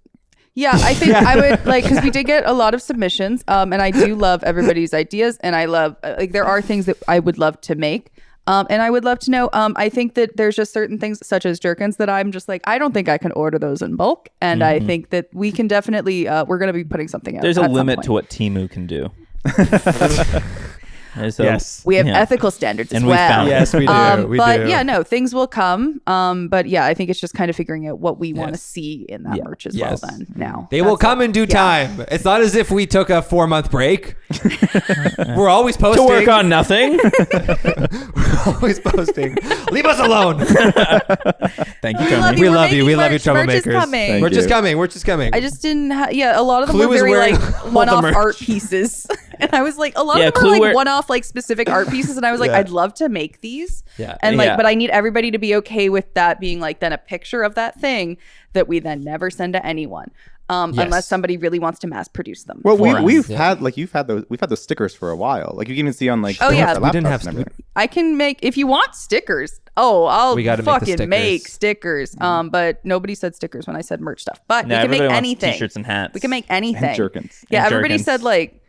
yeah, I think I would like, because we did get a lot of submissions, and I do love everybody's ideas, and I love like there are things that I would love to make, and I would love to know. I think that there's just certain things such as jerkins that I'm just like, I don't think I can order those in bulk, and I think that we can definitely we're going to be putting something out. There's a at some limit point. to what Timu can do. Yes. We have Yeah. ethical standards as And we well. found it. Yes, we do. We but do. yeah, no, things will come. But yeah, I think it's just kind of figuring out what we want to see in that merch as Yes. well. Then now They will That's come it. in due Yeah. time. It's not as if we took a 4-month break. We're always To posting. work on nothing. We're always posting. Leave us alone. Thank you, We Tony. love We you. We're love you. We making love you, merch. Merch is troublemakers. coming. Thank We're just you. coming. We're just coming. I just didn't have, yeah, a lot of them Clue were is very wearing like all the one-off merch. art pieces. And I was like, a lot Yeah, of them Clue are like wear- one-off, like specific art pieces. And I was like, Yeah. I'd love to make these. Yeah. And like, Yeah. but I need everybody to be okay with that being like then a picture of that thing that we then never send to anyone. Yes. Unless somebody really wants to mass produce them. Well, for us. we've had like we've had those stickers for a while. Like you can even see on like Oh, yeah. the We didn't laptops have and everything. I can make, if you want stickers. Oh, I'll We gotta make the fucking stickers. make stickers. But nobody said stickers when I said merch stuff. But No, we can make everybody wants anything. T-shirts and hats. We can make anything. And jerkins. Yeah, And everybody jerkins. said like,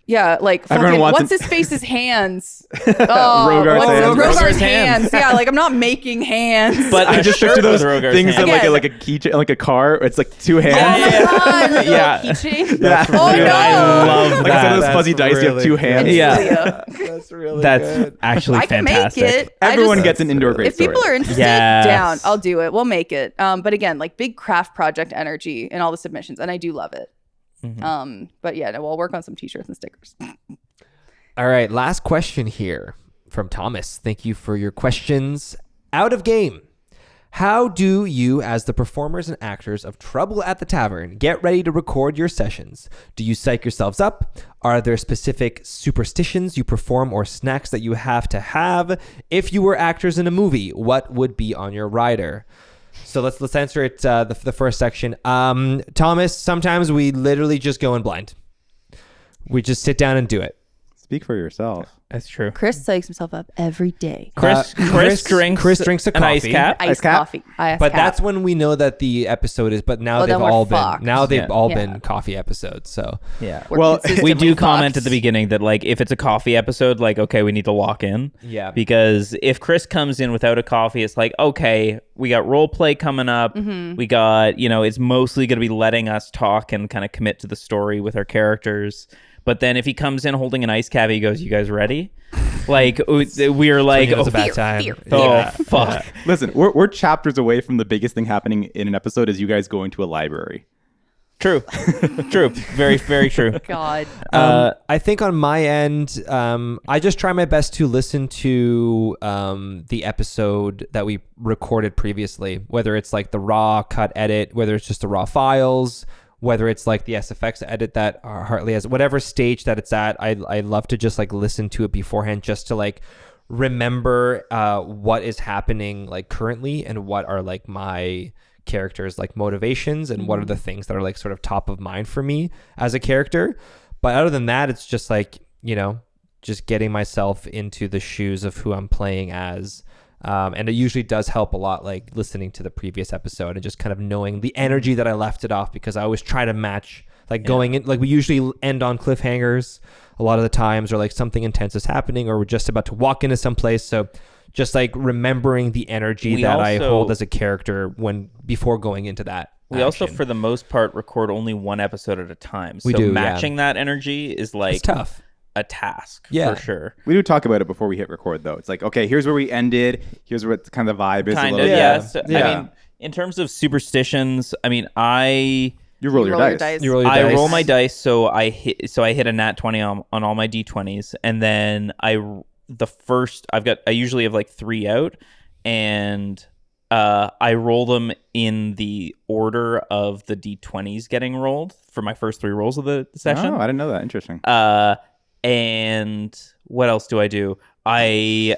yeah, like Everyone fucking, wants what's an- his face's hands? Oh, Rogar's what's hands. Rogar's Rogar's hands. Yeah, like I'm not making hands. But I a just shirt picture those with Rogar's things hand. in Again. like a keychain, like a car. It's like two oh hands. my god, like a Yeah. little keychain. Yeah. Oh Really- no. I love Like that. instead of those That's fuzzy dice, you have really two good. hands. Yeah. Julia. That's really That's actually I can fantastic. make it. I Everyone just- gets an indoor grade If people sword. are interested, Yes. down. I'll do it. We'll make it. But again, like big craft project energy in all the submissions, and I do love it. But yeah, no, we'll work on some t-shirts and stickers. All right, last question here from Thomas. Thank you for your questions. Out of game. How do you, as the performers and actors of Trouble at the Tavern, get ready to record your sessions? Do you psych yourselves up? Are there specific superstitions you perform or snacks that you have to have? If you were actors in a movie, what would be on your rider? So let's answer it. The first section. Thomas, sometimes we literally just go in blind. We just sit down and do it. Speak for yourself. That's true. Chris psychs himself up every day. Chris drinks a an ice coffee. cap. Iced cap? coffee. Iced But cap. that's when we know that the episode is. But now Oh, they've then we're all fucked. been. Now they've Yeah. all Yeah. been coffee episodes. So Yeah. We're Well, We do consistently comment fucked. at the beginning that like if it's a coffee episode, like okay, we need to lock in. Yeah. Because if Chris comes in without a coffee, it's like okay, we got role play coming up. We got it's mostly going to be letting us talk and kind of commit to the story with our characters. But then if he comes in holding an ice cab, he goes, "You guys ready?" Like we're like, it was oh, a bad time. fear. oh fuck. Listen, we're chapters away from the biggest thing happening in an episode is you guys going to a library. True, true, very very true. God. I think on my end, I just try my best to listen to the episode that we recorded previously, whether it's like the raw cut edit, whether it's just the raw files, whether it's like the SFX edit that Hartley has, whatever stage that it's at. I love to just like listen to it beforehand just to like remember what is happening like currently and what are like my characters like motivations and what are the things that are like sort of top of mind for me as a character. But other than that, it's just like just getting myself into the shoes of who I'm playing as, and it usually does help a lot, like listening to the previous episode and just kind of knowing the energy that I left it off, because I always try to match like going in, like we usually end on cliffhangers a lot of the times, or like something intense is happening or we're just about to walk into some place. So just like remembering the energy We that I also- hold as a character before going into that. We also, action. for the most part, record only one episode at a time. So We do, yeah. matching that energy is like It's tough. a task Yeah. for sure. We do talk about it before we hit record, though. It's like, okay, here's where we ended. Here's what kind of the vibe is. Kind a of, little yeah. bit. So, Yeah. I mean, in terms of superstitions, I mean, I You roll your dice. You roll your I dice. roll my dice, so I hit a nat 20 on all my d20s, and then I usually have like 3 out, and I roll them in the order of the d20s getting rolled for my first 3 rolls of the session. Oh, I didn't know that. Interesting. And what else do I do? I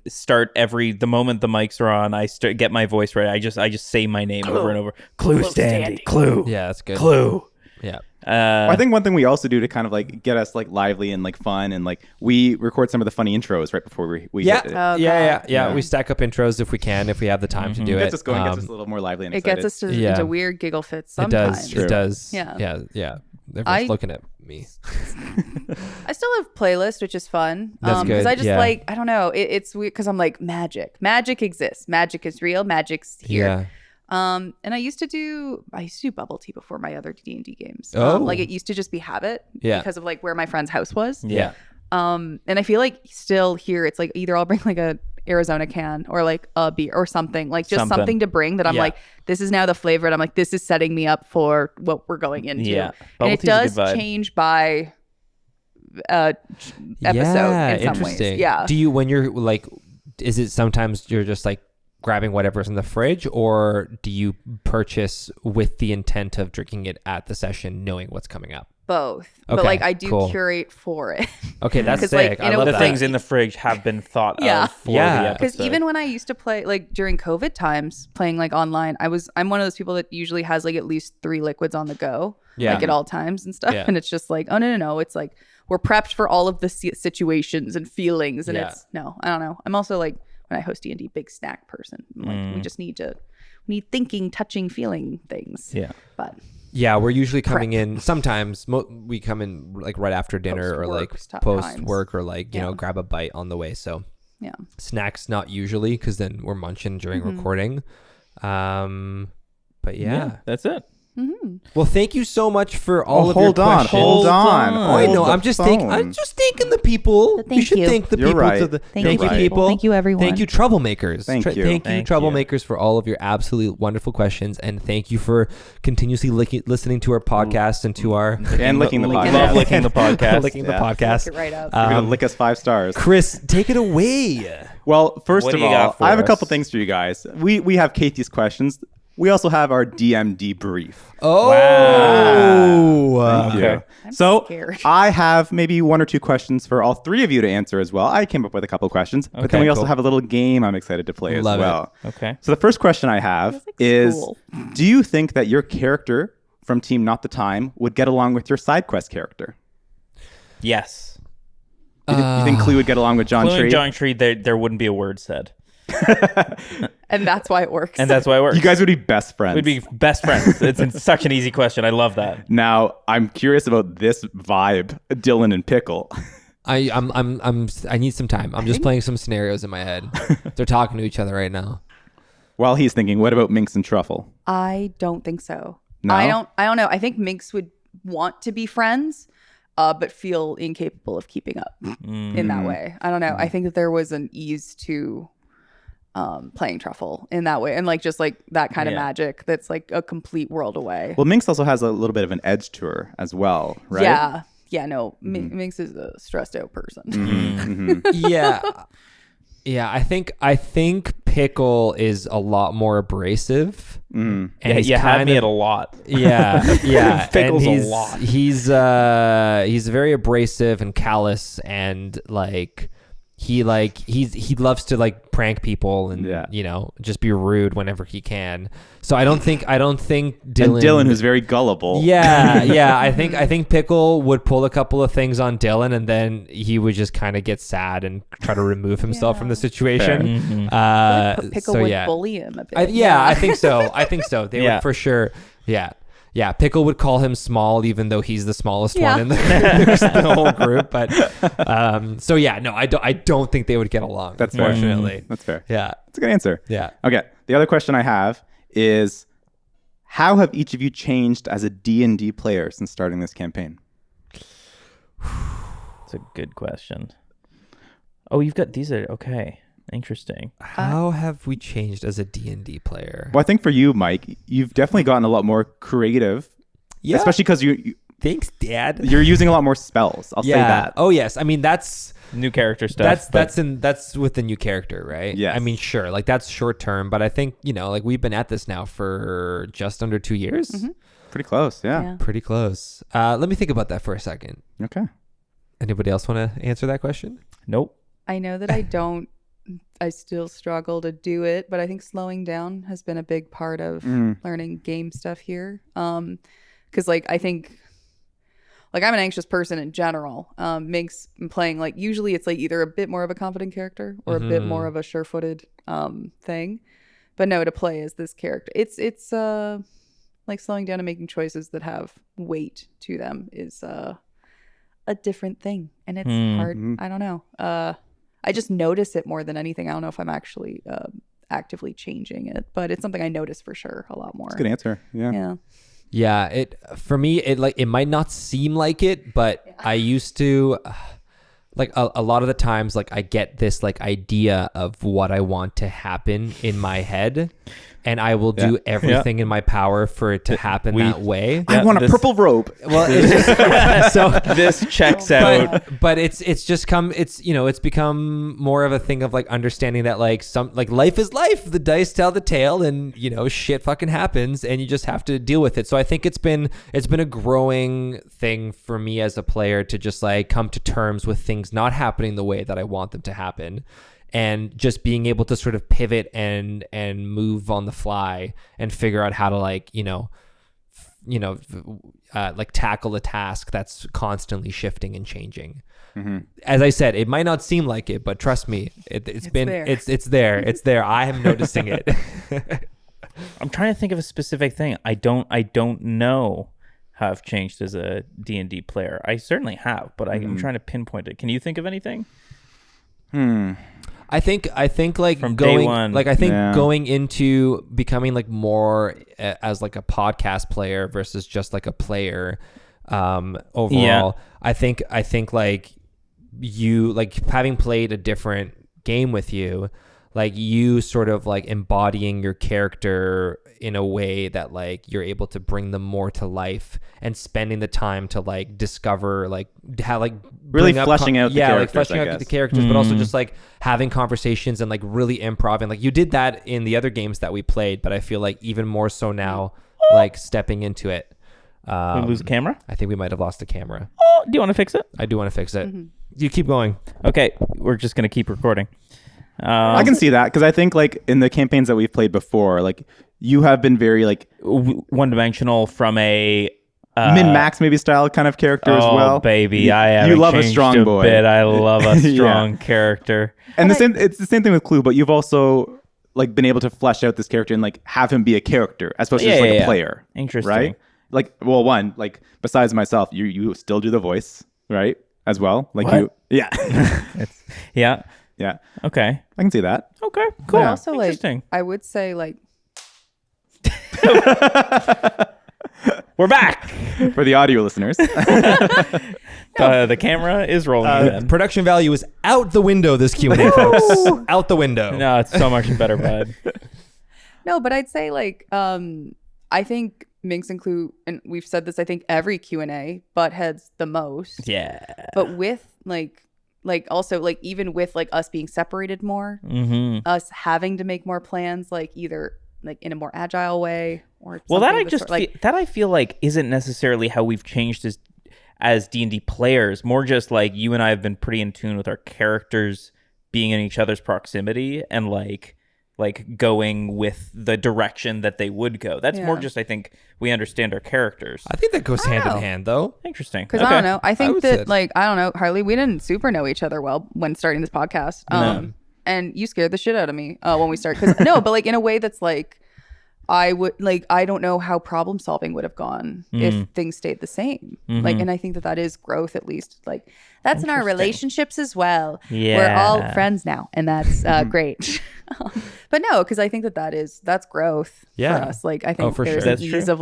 start the moment the mics are on, I get my voice ready. I just say my name over and over. Clue Standy. Clue. Yeah, that's good. Clue. Yeah. I think one thing we also do to kind of like get us like lively and like fun, and like we record some of the funny intros right before we Yeah. hit it. Oh, yeah. Yeah. We stack up intros if we can, if we have the time to do Gets it. us going, gets us a little more lively and It excited. gets us Yeah. into weird giggle fits It sometimes. does. True. It does. Yeah. Yeah. Everyone's looking at me. I still have playlist, which is fun. That's Because good, I just yeah. like, I don't know. It's weird because I'm like, magic exists. Magic is real. Magic's here. Yeah. And I used to do bubble tea before my other D&D games. Oh. Like it used to just be habit Yeah. because of like where my friend's house was. Yeah. And I feel like still here it's like either I'll bring like a Arizona can or like a beer or something, like just something to bring that I'm Yeah. like, this is now the flavor, and I'm like, this is setting me up for what we're going into. Yeah. And Bubble it tea's a does good vibe. change by episode Yeah, in some interesting. ways. Yeah. Do you, when you're like, is it sometimes you're just like grabbing whatever's in the fridge, or do you purchase with the intent of drinking it at the session, knowing what's coming up? Both. Okay, But like I do cool. curate for it. Okay, that's 'Cause, like, sick. in I a love The that. things in the fridge have been thought Yeah. of for Yeah. the Because episode. even when I used to play like during COVID times playing like online, I'm one of those people that usually has like at least 3 liquids on the go, Yeah. like at all times and stuff. Yeah. And it's just like, oh no, it's like we're prepped for all of the situations and feelings, and Yeah. it's no, I don't know. I'm also like when I host D&D, big snack person. I'm like we just need thinking, touching, feeling things. Yeah. But Yeah, we're usually coming in. Sometimes we come in like right after dinner or like Post-work post times. work or like you know Yeah. grab a bite on the way. So yeah. snacks not usually, because then we're munching during Mm-hmm. recording. But yeah. That's it. Well, thank you so much for all of hold your on, questions. hold on. Oh, I know. Hold the I'm just thanking the people. But We thank should you. thank the You're people. right. Thank you, right. people. Thank you, everyone. Thank you, troublemakers. Thank you. Thank you, Thank you. troublemakers, for all of your absolutely wonderful questions, and thank you for continuously listening to our podcast and to our And licking the podcast. Love licking the podcast. licking the Yeah. podcast. Look it right up. You're gonna lick us 5 stars. Chris, take it away. Well, first What of do you all, got for I have a us? couple things for you guys. We have Katie's questions. We also have our DM debrief. Oh, Thank you. Okay. I'm So scared. I have maybe 1 or 2 questions for all 3 of you to answer as well. I came up with a couple questions, but Okay, then we also cool. have a little game I'm excited to play Love as it. well. Okay. So the first question I have Feels like is, school. do you think that your character from Team Not the Time would get along with your side quest character? Yes. You think Clee would get along with John Clue Tree? and John Tree, there wouldn't be a word said. And that's why it works. And that's why it works. You guys would be best friends. We'd be best friends. It's such an easy question. I love that. Now, I'm curious about this vibe, Dylan and Pickle. I need some time. I'm just playing some scenarios in my head. They're talking to each other right now. While he's thinking, what about Minx and Truffle? I don't think so. No? I don't know. I think Minx would want to be friends, but feel incapable of keeping up in that way. I don't know. I think that there was an ease to playing Truffle in that way, and like just like that kind of Yeah. magic that's like a complete world away. Well, Minx also has a little bit of an edge to her as well, right? Yeah. Yeah, no, Minx is a stressed out person. Yeah. Yeah, I think Pickle is a lot more abrasive. And Yeah, he's you had kind me of- at a lot. Yeah, yeah. Pickle's and a lot. He's very abrasive and callous, and like he loves to like prank people and Yeah. you know just be rude whenever he can. So I don't think And Dylan. Dylan, who's very gullible. Yeah, yeah. I think Pickle would pull a couple of things on Dylan, and then he would just kind of get sad and try to remove himself from the situation. Pickle so would yeah. bully him a bit. I think so. I think so. They Yeah. would for sure. Yeah. Yeah, Pickle would call him small, even though he's the smallest Yeah. one in the whole group. But so yeah, no, I don't think they would get along. That's fair. unfortunately. That's fair. Yeah, That's a good answer. yeah. Okay. The other question I have is, how have each of you changed as a D&D player since starting this campaign? It's a good question. Oh, you've got these are okay. Interesting. How have we changed as a D&D player? Well, I think for you, Mike, you've definitely gotten a lot more creative Yeah. Especially because you Thanks, Dad. you're using a lot more spells. I'll say that. Oh yes. I mean that's New character stuff. that's with the new character, right? Yes. I mean, sure, like that's short term, but I think like we've been at this now for just under 2 years. Pretty close. Yeah. Pretty close. Let me think about that for a second. Okay. Anybody else want to answer that question? Nope. I know that I still struggle to do it, but I think slowing down has been a big part of learning game stuff here. Because I think I'm an anxious person in general. Makes playing usually it's either a bit more of a confident character or a bit more of a sure-footed thing. But no, to play as this character, it's slowing down and making choices that have weight to them is a different thing, and it's hard. I don't know. I just notice it more than anything. I don't know if I'm actually actively changing it, but it's something I notice for sure a lot more. That's a good answer. Yeah. Yeah, for me it might not seem like it, but I used to a lot of the times I get this idea of what I want to happen in my head, and I will do everything in my power for it to happen that way. I want a purple robe. Well, it's just, so this checks out. But it's become more of a thing of understanding that life is life. The dice tell the tale, and shit fucking happens, and you just have to deal with it. So I think it's been a growing thing for me as a player to just come to terms with things not happening the way that I want them to happen. And just being able to sort of pivot and move on the fly and figure out how to tackle a task that's constantly shifting and changing. As I said, it might not seem like it, but trust me, it's there. I am noticing it. I'm trying to think of a specific thing. I don't know how I've changed as a D&D player. I certainly have, but I'm trying to pinpoint it. Can you think of anything? I think From going day one. Going into becoming more as a podcast player versus just a player overall. Yeah. I think you having played a different game with you, you sort of embodying your character in a way that you're able to bring them more to life and spending the time to discover how Really fleshing out the characters, fleshing out the characters, but also just having conversations and really improvising. You did that in the other games that we played, but I feel even more so now, stepping into it. We lose the camera? I think we might have lost the camera. Oh, do you want to fix it? I do want to fix it. You keep going. Okay, we're just going to keep recording. I can see that because I think in the campaigns that we've played before, you have been very one-dimensional from a min-max maybe style kind of character as well. Oh baby, I you love a strong boy. Bit. I love a strong character. And it's the same thing with Clue, but you've also been able to flesh out this character and have him be a character as opposed to just a player. Interesting. Right? Besides myself, you still do the voice, right? As well. What? Yeah. Yeah. Okay. I can see that. Okay. Cool. But also, Interesting. I would say We're back. For the audio listeners. The camera is rolling again. Production value is out the window this Q&A, folks. Out the window. No, it's so much better, bud. No, but I'd say I think Minx and Clue, and we've said this, I think every Q&A, butt heads the most. Yeah. But with also even with us being separated more, us having to make more plans, either in a more agile way or that I feel isn't necessarily how we've changed as D&D players. More just you and I have been pretty in tune with our characters being in each other's proximity and going with the direction that they would go. That's more just, I think, we understand our characters. I think that goes hand in hand, though. Interesting. Because I don't know. I think that, I don't know, Harley, we didn't super know each other well when starting this podcast. No. And you scared the shit out of me when we started. No, but in a way that's I would I don't know how problem solving would have gone if things stayed the same. And I think that is growth, at least. That's in our relationships as well. Yeah. We're all friends now, and that's great. But no, because I think that's growth for us. I think for there's sure. an ease of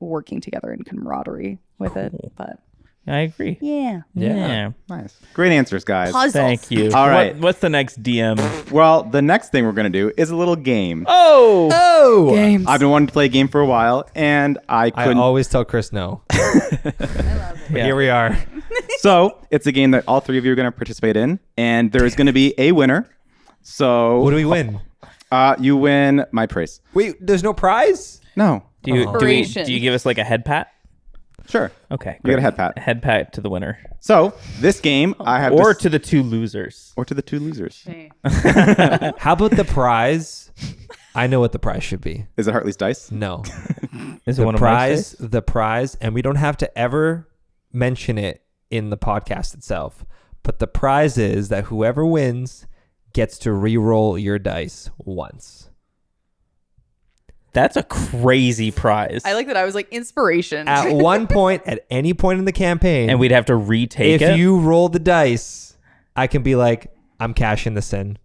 working together and camaraderie with it. But I agree. Yeah. Yeah. Nice. Great answers, guys. Puzzles. Thank you. All right. What's the next DM? Well, the next thing we're going to do is a little game. Oh. Oh, Games. I've been wanting to play a game for a while, and I I couldn't. always tell Chris no. But here we are. So it's a game that all three of you are going to participate in, and there is going to be a winner. So What do we win? you win my praise. Wait, there's no prize? No. Do you Inspiration. do you give us like a head pat? Sure. Okay. You get a great. head pat. Head pat to the winner. So this game, I have Or to the two losers. or to the two losers. How about the prize? I know what the prize should be. Is it Hartley's dice? No. Is it The one prize, of my the prize, and we don't have to ever mention it in the podcast itself. But the prize is that whoever wins gets to re-roll your dice once. That's a crazy prize. I like that. I was like inspiration. At one point, at any point in the campaign, And we'd have to retake if it. you roll the dice, I can be like, I'm cashing this in.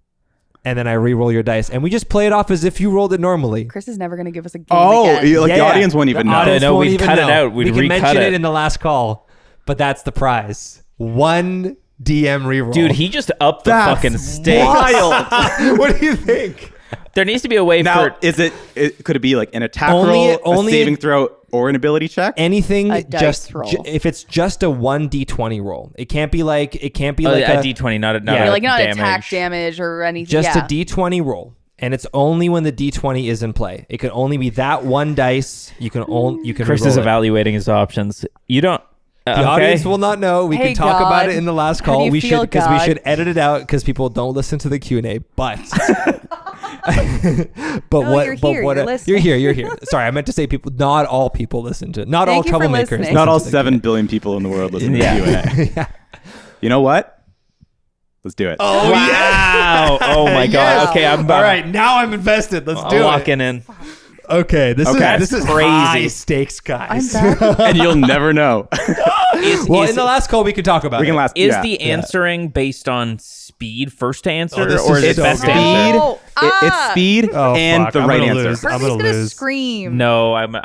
And then I re-roll your dice. And we just play it off as if you rolled it normally. Chris is never going to give us a game Oh, again. the Yeah, audience won't even The know. audience No, won't we'd even cut it know. out. We'd we can recut mention it it. in the last call, but that's the prize. One DM re-roll. Dude, he just upped the That's fucking stakes. wild. What do you think? There needs to be a way Now, for is it? Could it be like an attack Only- roll, only- a saving throw, or an ability check? Anything A dice just roll. if it's just a 1d20 roll. It can't be like a D20, not a Yeah, like not damage. attack damage or anything. just yeah. a d20 roll. And it's only when the d20 is in play. It can only be that one dice. You can Chris re-roll is it. evaluating his options. You don't. The audience will not know. We Hey, can talk about God. it in the last How do call. you We feel, should because we God? should edit it out because people don't listen to the Q&A. But but No, what? you're but here, what? you're listening. You're here. Sorry, I meant to say people. Not all people listen to. Not Thank you all for troublemakers. listening. Not all listen to the 7 Q&A. billion people in the world listen Yeah. to Q&A. You know what? Let's do it. Oh Wow. Oh my god. Yes. Okay, I'm All right, now I'm invested. Let's I'm do walking in. it. Okay, this Okay. is Crazy. high stakes, guys. I'm back. And you'll never know. Well, in the last call, we could talk about We can it. last. Is yeah. the answering based on speed first to answer, Oh, this or is is it so best good. answer? Oh, It's speed Oh, and fuck. the I'm right gonna answer. lose. I'm Hartley's gonna gonna lose. scream. No, I'm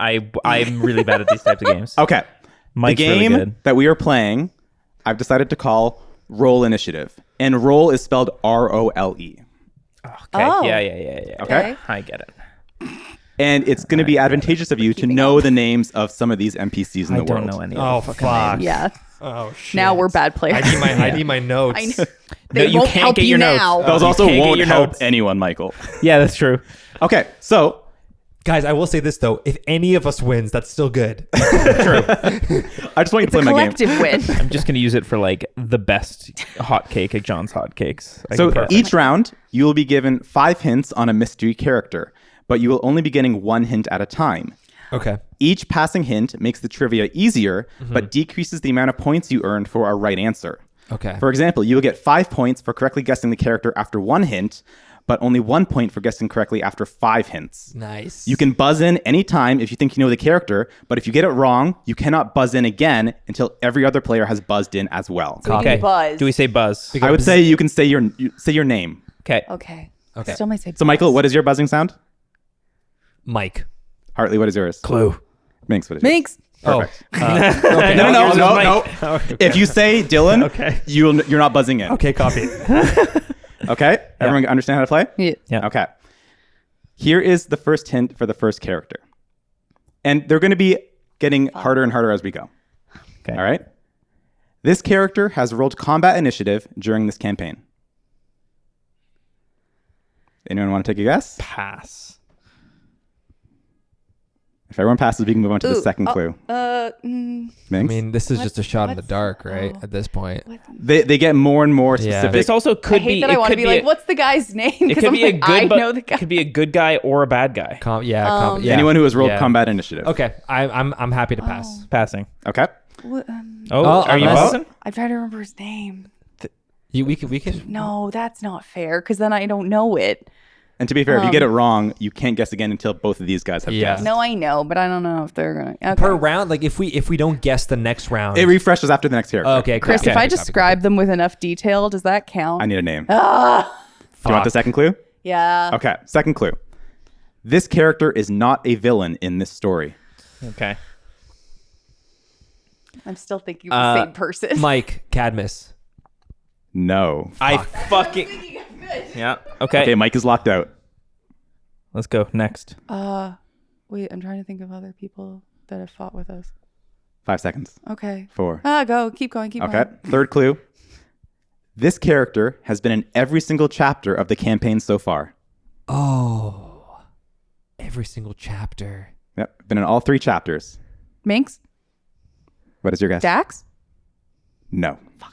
really bad at these types of games. Okay. Mike's the really game good. that we are playing, I've decided to call Roll Initiative. And roll is spelled ROLE. Okay. Oh. Yeah. Okay. I get it. And it's going to be advantageous of you to know the names of some of these NPCs in I the don't world. know any. Oh, of the fucking fuck. names. Yeah. Oh shit. Now we're bad players. I need my notes. I know. No, They you won't can't help get you your notes. now. Those You also can't get won't your help notes. anyone, Michael. Yeah, that's true. Okay, so Guys, I will say this though: if any of us wins, that's still good. I just want you to It's a play my game. collective win. I'm just gonna use it for like the best hot cake at John's Hotcakes. So each round, you will be given 5 hints on a mystery character, but you will only be getting 1 hint at a time. Okay. Each passing hint makes the trivia easier, but decreases the amount of points you earn for a right answer. Okay. For example, you will get 5 points for correctly guessing the character after 1 hint, but only 1 point for guessing correctly after 5 hints. Nice. You can buzz in anytime if you think you know the character, but if you get it wrong, you cannot buzz in again until every other player has buzzed in as well. So we Okay. can buzz. Do we say buzz? I would say you can say your name. Okay. Okay. Okay. Still might say So Michael, what is your buzzing sound? Mike. Hartley, what is yours? Clue. Minx, what is yours? Minx. Perfect. Okay. No. If you say Dylan, Okay. you're not buzzing in. Okay, copy. Okay? Everyone understand how to play? Yeah. Yeah. Okay. Here is the first hint for the first character. And they're going to be getting harder and harder as we go. Okay. All right? This character has rolled combat initiative during this campaign. Anyone want to take a guess? Pass. If everyone passes, we can move on to the second clue. I Minx? mean, this is just a shot in the what's- dark, right? oh. At this point. They get more and more Yeah. specific. This also I could hate be. that it I want to could be like, a- what's the guy's name? It Because could I'm be a like, good. I but know the guy. It could be a good guy or a bad guy. Yeah. Anyone who has rolled Yeah. combat initiative. Okay, I'm happy to pass. Passing. Okay. What, Oh, Oh, are you unless- buzzing? I'm trying to remember his name. We can. No, that's not fair because then I don't know it. And to be fair, if you get it wrong, you can't guess again until both of these guys have Yeah. guessed. No, I know, but I don't know if they're gonna. Okay. Per round, like if we don't guess the next round. It refreshes after the next character. Okay, Chris, copy, if I copy, describe them with enough detail, does that count? I need a name. Ah, Do you want the second clue? yeah. Okay, second clue. This character is not a villain in this story. Okay. I'm still thinking of the same person. Mike Cadmus. No. I fucking yeah. Okay. Okay, Mike is locked out. Let's go next. Wait, I'm trying to think of other people that have fought with us. 5 seconds. Okay. 4. Go. Keep going. Okay. Third clue. This character has been in every single chapter of the campaign so far. Oh, every single chapter. Yep. Been in all 3 chapters. Minx? What is your guess? Dax? No. Fuck.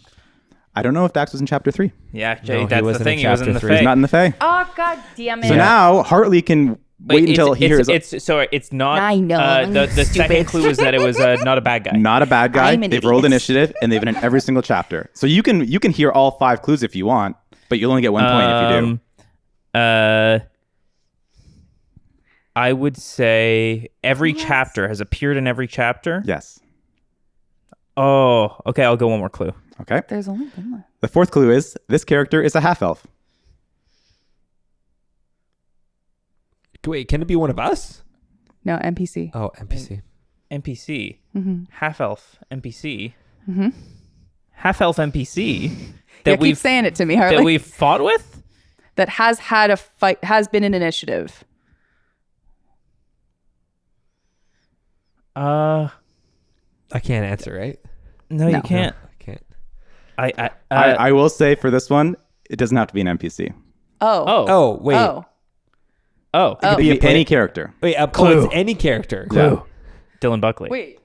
I don't know if Dax was in chapter 3. Yeah, No, Jay, he that's the wasn't thing. in He was in chapter the three. Fae. He's not in the Fae. Oh, god damn it. So now Hartley can wait until he hears. It's not. I know, The second stupid. clue is that it was not a bad guy. Not a bad guy. I'm an They've rolled idiot. initiative and they've been in every single chapter. So you can hear all 5 clues if you want, but you'll only get 1 point if you do. I would say every chapter has appeared in every chapter. Yes. Oh, okay. I'll go one more clue. Okay. There's only been one. The 4th clue is this character is a half elf. Wait, can it be one of us? No, NPC. Oh, NPC. NPC. Mm-hmm. Half elf NPC. Mm-hmm. Half elf NPC that Yeah, keep we've saying it to me, Harley. that we've fought with. That has had a fight, has been an initiative. Uh, I can't answer, right? no, you can't. I can't. I will say for this one, it doesn't have to be an NPC. Oh. Oh, wait. Oh. Oh, It could be any character. Wait, Clue. it's any character. Yeah. Dylan Buckley. Wait.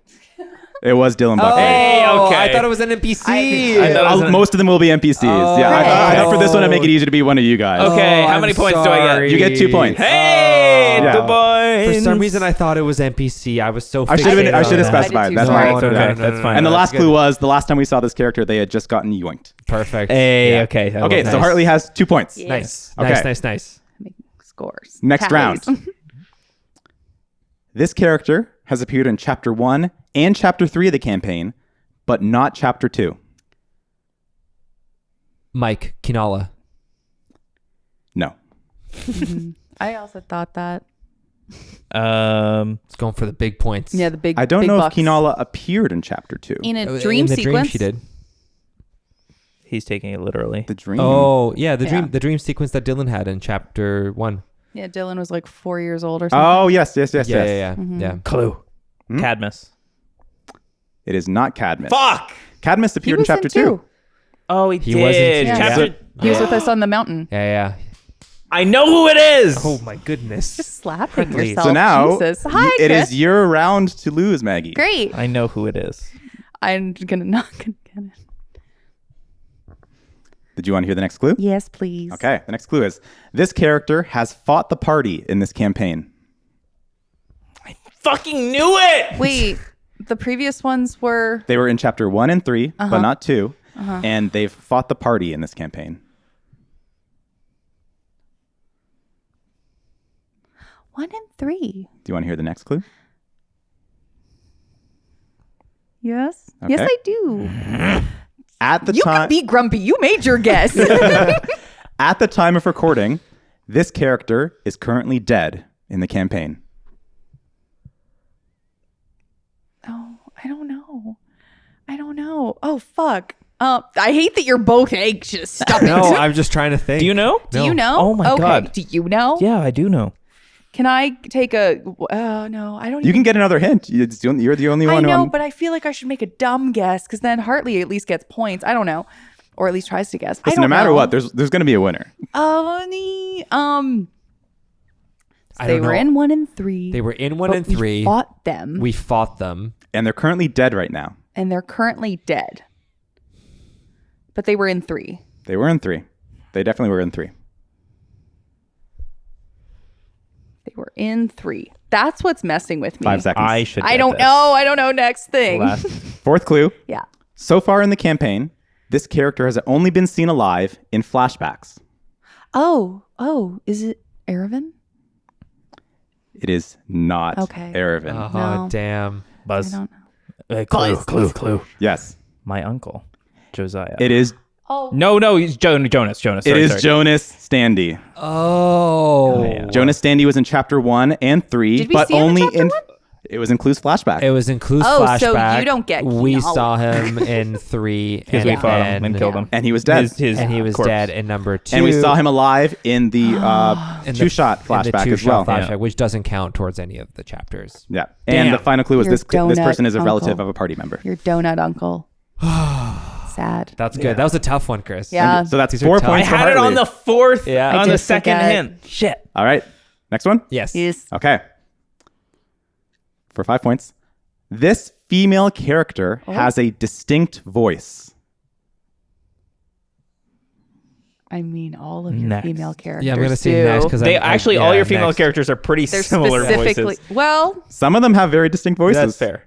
It was Dylan Buckley. Hey, okay. I thought it was an NPC. I thought it was Most of them will be NPCs. Yeah, I thought for this one, I'd make it easier to be one of you guys. Okay, how I'm many points do I get? sorry. You get 2 points. Hey, Yeah. the boys. For some reason, I thought it was NPC. I was so. I should have fixated on that. specified. too, That's sorry. fine. It's okay. Yeah. That's fine. And the No, last that's clue good. was the last time we saw this character, they had just gotten yoinked. Perfect. Hey, Yeah. okay. I Okay, love so that. Hartley has 2 points. Yeah. Nice. Okay. Nice. Making scores. Next Tallies. round. This character has appeared in chapter 1 and chapter 3 of the campaign, but not chapter 2. Mike Kinala. No. I also thought that. It's going for the big points. Yeah, the big. I don't big know bucks. if Kinala appeared in chapter 2. in a In dream the sequence. dream she did. He's taking it literally. The dream. Oh, yeah, the Yeah. dream sequence that Dylan had in chapter 1. Yeah, Dylan was like 4 years old or something. Oh, yes. Yeah. Mm-hmm. Yeah. Clue. Hmm? Cadmus. It is not Cadmus. Fuck. Cadmus He appeared in was chapter in 2. two. Oh, he He did. wasn't- Yeah. Chapter. He was with us on the mountain. Yeah. I know who it is. Oh my goodness. Just slapping Please. yourself. So now Jesus. Hi, it Chris. is your round to lose, Maggie. Great. I know who it is. I'm not gonna get it. Did you want to hear the next clue? Yes, please. Okay, the next clue is this character has fought the party in this campaign. Fucking knew it. Wait, the previous ones were. They were in chapter 1 and 3, but not 2, and they've fought the party in this campaign. 1 and 3. Do you want to hear the next clue? Yes. Yes, Okay. I do. At the You time can be grumpy. You made your guess. at the time of recording, this character is currently dead in the campaign. Oh, I don't know. Oh, fuck. I hate that you're both anxious. Stop No, it. I'm just trying to think. Do you know? Do you know? Oh my okay. God. Do you know? Yeah, I do know. Can I take a? No, I don't. You can get another hint. You're the only I one. know, on... but I feel like I should make a dumb guess because then Hartley at least gets points. I don't know, or at least tries to guess. I Listen, don't no matter know. what, there's going to be a winner. I I they don't were know. in 1 and 3. They were in 1 but and we 3. fought them, We fought them. And they're currently dead right now. and they're currently dead. But they were in 3. They were in 3. They definitely were in 3. They were in 3. That's what's messing with me. 5 seconds. I should. I get don't this. know. I don't know. Next thing. Last. 4th clue. Yeah. So far in the campaign, this character has only been seen alive in flashbacks. Oh. Is it Erevan? It is not Okay. Erevan. Oh, No. damn. I Buzz. don't know. Clue. Yes. My uncle, Josiah. It is Oh. No, he's Jonas. it Sorry, is sorry. Jonas Standy. Oh. Yeah. Jonas Standy was in chapter 1 and 3, Did we but see him in only chapter 1? It was in Clue's flashback. It was in Clue's Oh, flashback. so you don't get We Keanu. saw him in 3. Because we fought him and killed him. and he was dead. And he was corpse. dead in number 2. And we saw him alive in the in the two-shot flashback as two-shot well. flashback, which doesn't count towards any of the chapters. Yeah. And Damn. the final clue was Your this person is a donut relative uncle. of a party member. Your donut uncle. Sad. That's good. That was a tough one, Chris. Yeah. So that's These are 4 tough. points I for had it on Hartley. the fourth, Yeah. on I the just second forgot. hint. Shit. All right. Next one? Yes. Yes. Okay. For 5 points. This female character has a distinct voice. I mean, all of your Next. female characters. Yeah, I'm going to say do. next because They actually, all your female next. characters are pretty They're similar specifically. voices. Well, Some of them have very distinct voices. That's fair.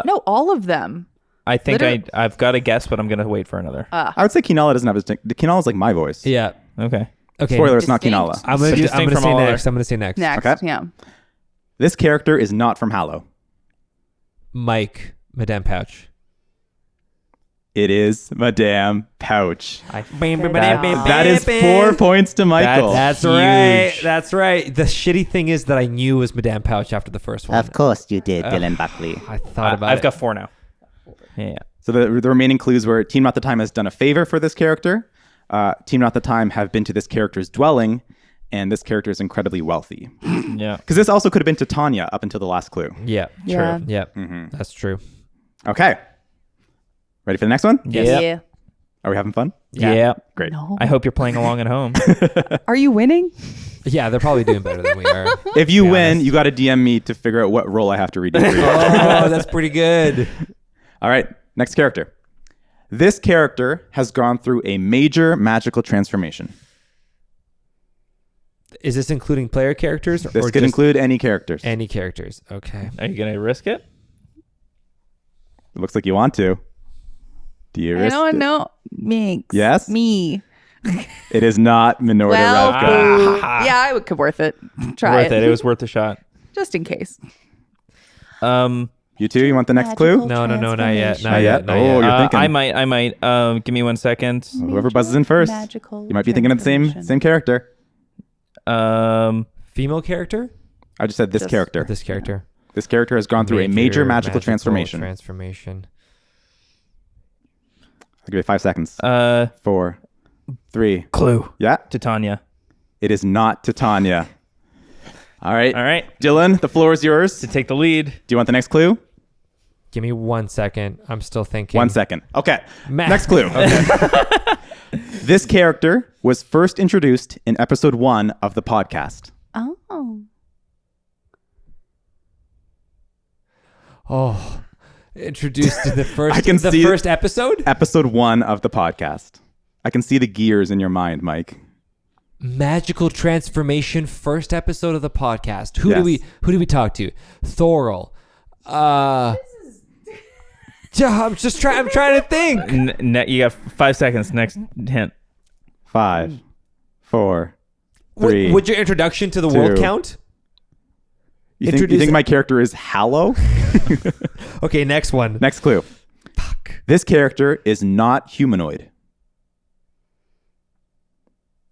no, all of them. I think Literally- I've got a guess, but I'm going to wait for another. I would say Kinala doesn't have a distinct. Kinala's like my voice. Yeah. Okay. Okay. Spoiler, it's not Distinct. Kinala. I'm going So to distinct from say all next. other- I'm going to say next. Next. Okay. Yeah. This character is not from Hallow. Mike, Madame Pouch. It is Madame Pouch. That That is 4 points to Michael. That's Huge. right. That's right. The shitty thing is that I knew it was Madame Pouch after the first one. Of course you did, Dylan Buckley. I thought about I've it. got 4 now. Yeah. So the remaining clues were Team Not the Time has done a favor for this character. Team Not the Time have been to this character's dwelling, and this character is incredibly wealthy. Yeah. Because this also could have been to Tanya up until the last clue. Yeah. Yeah. True. Yeah. Mm-hmm. That's true. Okay. Ready for the next one? Yes. Yeah. Are we having fun? Yeah. Great. No. I hope you're playing along at home. Are you winning? Yeah, they're probably doing better than we are. If you be win, honest. you got to DM me to figure out what role I have to redo for you. Oh, that's pretty good. All right. Next character. This character has gone through a major magical transformation. Is this including player characters This or could just include any characters. any characters? Okay. Are you going to risk it? It looks like you want to. Do you I risk don't it? know. Minx. Yes? Me. It is not Minorda Well, Ravka. yeah, I would could worth it. Try Worth it. It was worth a shot. just in case. You too? You want the next clue? No, not yet. Not yet? Oh, you're thinking. I might. Give me 1 second. Whoever buzzes in first. Magical You might be thinking of the same character. Female character? I just said this Just- character. This character. This character has gone through a major magical transformation. I'll give you 5 seconds. 4, 3. Clue. Yeah. Titania. It is not Titania. All right. All right. Dylan, the floor is yours. To take the lead. Do you want the next clue? Give me 1 second. I'm still thinking. 1 second. Okay. Ma- Next clue. This character was first introduced in episode 1 of the podcast. Oh. Oh, introduced to the first. I can the see it. first episode. Episode 1 of the podcast. I can see the gears in your mind, Mike. Magical transformation. First episode of the podcast. Who Yes. do we talk to? Thorol. I'm just trying. I'm trying to think. You got 5 seconds. Next hint. 5, 4, 3. Would your introduction to the world 2. count? You introduce- think my character is Hallow? Okay, next one. Next clue. Fuck. This character is not humanoid.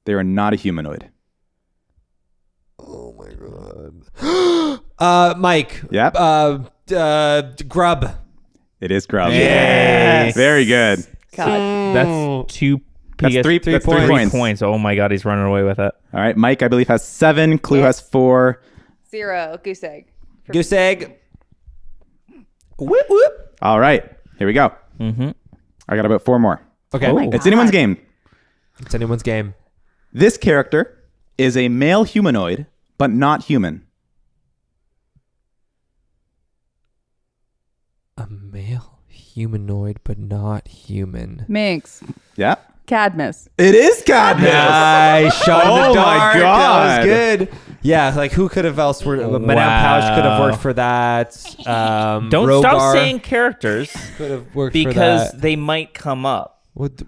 They are not a humanoid. Oh my god. Mike. Yep. Grub. It is Grub. Yes. Very good. God. That's 2. That's he gets 3 that's 3 points. points. Oh my god, he's running away with it. All right. Mike, I believe, has 7. Clue has 4. 0. Goose egg. Goose egg. Whoop whoop. All right. Here we go. Mm-hmm. I got about 4 more. Okay. Oh my It's God. anyone's game. It's anyone's game. This character is a male humanoid, but not human. A male humanoid, but not human. Minx. Yeah. Cadmus. It is Cadmus. Nice shot in Oh the dark. my God. That was good. Yeah, like who could have else worked? Madame Pouch could have worked for that. Don't Rogar stop saying characters could have worked because for that. they might come up.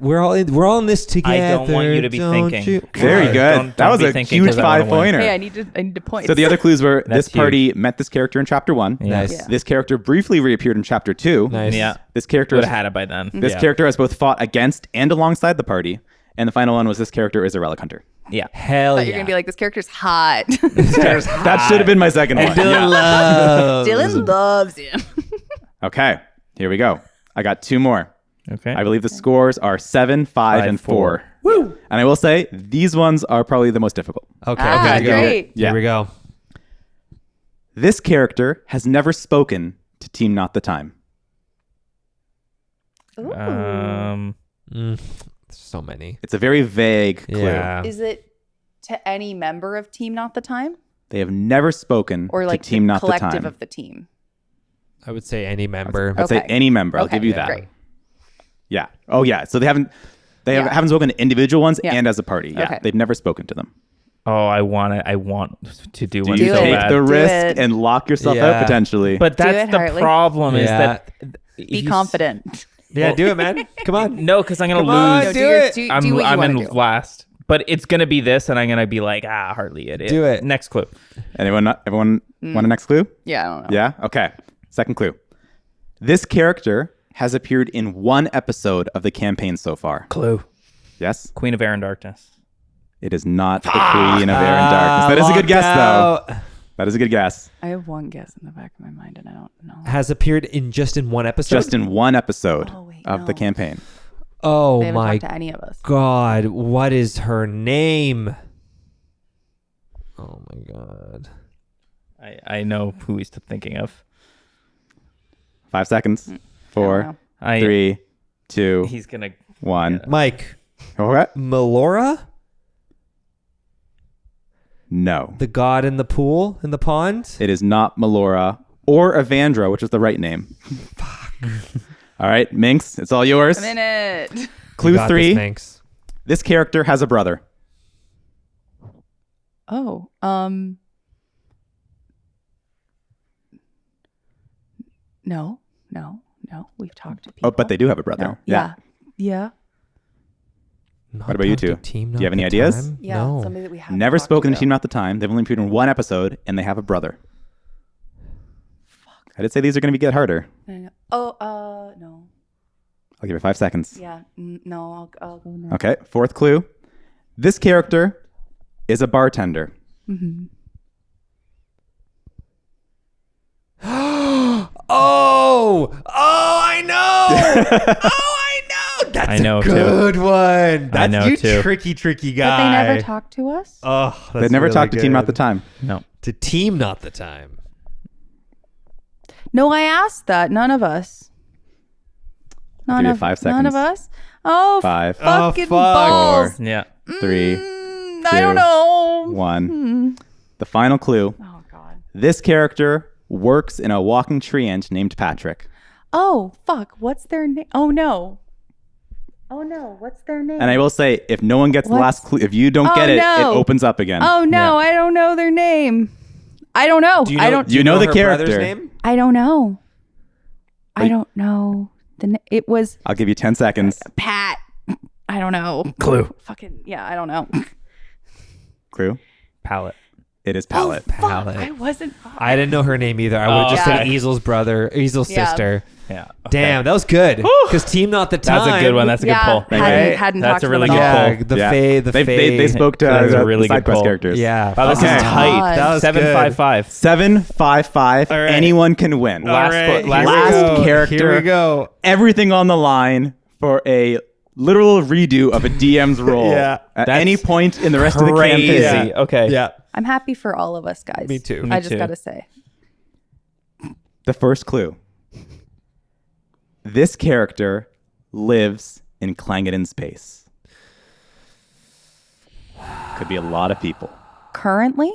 We're all in this together. I don't want you to be don't thinking. you? Very Don't- good. don't That was be a thinking huge 'cause I wanna win. 5-pointer. Hey, I need to point. So the other clues were That's this party met this character in chapter 1. Yes. Nice. Yeah. This character briefly reappeared in chapter 2. Nice. Yeah. This character Would has, have had it by then. this Yeah. character has both fought against and alongside the party. And the final one was this character is a relic hunter. Yeah. Hell But yeah. you're gonna be like, this character's hot. That should have been my second one. Dylan loves. Dylan loves him. Okay, here we go. I got two more. Okay. I believe the scores are 7, 5, and 4. Woo! And I will say these ones are probably the most difficult. Okay. Ah, Here we go. great. Yeah. Here we go. This character has never spoken to Team Not the Time. Um, So many. It's a very vague clue. Yeah. Is it to any member of Team Not the Time? They have never spoken Or like to Team the Not the collective Time. of the team? I would say any member. I'd say Okay. any member. I'll Okay, give you that. Great. Yeah. Oh yeah. So they haven't Yeah. haven't spoken to individual ones Yeah. and as a party. Yeah. Okay. They've never spoken to them. I want to do one Do you so take bad. the Do risk it. and lock yourself Yeah. out potentially? But that's it, the Hartley. problem is Yeah. that Be confident. Yeah, do it, man. Come on. No, because I'm gonna Come on, lose. do it. Do I'm what you I'm want in to do. last, but it's gonna be this, and I'm gonna be like, hardly it. Do it. Next clue. Everyone want a next clue? Yeah, I don't know. Yeah? Okay. Second clue. This character has appeared in one episode of the campaign so far. Clue. Yes? Queen of Air and Darkness. It is not the Queen of Air and Darkness. That is a good guess, though. That is a good guess. I have one guess in the back of my mind, and I don't know. Has appeared in one episode. Just in one episode Oh, wait, of the no. campaign. Oh They haven't my talked to any of us. god! What is her name? Oh my god! I know who he's thinking of. 5 seconds. I don't 4, know. 3, 2, He's gonna. 1. Mike Okay. Melora, No. the god in the pool in the pond. It is not Melora or Evandra, which is the right name. All right, Minx, it's all yours. I'm in it. Clue Got 3. this, Manx. This character has a brother. Oh, no. We've talked to people. Oh, but they do have a brother. No. Yeah. Not What about you talked to two? Team Do you have Not any the ideas? Time? Yeah. No. Somebody that we have Never talked spoken to though. Team Not the Time. They've only appeared in one episode, and they have a brother. I did say these are going to get harder. Oh, no. I'll give you 5 seconds. Yeah. No, I'll go no. Okay, fourth clue. This character is a bartender. I know. I know. That's I know, a too. good one. That's know, you too. tricky But guy. they never talked to us? Oh, They that's never really talked to Team Not the good. Time. No. To Team Not the Time. No, I asked that. None of us. give you 5 None of seconds. us? Oh, 5, fucking fuck. balls. 4, Yeah. 3, I don't know. 1. The final clue. Oh, God. This character works in a walking tree ant named Patrick. Oh, fuck. What's their name? Oh, no. What's their name? And I will say, if no one gets the What? last clue, if you don't Oh, get it, no. it opens up again. Oh, no. I don't know their name. I don't know. Do you I know, don't. do you You know the her brother's character. name? I don't know. I Like- don't know. It was I'll give you 10 seconds. Pat. I don't know. Clue. Fucking yeah. I don't know. Clue. Palette. It is Palette. Fuck, Palette. I wasn't. I didn't know her name either. I would have just Yeah. said Easel's brother, Easel's Yeah. sister. Yeah. Okay. Damn, that was good. Because Team Not the Time. That's a good one. That's a good Yeah, pull. hadn't That's talked a to really them good at all. Yeah, pull. the Yeah. Fae, the They Fae. spoke to That's a the really side good quest pull. characters. Yeah. Wow, this Okay. is tight. God. That was 7-5-5. 7-5-5. All right. Anyone can win. All right, last last go. character. Here we go. Everything on the line for a literal redo of a DM's role. Yeah. At That's any point in the rest of the Crazy. campaign. Yeah. Okay. Yeah. I'm happy for all of us, guys. Me too. I Me just too. gotta say. The first clue. This character lives in Clangeddon space. Could be a lot of people. Currently,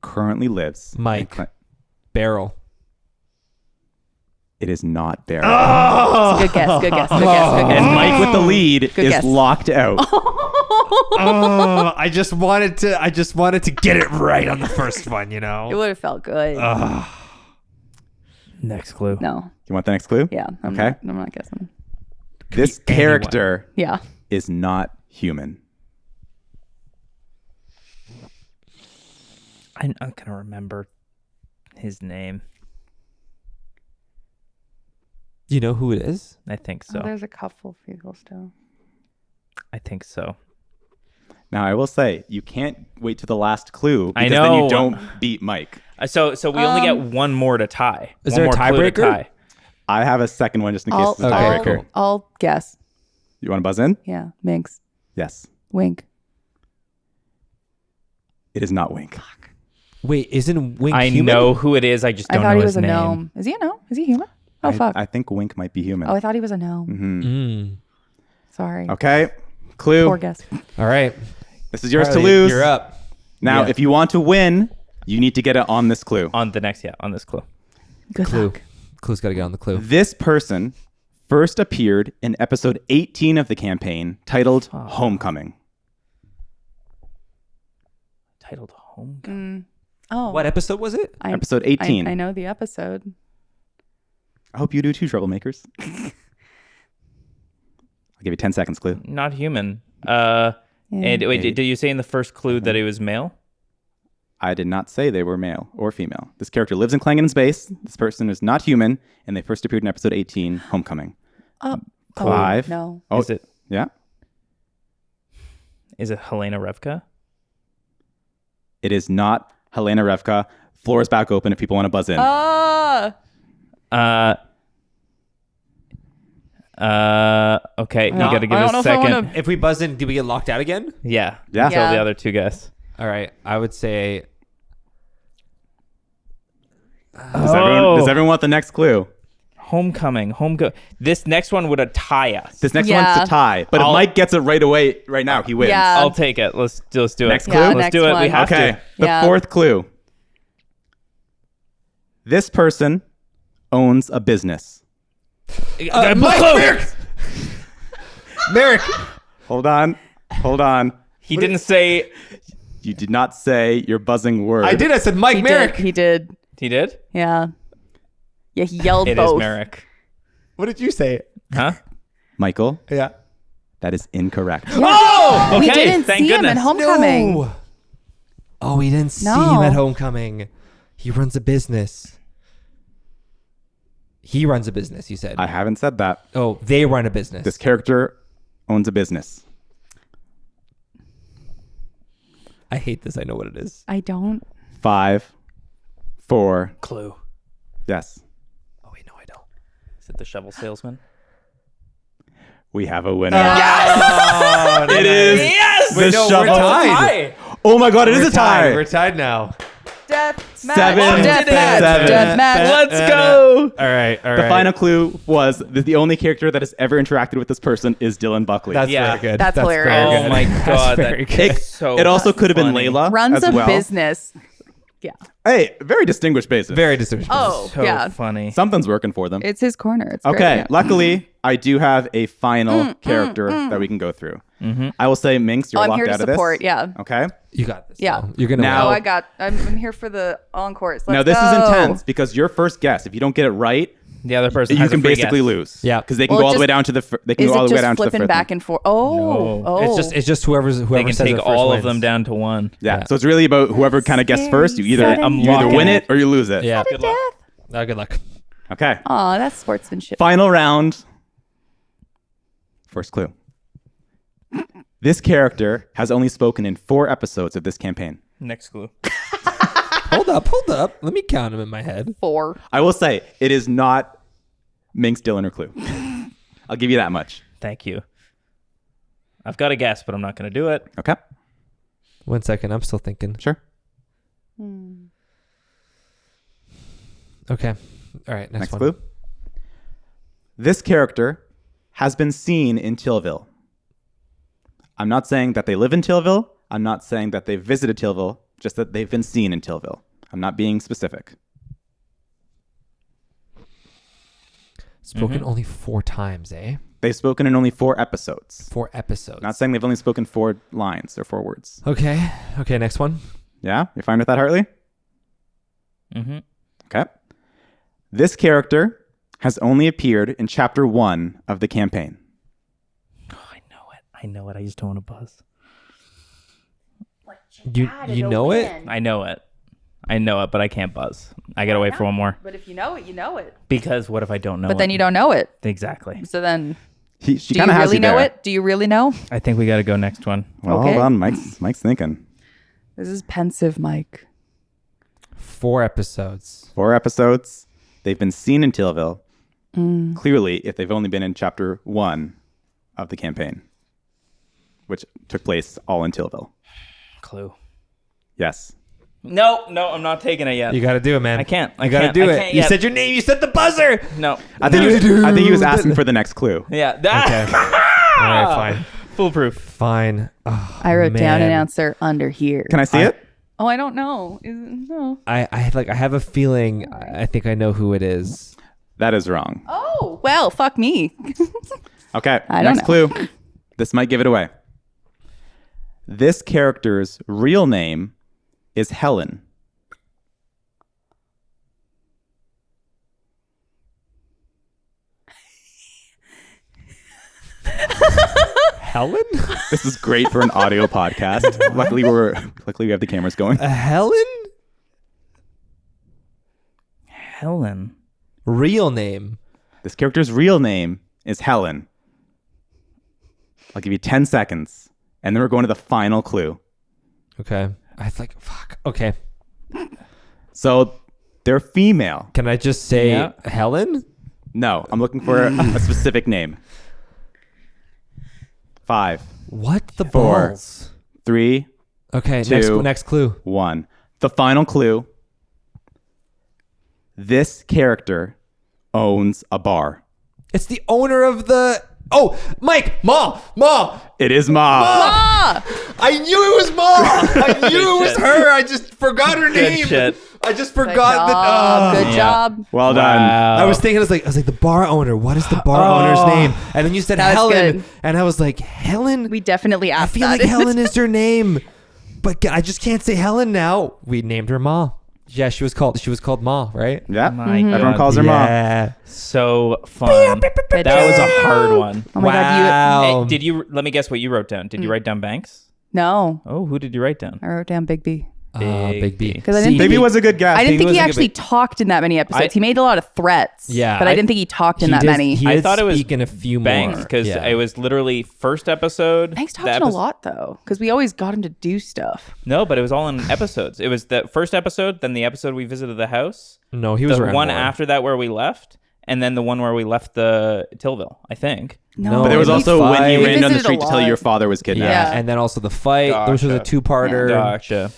Currently lives. in Mike. Barrel. It is not Barry. good guess. Good guess. Good guess. Good And guess. Mike with the lead is guess. locked out. Oh, I just wanted to get it right on the first one, you It know. would have felt good. Next clue. No. You want the next clue? Yeah. Okay. I'm not guessing. This character Yeah. is not human. I'm not gonna remember his name. You know who it is? I think so. Oh, there's a couple people still. I think so. Now, I will say, you can't wait to the last clue I because then know. you don't beat Mike. So we only get one more to tie. Is One there a more clue to tiebreaker? tie. I have a second one just in case I'll, it's a Okay, I'll, tiebreaker. cool. I'll guess. You want to buzz in? Yeah. Minx. Yes. Wink. It is not Wink. Wait, isn't Wink I human? know who it is. I just I don't thought know he his was a name. gnome. Is he a gnome? Is he human? Oh, fuck. I think Wink might be human. Oh, I thought he was a gnome. Mm-hmm. Sorry. Okay. Clue. Poor guess. All right. This is yours Harley, to lose. You're up. Now, Yeah. if you want to win, you need to get it on this clue. On this clue. Good Clue. luck. Clue's got to get on the clue. This person first appeared in episode 18 of the campaign titled Homecoming. Titled Homecoming. Oh. What episode was it? Episode 18. I know the episode. I hope you do too, troublemakers. I'll give you 10 seconds clue. Not human. And wait, did you say in the first clue that he was male? I did not say they were male or female. This character lives in Klangen space. This person is not human, and they first appeared in episode 18, Homecoming. Five. No. Oh, Is it yeah. Helena Revka? It is not Helena Revka. Floor is back open if people want to buzz in. Ah. Okay, you No, got to give I it don't know a if I second. wanna- If we buzz in, do we get locked out again? Yeah. Yeah. Until Yeah. the other two guess. All right. I would say Does everyone want the next clue? Homecoming. This next one would tie us. This next Yeah. one's to tie. But if Mike gets it right away, right now, he wins. Yeah. I'll take it. Let's do it. Next clue? Yeah, Let's next do it. We one. have Okay. to. The Yeah. fourth clue. This person owns a business. Merrick. Hold on. He didn't say. You did not say your buzzing word. I did. I said Mike He Merrick. did. He did. He did? Yeah. Yeah, he yelled It is both. Merrick. What did you say? Huh? Michael, Yeah. that is incorrect. Oh! We Okay, didn't thank see him goodness. in Homecoming. No. Oh, we didn't see No. him at Homecoming. He runs a business. He runs a business, you said. I haven't said that. Oh, they run a business. This character owns a business. I hate this. I know what it is. I don't. 5, 4. Clue. Yes. Oh, wait, no, I don't. Is it the shovel salesman? We have a winner. Oh, It is Yes! the shovel. we're tied. Oh my god, it is a tie. We're tied now. Death match. Seven. Death match. Seven. Death match. Let's go! All right. The final clue was that the only character that has ever interacted with this person is Dylan Buckley. That's Yeah. very good. That's hilarious. very Oh good. my That's god, very that's good. so it also could have been funny. Layla Runs as a well. business. Yeah. Hey, very distinguished basis. Very distinguished. Oh, So yeah. funny. Something's working for them. It's his corner. It's great. Okay, Yeah. luckily, I do have a final character that we can go through. I will say, Minx, you're Oh, I'm locked here to out of support. this. Yeah. Okay. You got this. Yeah. though. You're gonna Now- win. I'm here for the encores. Now, this is intense because your first guess, if you don't get it right, The other person you has can a free basically guess. lose. Yeah. Because they can Well, go all the way just- down to the. They can Is go all it the way just down to the flipping fifth. back and forth? Oh. No. Oh. It's just whoever They can says take it first all wins. of them down to one. Yeah. So it's really about whoever kind of guessed first. You either Sudden you either death. win it or you lose it. Yeah. Good luck. Good luck. Okay. Aw, that's sportsmanship. Final round. First clue. This character has only spoken in 4 episodes of this campaign. Next clue. Hold up. Let me count them in my head. 4. I will say it is not Minx, Dylan, or Clue. I'll give you that much. Thank you. I've got a guess, but I'm not going to do it. Okay. 1 second. I'm still thinking. Sure. Okay. All right. Next one. Clue. This character has been seen in Tillville. I'm not saying that they live in Tillville. I'm not saying that they've visited Tillville, just that they've been seen in Tillville. I'm not being specific. Spoken only 4 times, eh? They've spoken in only 4 episodes. 4 episodes. Not saying they've only spoken 4 lines or 4 words. Okay. Okay. Next one. Yeah? You're fine with that, Hartley? Mm-hmm. Okay. This character has only appeared in chapter 1 of the campaign. Oh, I know it. I just don't want to buzz. You know it? I know it, but I can't buzz. I got to wait for one more. But if you know it, you know it. Because what if I don't know it? But then you don't know it. Exactly. So then, She Do you kind of has really you know there. it? Do you really know? I think we got to go next one. Well, Okay. hold on. Mike's thinking. This is pensive, Mike. 4 episodes. 4 episodes. They've been seen in Tealville. Mm. Clearly, if they've only been in chapter 1 of the campaign, which took place all in Tealville. Clue. Yes. No, I'm not taking it yet. You got to do it, man. I can't. You got to can't. do I it. can't You yet. said your name. You said the buzzer. No. I think he was asking for the next clue. Yeah. Okay. All right, fine. Foolproof. Fine. Oh, I wrote down an man. answer under here. Can I see it? Oh, I don't know. No. I have a feeling. I think I know who it is. That is wrong. Oh, well, fuck me. Okay. I don't Next know. clue. This might give it away. This character's real name is Helen. Helen? This is great for an audio podcast. Luckily we have the cameras going. Helen? Helen. Real name. This character's real name is Helen. I'll give you 10 seconds, and then we're going to the final clue. Okay. I was like, fuck. Okay. So they're female. Can I just say Yeah. Helen? No, I'm looking for a specific name. 5, What the 4. balls? 3, Okay. 2. Next clue. 1. The final clue. This character owns a bar. It's the owner of the. Oh, Mike, Ma. It is Ma. Ah! I knew it was Ma. I knew it was her. I just forgot her name. shit. I just Good forgot job. that. Good Yeah. job. Well done. I was thinking, I was like the bar owner. What is the bar owner's name? And then you said That was Helen, good. and I was like, Helen. We definitely I asked feel that. like Helen is her name, but I just can't say Helen now. We named her Ma. Yeah, she was called Ma, right? Yeah. My Everyone God. calls her Ma. Yeah. So fun. Good That was job. a hard one. Oh my God. Wow. Hey, did you? Let me guess what you wrote down. Did you write down Banks? No. Oh, who did you write down? I wrote down Big B. Big B. Because I didn't think Maybe was a good guess. I didn't think was he a good actually bit- talked in that many episodes. I- he made a lot of threats. Yeah, But I didn't think he talked in He that did- many. He I did thought it was speak in a few Banks more because Yeah. it was literally first episode. Banks talked the in a epi- lot, though, because we always got him to do stuff. No, but it was all in episodes. It was the first episode, then the episode we visited the house, No, he was the around one more. after that where we left, and then the one where we left the Tillville, I think. No, But there was he also when fight. you He ran down the visited a street to tell you lot. your father was Yeah. kidnapped. Yeah. And then also the fight. Which was a Gotcha. 2-parter. Gotcha.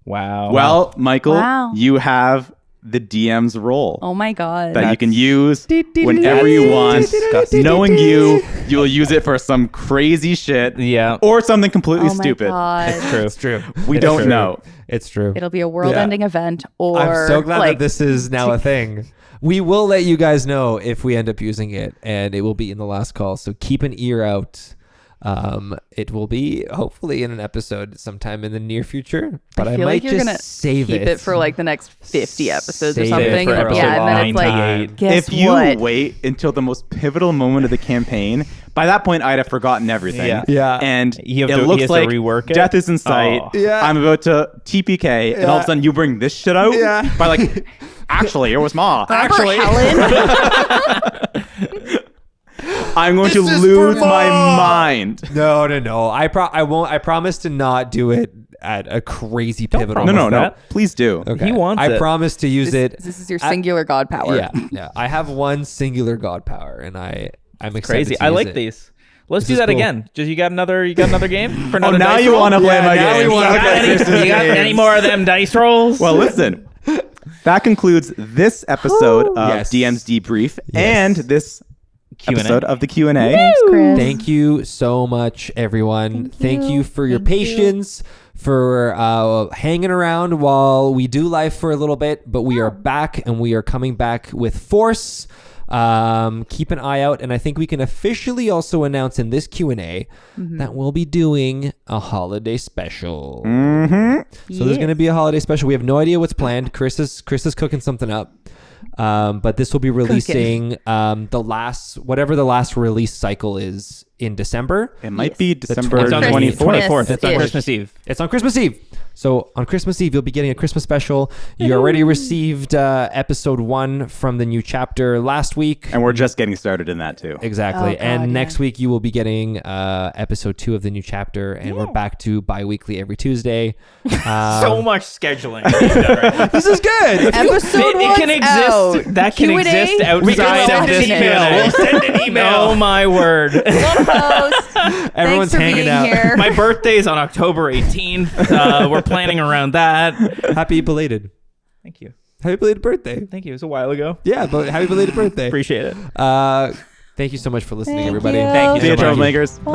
Wow. Well, Michael, Wow. you have the DM's role Oh my God. that you can use whenever you want. disgusting. Knowing you'll use it for some crazy shit Yeah. or something completely Oh my stupid. God. It's true. It's true. We It's don't true. know. It's true. It'll be a world-ending event, or I'm so glad like, that this is now a thing. We will let you guys know if we end up using it, and it will be in the last call. So keep an ear out. It will be hopefully in an episode sometime in the near future, but I, feel might like you're just gonna save keep it for like the next 50 episodes or Save it something. for And episode yeah, and then it's like, 98. guess If you what? wait until the most pivotal moment of the campaign, by that point I'd have forgotten everything. Yeah. Yeah. And He have it to- he looks has to like rework it? death is in sight. Oh. Yeah. I'm about to TPK, and all of a sudden you bring this shit out. Yeah. By like, actually, it was Ma. Remember Actually, Helen? I'm going to This is lose for my Ma. mind. No. I won't. I promise to not do it at a crazy pivotal. No, no, Almost no. that. Please do. Okay. He wants I it. promise to use it. This is your singular god power. Yeah. I have one singular god power, and I'm excited. Crazy. To I use like it. these. Let's This do is that cool. again. Just you got another game for another now dice you roll? want to play Yeah, my now we game. wanna You got, any, you got any more of them dice rolls? Well, listen. That concludes this episode of Yes. DM's Debrief Yes. and this Q&A. episode of the Q&A. Thanks, Chris. Thank you so much, everyone. Thank you for your patience, for hanging around while we do live for a little bit, but we are back and we are coming back with force. Keep an eye out, and I think we can officially also announce in this Q&A that we'll be doing a holiday special. So there's going to be a holiday special. We have no idea what's planned. Chris is cooking something up. But this will be releasing the last release cycle is in December. It might be It's December It's on 24th. 24th. It's on Ish. Christmas Eve. It's on Christmas Eve. So on Christmas Eve, you'll be getting a Christmas special. You already received episode 1 from the new chapter last week. And we're just getting started in that too. Exactly. Oh, God, and yeah. next week, you will be getting episode 2 of the new chapter. And we're back to bi-weekly every Tuesday. So much scheduling. This is good. Episode It can one's exist. out. That can Q&A? exist We can outside send of an this email. Q&A. We'll send an email. Oh my word. Love post. Everyone's Thanks for hanging being out. here. My birthday's on October 18th. We're planning around that. Happy belated. Thank you. Happy belated birthday. Thank you. It was a while ago. Yeah, but happy belated birthday. Appreciate it. Thank you so much for listening, Thank everybody. you. Thank you See you, so much. troublemakers. Bye.